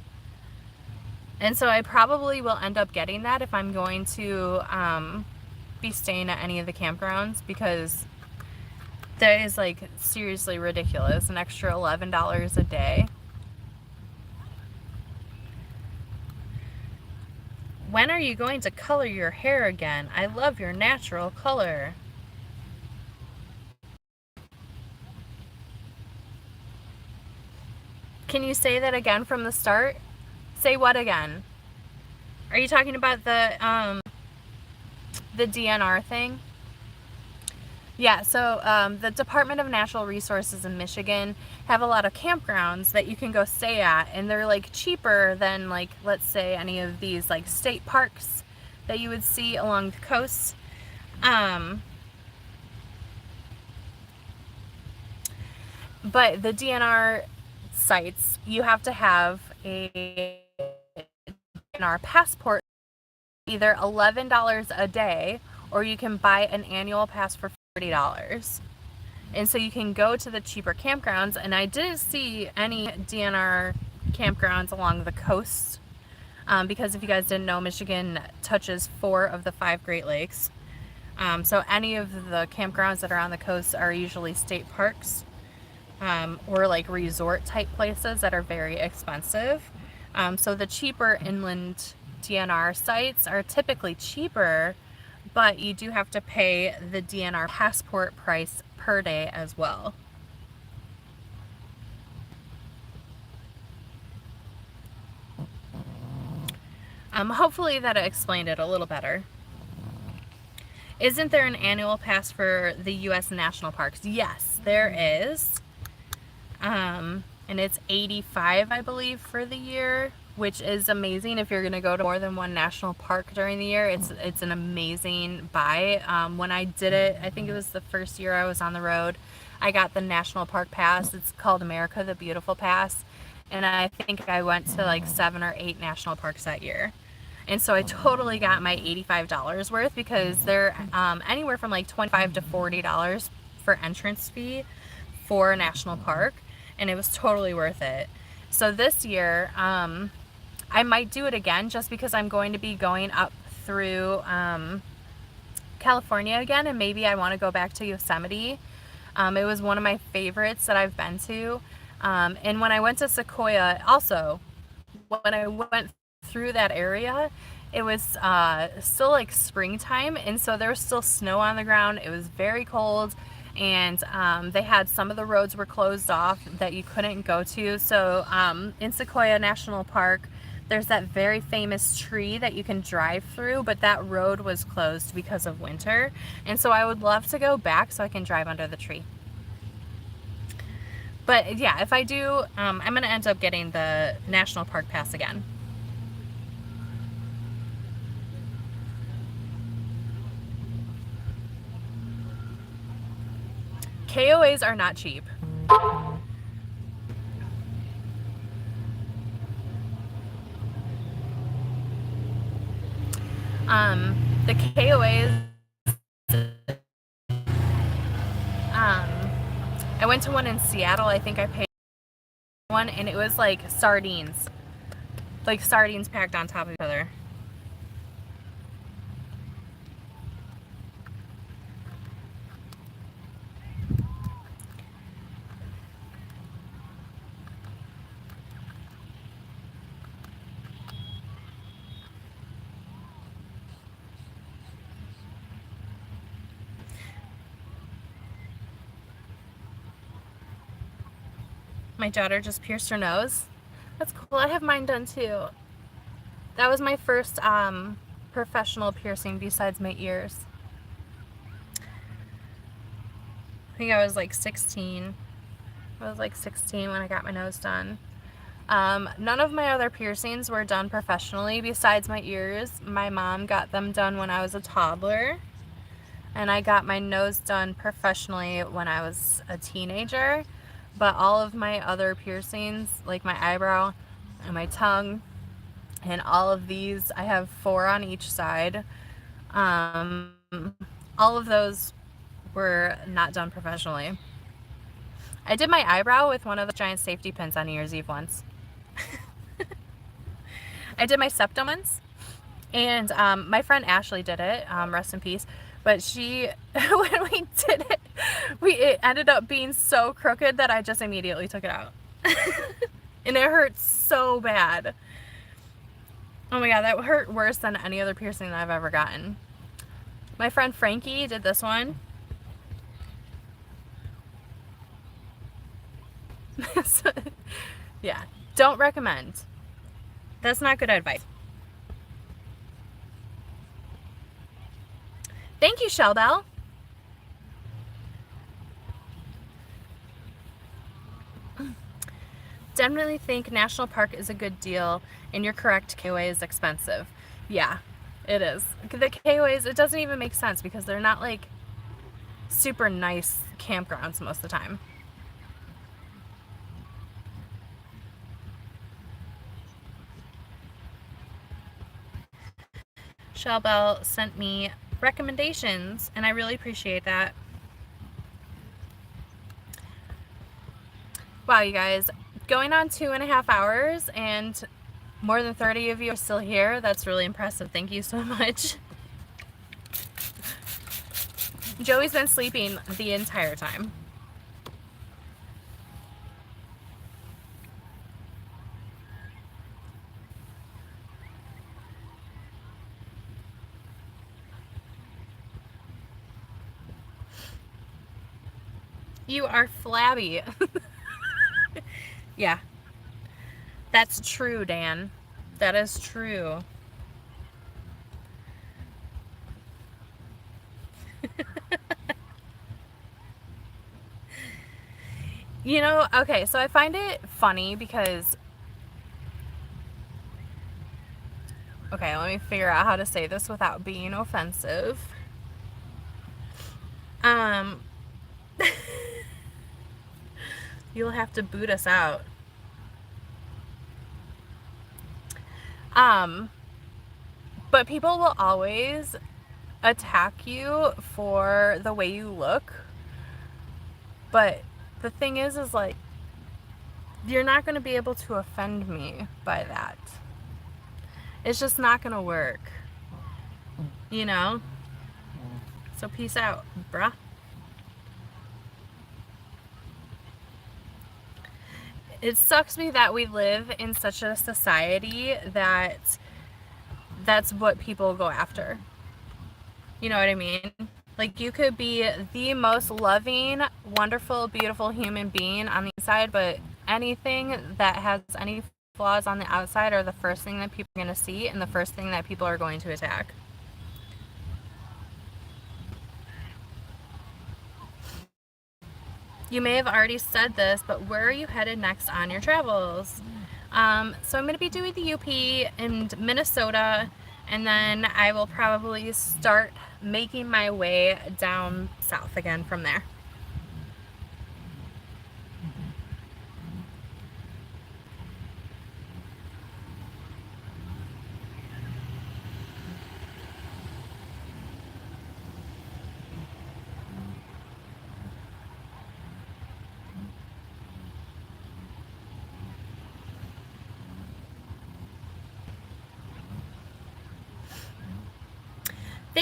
And so I probably will end up getting that if I'm going to be staying at any of the campgrounds, because that is like seriously ridiculous, an extra $11 a day. When are you going to color your hair again? I love your natural color. Can you say that again from the start? Say what again? Are you talking about the DNR thing? Yeah, so the Department of Natural Resources in Michigan have a lot of campgrounds that you can go stay at, and they're like cheaper than, like, let's say any of these like state parks that you would see along the coast. But the DNR sites, you have to have a DNR passport, either $11 a day, or you can buy an annual pass for $40. And so you can go to the cheaper campgrounds, and I didn't see any DNR campgrounds along the coast, because if you guys didn't know, Michigan touches 4 of the 5 Great Lakes. So any of the campgrounds that are on the coast are usually state parks, or like resort type places that are very expensive. So the cheaper inland DNR sites are typically cheaper, but you do have to pay the DNR passport price per day as well. Hopefully that explained it a little better. Isn't there an annual pass for the U.S. national parks? Yes, there is. And it's $85, I believe, for the year, which is amazing if you're going to go to more than one national park during the year. It's an amazing buy. When I did it, I think it was the first year I was on the road, I got the national park pass. It's called America the Beautiful Pass, and I think I went to like 7 or 8 national parks that year. And so I totally got my $85 worth, because they're anywhere from like $25 to $40 for entrance fee for a national park, and it was totally worth it. So this year, I might do it again, just because I'm going to be going up through California again, and maybe I want to go back to Yosemite. It was one of my favorites that I've been to. And when I went to Sequoia, also, when I went through that area, it was still like springtime, and so there was still snow on the ground. It was very cold, and they had some of the roads were closed off that you couldn't go to. So in Sequoia National Park, there's that very famous tree that you can drive through, but that road was closed because of winter. And so I would love to go back so I can drive under the tree. But yeah, if I do, I'm going to end up getting the National Park Pass again. KOAs are not cheap. The KOAs, I went to one in Seattle. I think I paid one, and it was like sardines packed on top of each other. My daughter just pierced her nose. That's cool. I have mine done too. That was my first professional piercing besides my ears. I think I was like 16. I was like 16 when I got my nose done. None of my other piercings were done professionally besides my ears. My mom got them done when I was a toddler. And I got my nose done professionally when I was a teenager. But all of my other piercings, like my eyebrow and my tongue, and all of these, I have 4 on each side. All of those were not done professionally. I did my eyebrow with one of the giant safety pins on New Year's Eve once. I did my septum once, and my friend Ashley did it, rest in peace. But she, when we did it, it ended up being so crooked that I just immediately took it out. And it hurt so bad. Oh my god, that hurt worse than any other piercing that I've ever gotten. My friend Frankie did this one. So, yeah, don't recommend. That's not good advice. Thank you, Shell Bell. Definitely think National Park is a good deal, and you're correct, KOA is expensive. Yeah, it is. The KOAs, it doesn't even make sense because they're not like super nice campgrounds most of the time. Shell Bell sent me recommendations, and I really appreciate that. Wow, you guys, going on 2.5 hours, and more than 30 of you are still here. That's really impressive. Thank you so much. Joey's been sleeping the entire time. You are flabby. Yeah. That's true, Dan. That is true. You know, okay, so I find it funny because... Okay, let me figure out how to say this without being offensive. You'll have to boot us out. But people will always attack you for the way you look. But the thing is like, you're not going to be able to offend me by that. It's just not going to work. You know? So peace out, bruh. It sucks me that we live in such a society that that's what people go after. You know what I mean? Like, you could be the most loving, wonderful, beautiful human being on the inside, but anything that has any flaws on the outside are the first thing that people are going to see and the first thing that people are going to attack. You may have already said this, but where are you headed next on your travels? So I'm going to be doing the UP in Minnesota, and then I will probably start making my way down south again from there.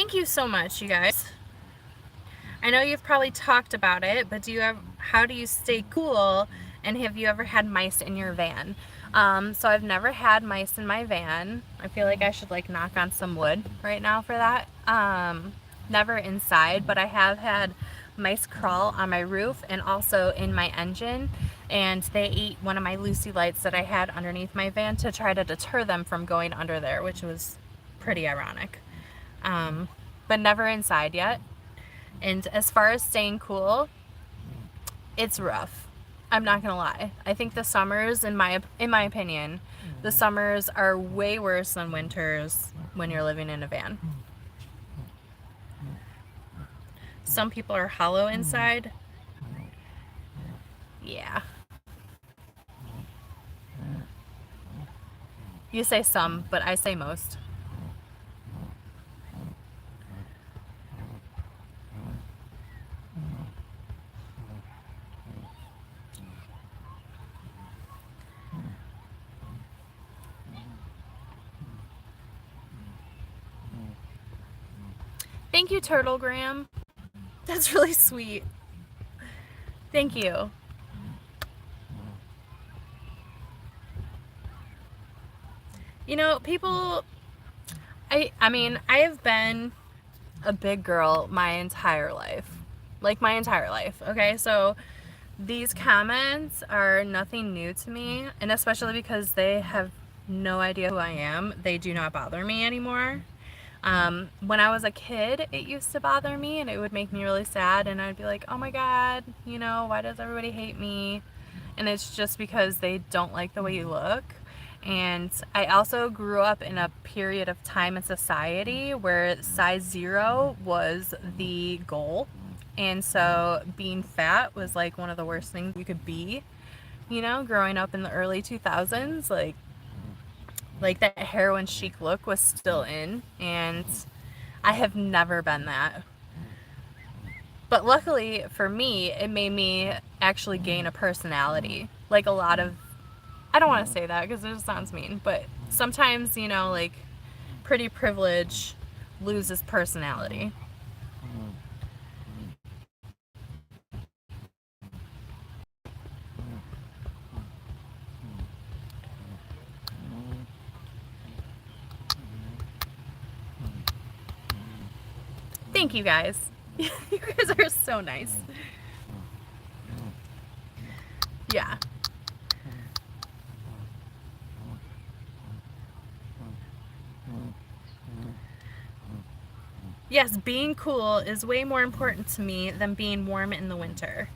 Thank you so much, you guys. I know you've probably talked about it, but how do you stay cool, and have you ever had mice in your van? So I've never had mice in my van. I feel like I should like knock on some wood right now for that. Never inside, but I have had mice crawl on my roof and also in my engine, and they ate one of my Luci lights that I had underneath my van to try to deter them from going under there, which was pretty ironic. But never inside yet. And as far as staying cool, it's rough. I'm not gonna lie. I think the summers, in my opinion, the summers are way worse than winters when you're living in a van. Some people are hollow inside. Yeah. You say some, but I say most. Thank you, Turtlegram. That's really sweet. Thank you. You know, people, I mean, I have been a big girl my entire life. Like my entire life, okay? So these comments are nothing new to me, and especially because they have no idea who I am, they do not bother me anymore. When I was a kid, it used to bother me and it would make me really sad, and I'd be like, oh my god, you know, why does everybody hate me? And it's just because they don't like the way you look. And I also grew up in a period of time in society where size 0 was the goal. And so being fat was like one of the worst things you could be, you know, growing up in the early 2000s, like that heroin chic look was still in, and I have never been that. But luckily for me, it made me actually gain a personality. Like a lot of, I don't want to say that because it just sounds mean, but sometimes, you know, like pretty privilege loses personality. Thank you guys. You guys are so nice. Yeah. Yes, being cool is way more important to me than being warm in the winter.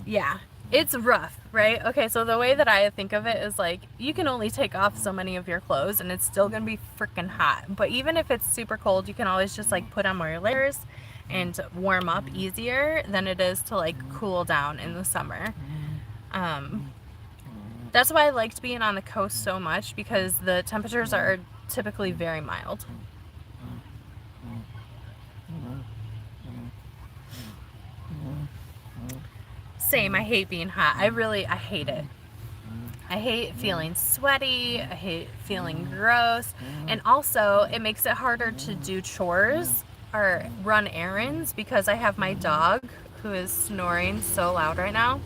Yeah, it's rough, right? Okay, so the way that I think of it is like, you can only take off so many of your clothes and it's still gonna be freaking hot. But even if it's super cold, you can always just like put on more layers and warm up easier than it is to like cool down in the summer. That's why I liked being on the coast so much, because the temperatures are typically very mild. Same, I hate being hot. I hate it. I hate feeling sweaty, I hate feeling gross, and also it makes it harder to do chores or run errands because I have my dog who is snoring so loud right now.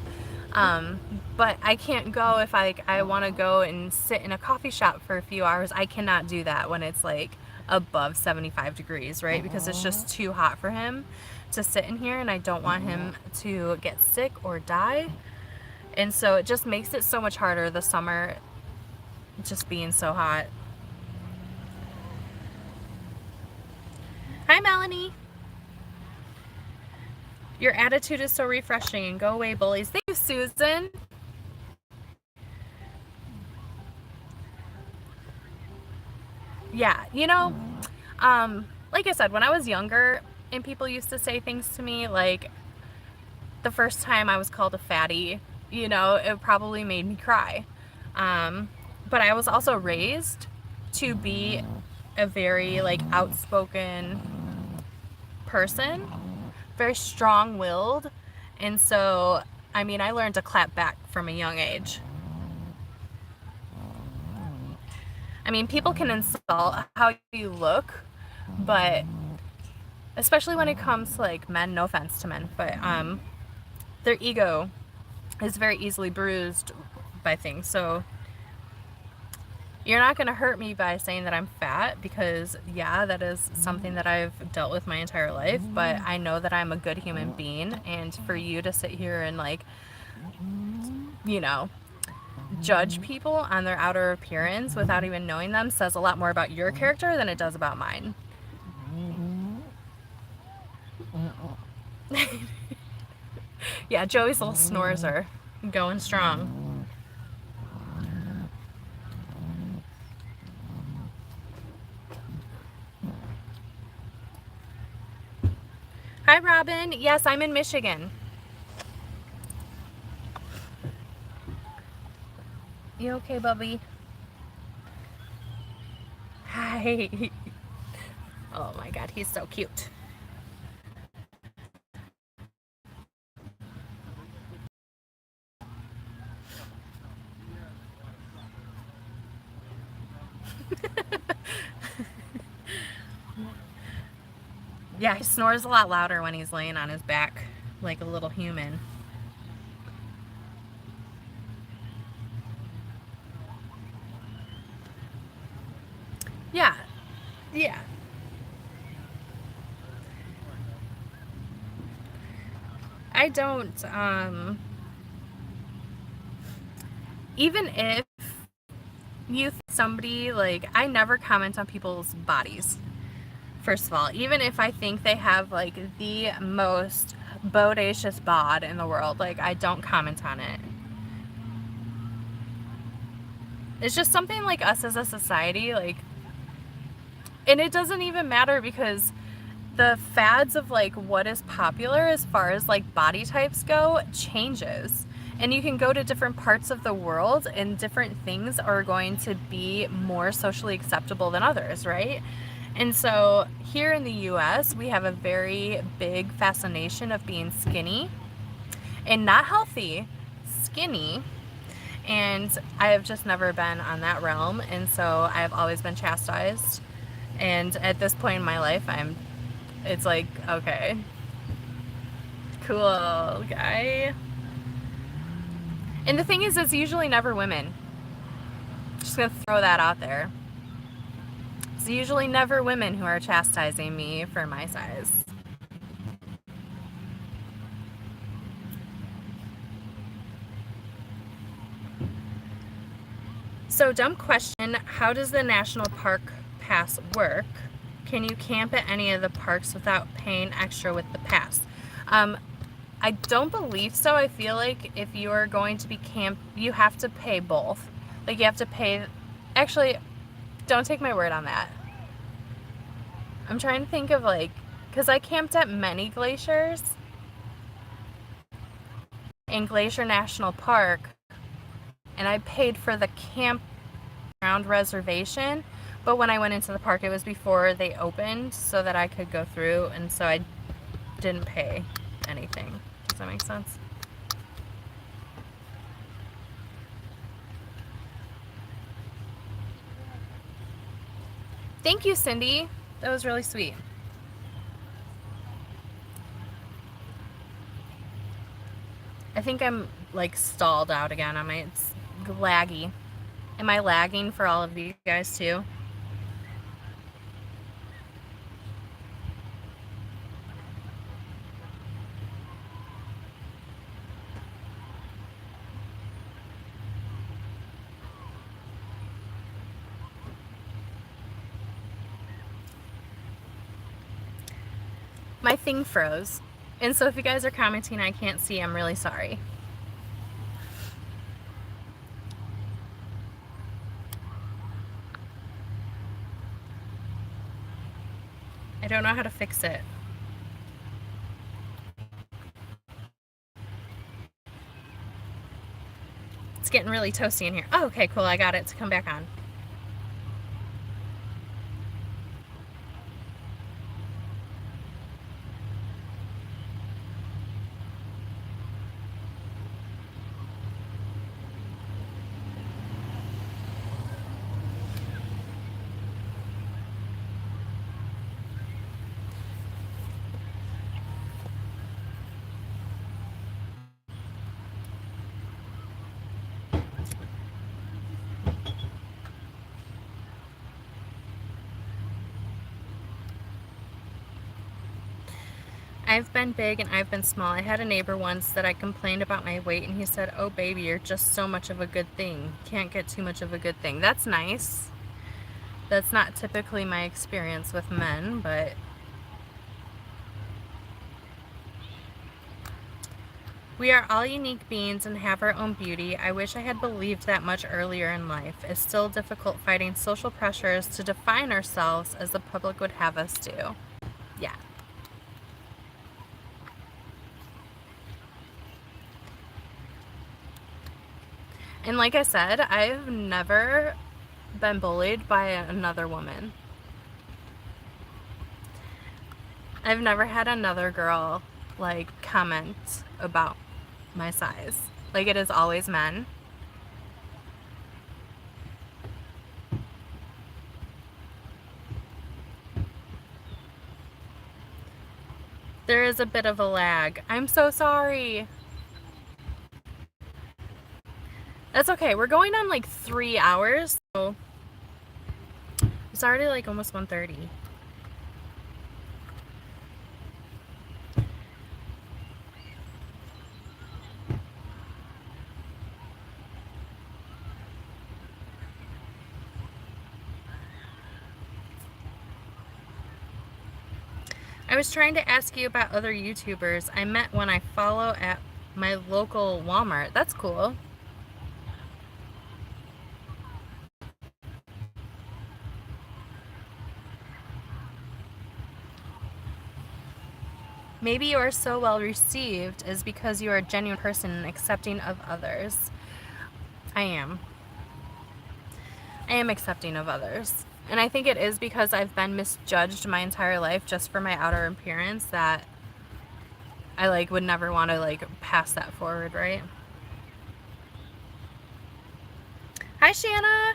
But I can't go if I want to go and sit in a coffee shop for a few hours. I cannot do that when it's like above 75 degrees, right? Because it's just too hot for him to sit in here, and I don't want him to get sick or die. And so it just makes it so much harder the summer, just being so hot. Hi, Melanie. Your attitude is so refreshing. Go away, bullies. Thank you, Susan. Yeah, you know, like I said, when I was younger and people used to say things to me, like the first time I was called a fatty, you know, it probably made me cry. But I was also raised to be a very like outspoken person, very strong-willed, and so I mean, I learned to clap back from a young age. I mean, people can insult how you look, but especially when it comes to like men, no offense to men, but their ego is very easily bruised by things. So you're not going to hurt me by saying that I'm fat, because yeah, that is something that I've dealt with my entire life, but I know that I'm a good human being, and for you to sit here and like, you know, judge people on their outer appearance without even knowing them says a lot more about your character than it does about mine. Yeah, Joey's little snores are going strong. Hi, Robin. Yes, I'm in Michigan. You okay, Bubby? Hi. Oh my God, he's so cute. Yeah, he snores a lot louder when he's laying on his back, like a little human. Yeah, yeah. I don't, even if you think somebody, like, I never comment on people's bodies. First of all, even if I think they have like the most bodacious bod in the world, like, I don't comment on it. It's just something like us as a society, like, and it doesn't even matter because the fads of like what is popular as far as like body types go changes. And you can go to different parts of the world and different things are going to be more socially acceptable than others, right? And so here in the US, we have a very big fascination of being skinny and not healthy, skinny. And I have just never been on that realm. And so I've always been chastised. And at this point in my life, it's like, okay, cool, guy. And the thing is, it's usually never women. Just gonna throw that out there. It's usually never women who are chastising me for my size. So, dumb question, how does the National Park Pass work? Can you camp at any of the parks without paying extra with the pass? I don't believe so. I feel like if you are going to be you have to pay both. Like, you have to pay, actually, don't take my word on that. I'm trying to think of like, because I camped at many glaciers in Glacier National Park, and I paid for the campground reservation, but when I went into the park, it was before they opened so that I could go through, and so I didn't pay anything. Does that make sense? Thank you, Cindy. That was really sweet. I think I'm like stalled out again on it's laggy. Am I lagging for all of you guys too? My thing froze. And so if you guys are commenting I can't see, I'm really sorry. I don't know how to fix it. It's getting really toasty in here. Oh, okay, cool. I got it to come back on. I've been big and I've been small. I had a neighbor once that I complained about my weight and he said, "Oh baby, you're just so much of a good thing. Can't get too much of a good thing." That's nice. That's not typically my experience with men, but we are all unique beings and have our own beauty. I wish I had believed that much earlier in life. It's still difficult fighting social pressures to define ourselves as the public would have us do. Yeah. And like I said, I've never been bullied by another woman. I've never had another girl like comment about my size. Like, it is always men. There is a bit of a lag. I'm so sorry. That's okay. We're going on like 3 hours, so it's already like almost 1:30. I was trying to ask you about other YouTubers I met when I follow at my local Walmart. That's cool. Maybe you are so well received is because you are a genuine person and accepting of others. I am. I am accepting of others. And I think it is because I've been misjudged my entire life just for my outer appearance that I like would never want to like pass that forward, right? Hi, Shanna.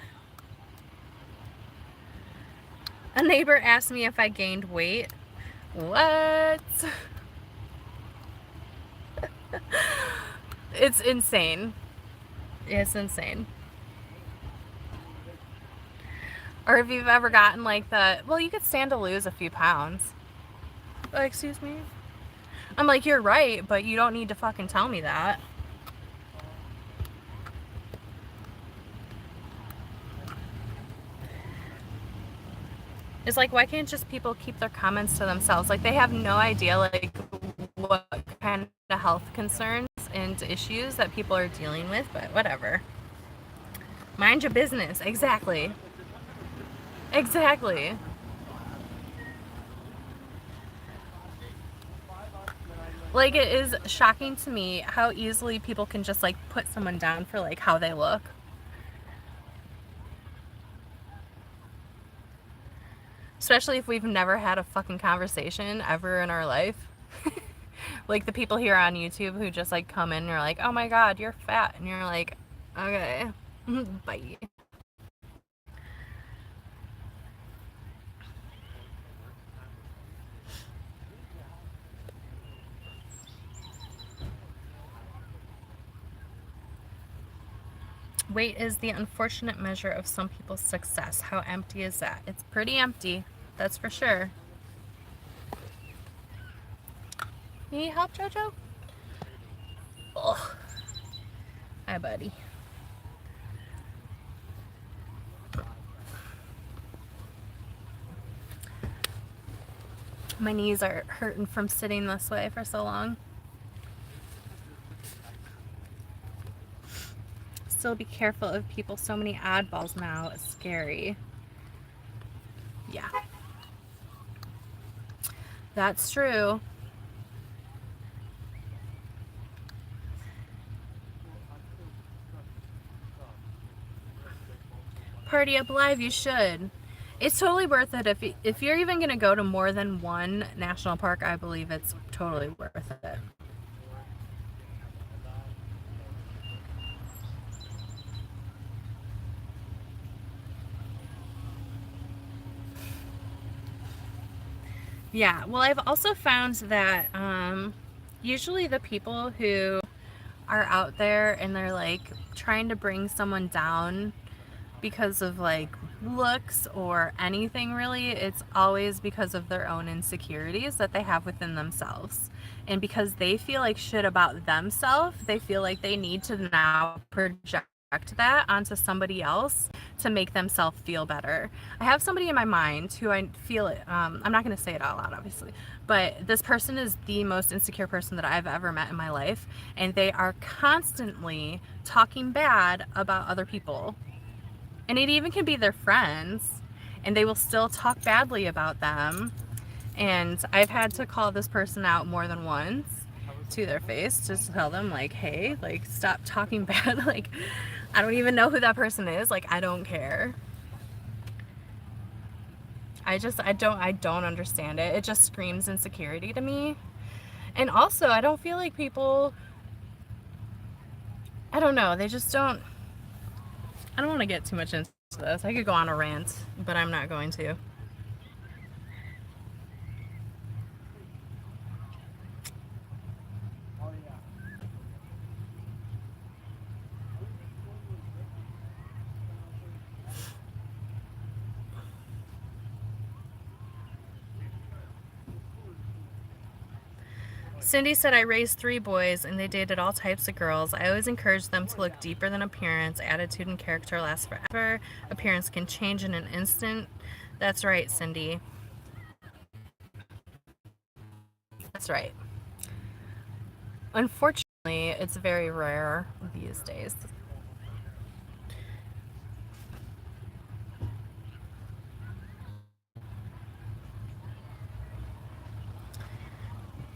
A neighbor asked me if I gained weight. What? It's insane. It's insane. Or if you've ever gotten like the, well, you could stand to lose a few pounds. Excuse me? I'm like, you're right, but you don't need to fucking tell me that. It's like, why can't just people keep their comments to themselves? Like, they have no idea, like, what kind of health concerns and issues that people are dealing with, but whatever. Mind your business. Exactly. Exactly. Like, it is shocking to me how easily people can just, like, put someone down for, like, how they look. Especially if we've never had a fucking conversation ever in our life. Like the people here on YouTube who just like come in and you're like, "Oh my god, you're fat." And you're like, "Okay, bye." Weight is the unfortunate measure of some people's success. How empty is that? It's pretty empty, that's for sure. You need help, Jojo? Ugh. Hi, buddy. My knees are hurting from sitting this way for so long. Still be careful of people. So many oddballs now. It's scary. Yeah. That's true. Party up live, you should. It's totally worth it. If you're even going to go to more than one national park, I believe it's totally worth it. Yeah, well, I've also found that usually the people who are out there and they're like trying to bring someone down because of like looks or anything really. It's always because of their own insecurities that they have within themselves. And because they feel like shit about themselves, they feel like they need to now project that onto somebody else to make themselves feel better. I have somebody in my mind who I feel it, I'm not going to say it out loud obviously, but this person is the most insecure person that I've ever met in my life, and they are constantly talking bad about other people. And it even can be their friends, and they will still talk badly about them. And I've had to call this person out more than once to their face just to tell them like, hey, like, stop talking bad. Like, I don't even know who that person is. Like, I don't care. I don't understand it. It just screams insecurity to me. And also, I don't feel like people, I don't know, they just don't, I don't want to get too much into this. I could go on a rant, but I'm not going to. Cindy said, I raised 3 boys and they dated all types of girls. I always encourage them to look deeper than appearance. Attitude and character last forever. Appearance can change in an instant. That's right, Cindy. That's right. Unfortunately, it's very rare these days.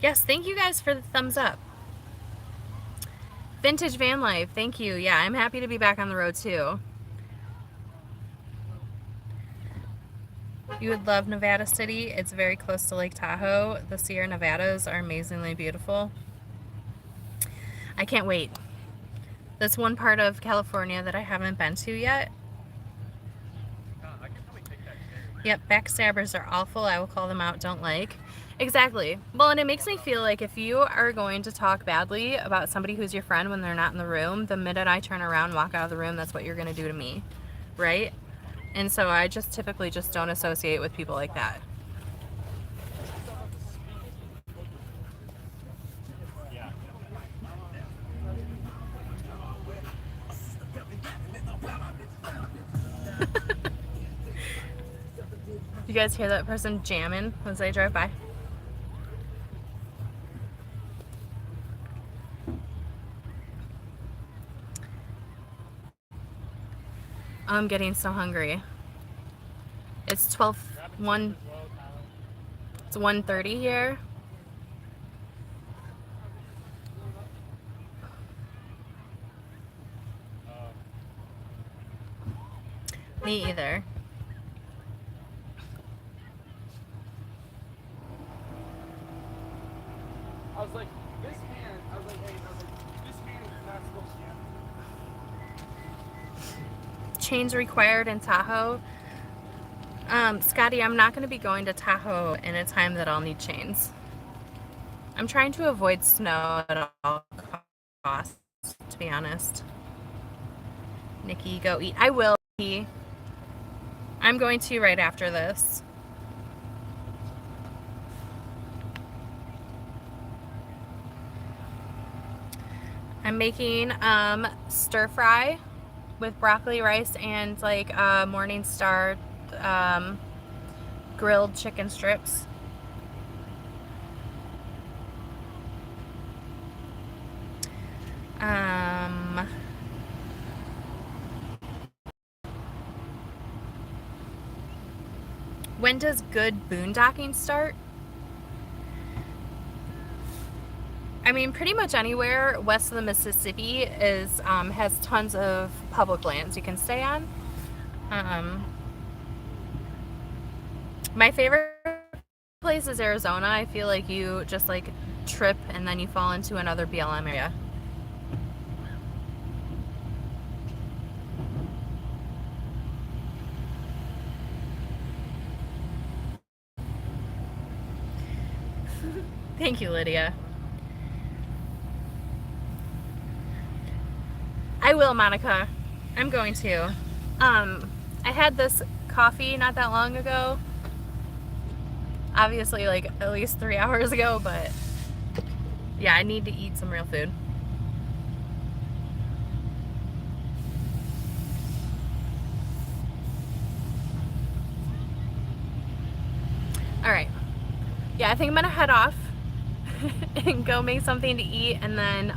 Yes, thank you guys for the thumbs up. Vintage Van Life, thank you. Yeah, I'm happy to be back on the road too. You would love Nevada City. It's very close to Lake Tahoe. The Sierra Nevadas are amazingly beautiful. I can't wait. That's one part of California that I haven't been to yet. Yep, backstabbers are awful. I will call them out. Don't like. Exactly. Well, and it makes me feel like if you are going to talk badly about somebody who's your friend when they're not in the room, the minute I turn around and walk out of the room, that's what you're going to do to me, right? And so I just typically just don't associate with people like that. You guys hear that person jamming as I drive by? I'm getting so hungry. It's 1:30 here. Me either. I was like, this hand, this hand is not supposed to. Chains required in Tahoe. Scotty, I'm not going to be going to Tahoe in a time that I'll need chains. I'm trying to avoid snow at all costs, to be honest. Nikki, go eat. I will. I'm going to right after this. I'm making stir fry with broccoli, rice, and like Morningstar grilled chicken strips. When does good boondocking start? I mean, pretty much anywhere west of the Mississippi is has tons of public lands you can stay on. My favorite place is Arizona. I feel like you just like trip and then you fall into another BLM area. Thank you, Lydia. I will, Monica. I'm going to. I had this coffee not that long ago. Obviously, like at least 3 hours ago, but yeah, I need to eat some real food. All right. Yeah, I think I'm gonna head off and go make something to eat, and then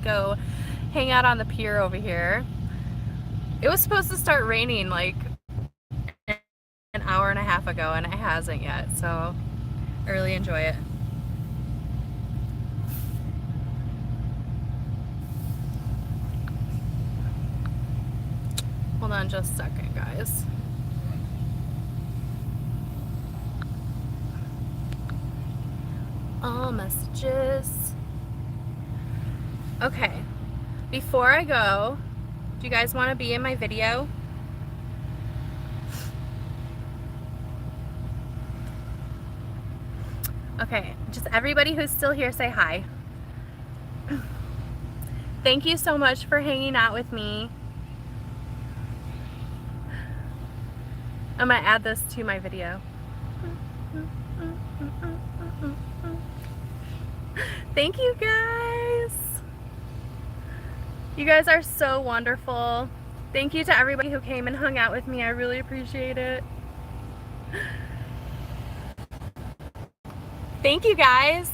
go hang out on the pier over here. It was supposed to start raining like an hour and a half ago, and it hasn't yet, so I really enjoy it. Hold on just a second, guys. All messages. Okay, before I go, do you guys want to be in my video? Okay, just everybody who's still here, say hi. Thank you so much for hanging out with me. I'm gonna add this to my video. Thank you guys. You guys are so wonderful. Thank you to everybody who came and hung out with me. I really appreciate it. Thank you guys.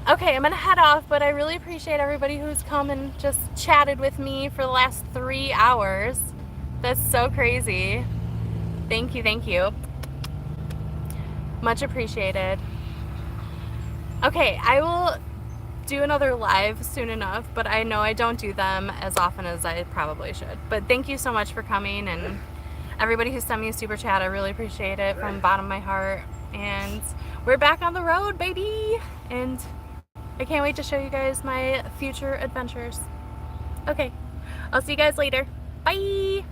Okay, I'm gonna head off, but I really appreciate everybody who's come and just chatted with me for the last 3 hours. That's so crazy. Thank you, thank you. Much appreciated. Okay, I will do another live soon enough, but I know I don't do them as often as I probably should. But thank you so much for coming, and everybody who sent me a super chat, I really appreciate it from the bottom of my heart. And we're back on the road, baby! And I can't wait to show you guys my future adventures. Okay, I'll see you guys later. Bye!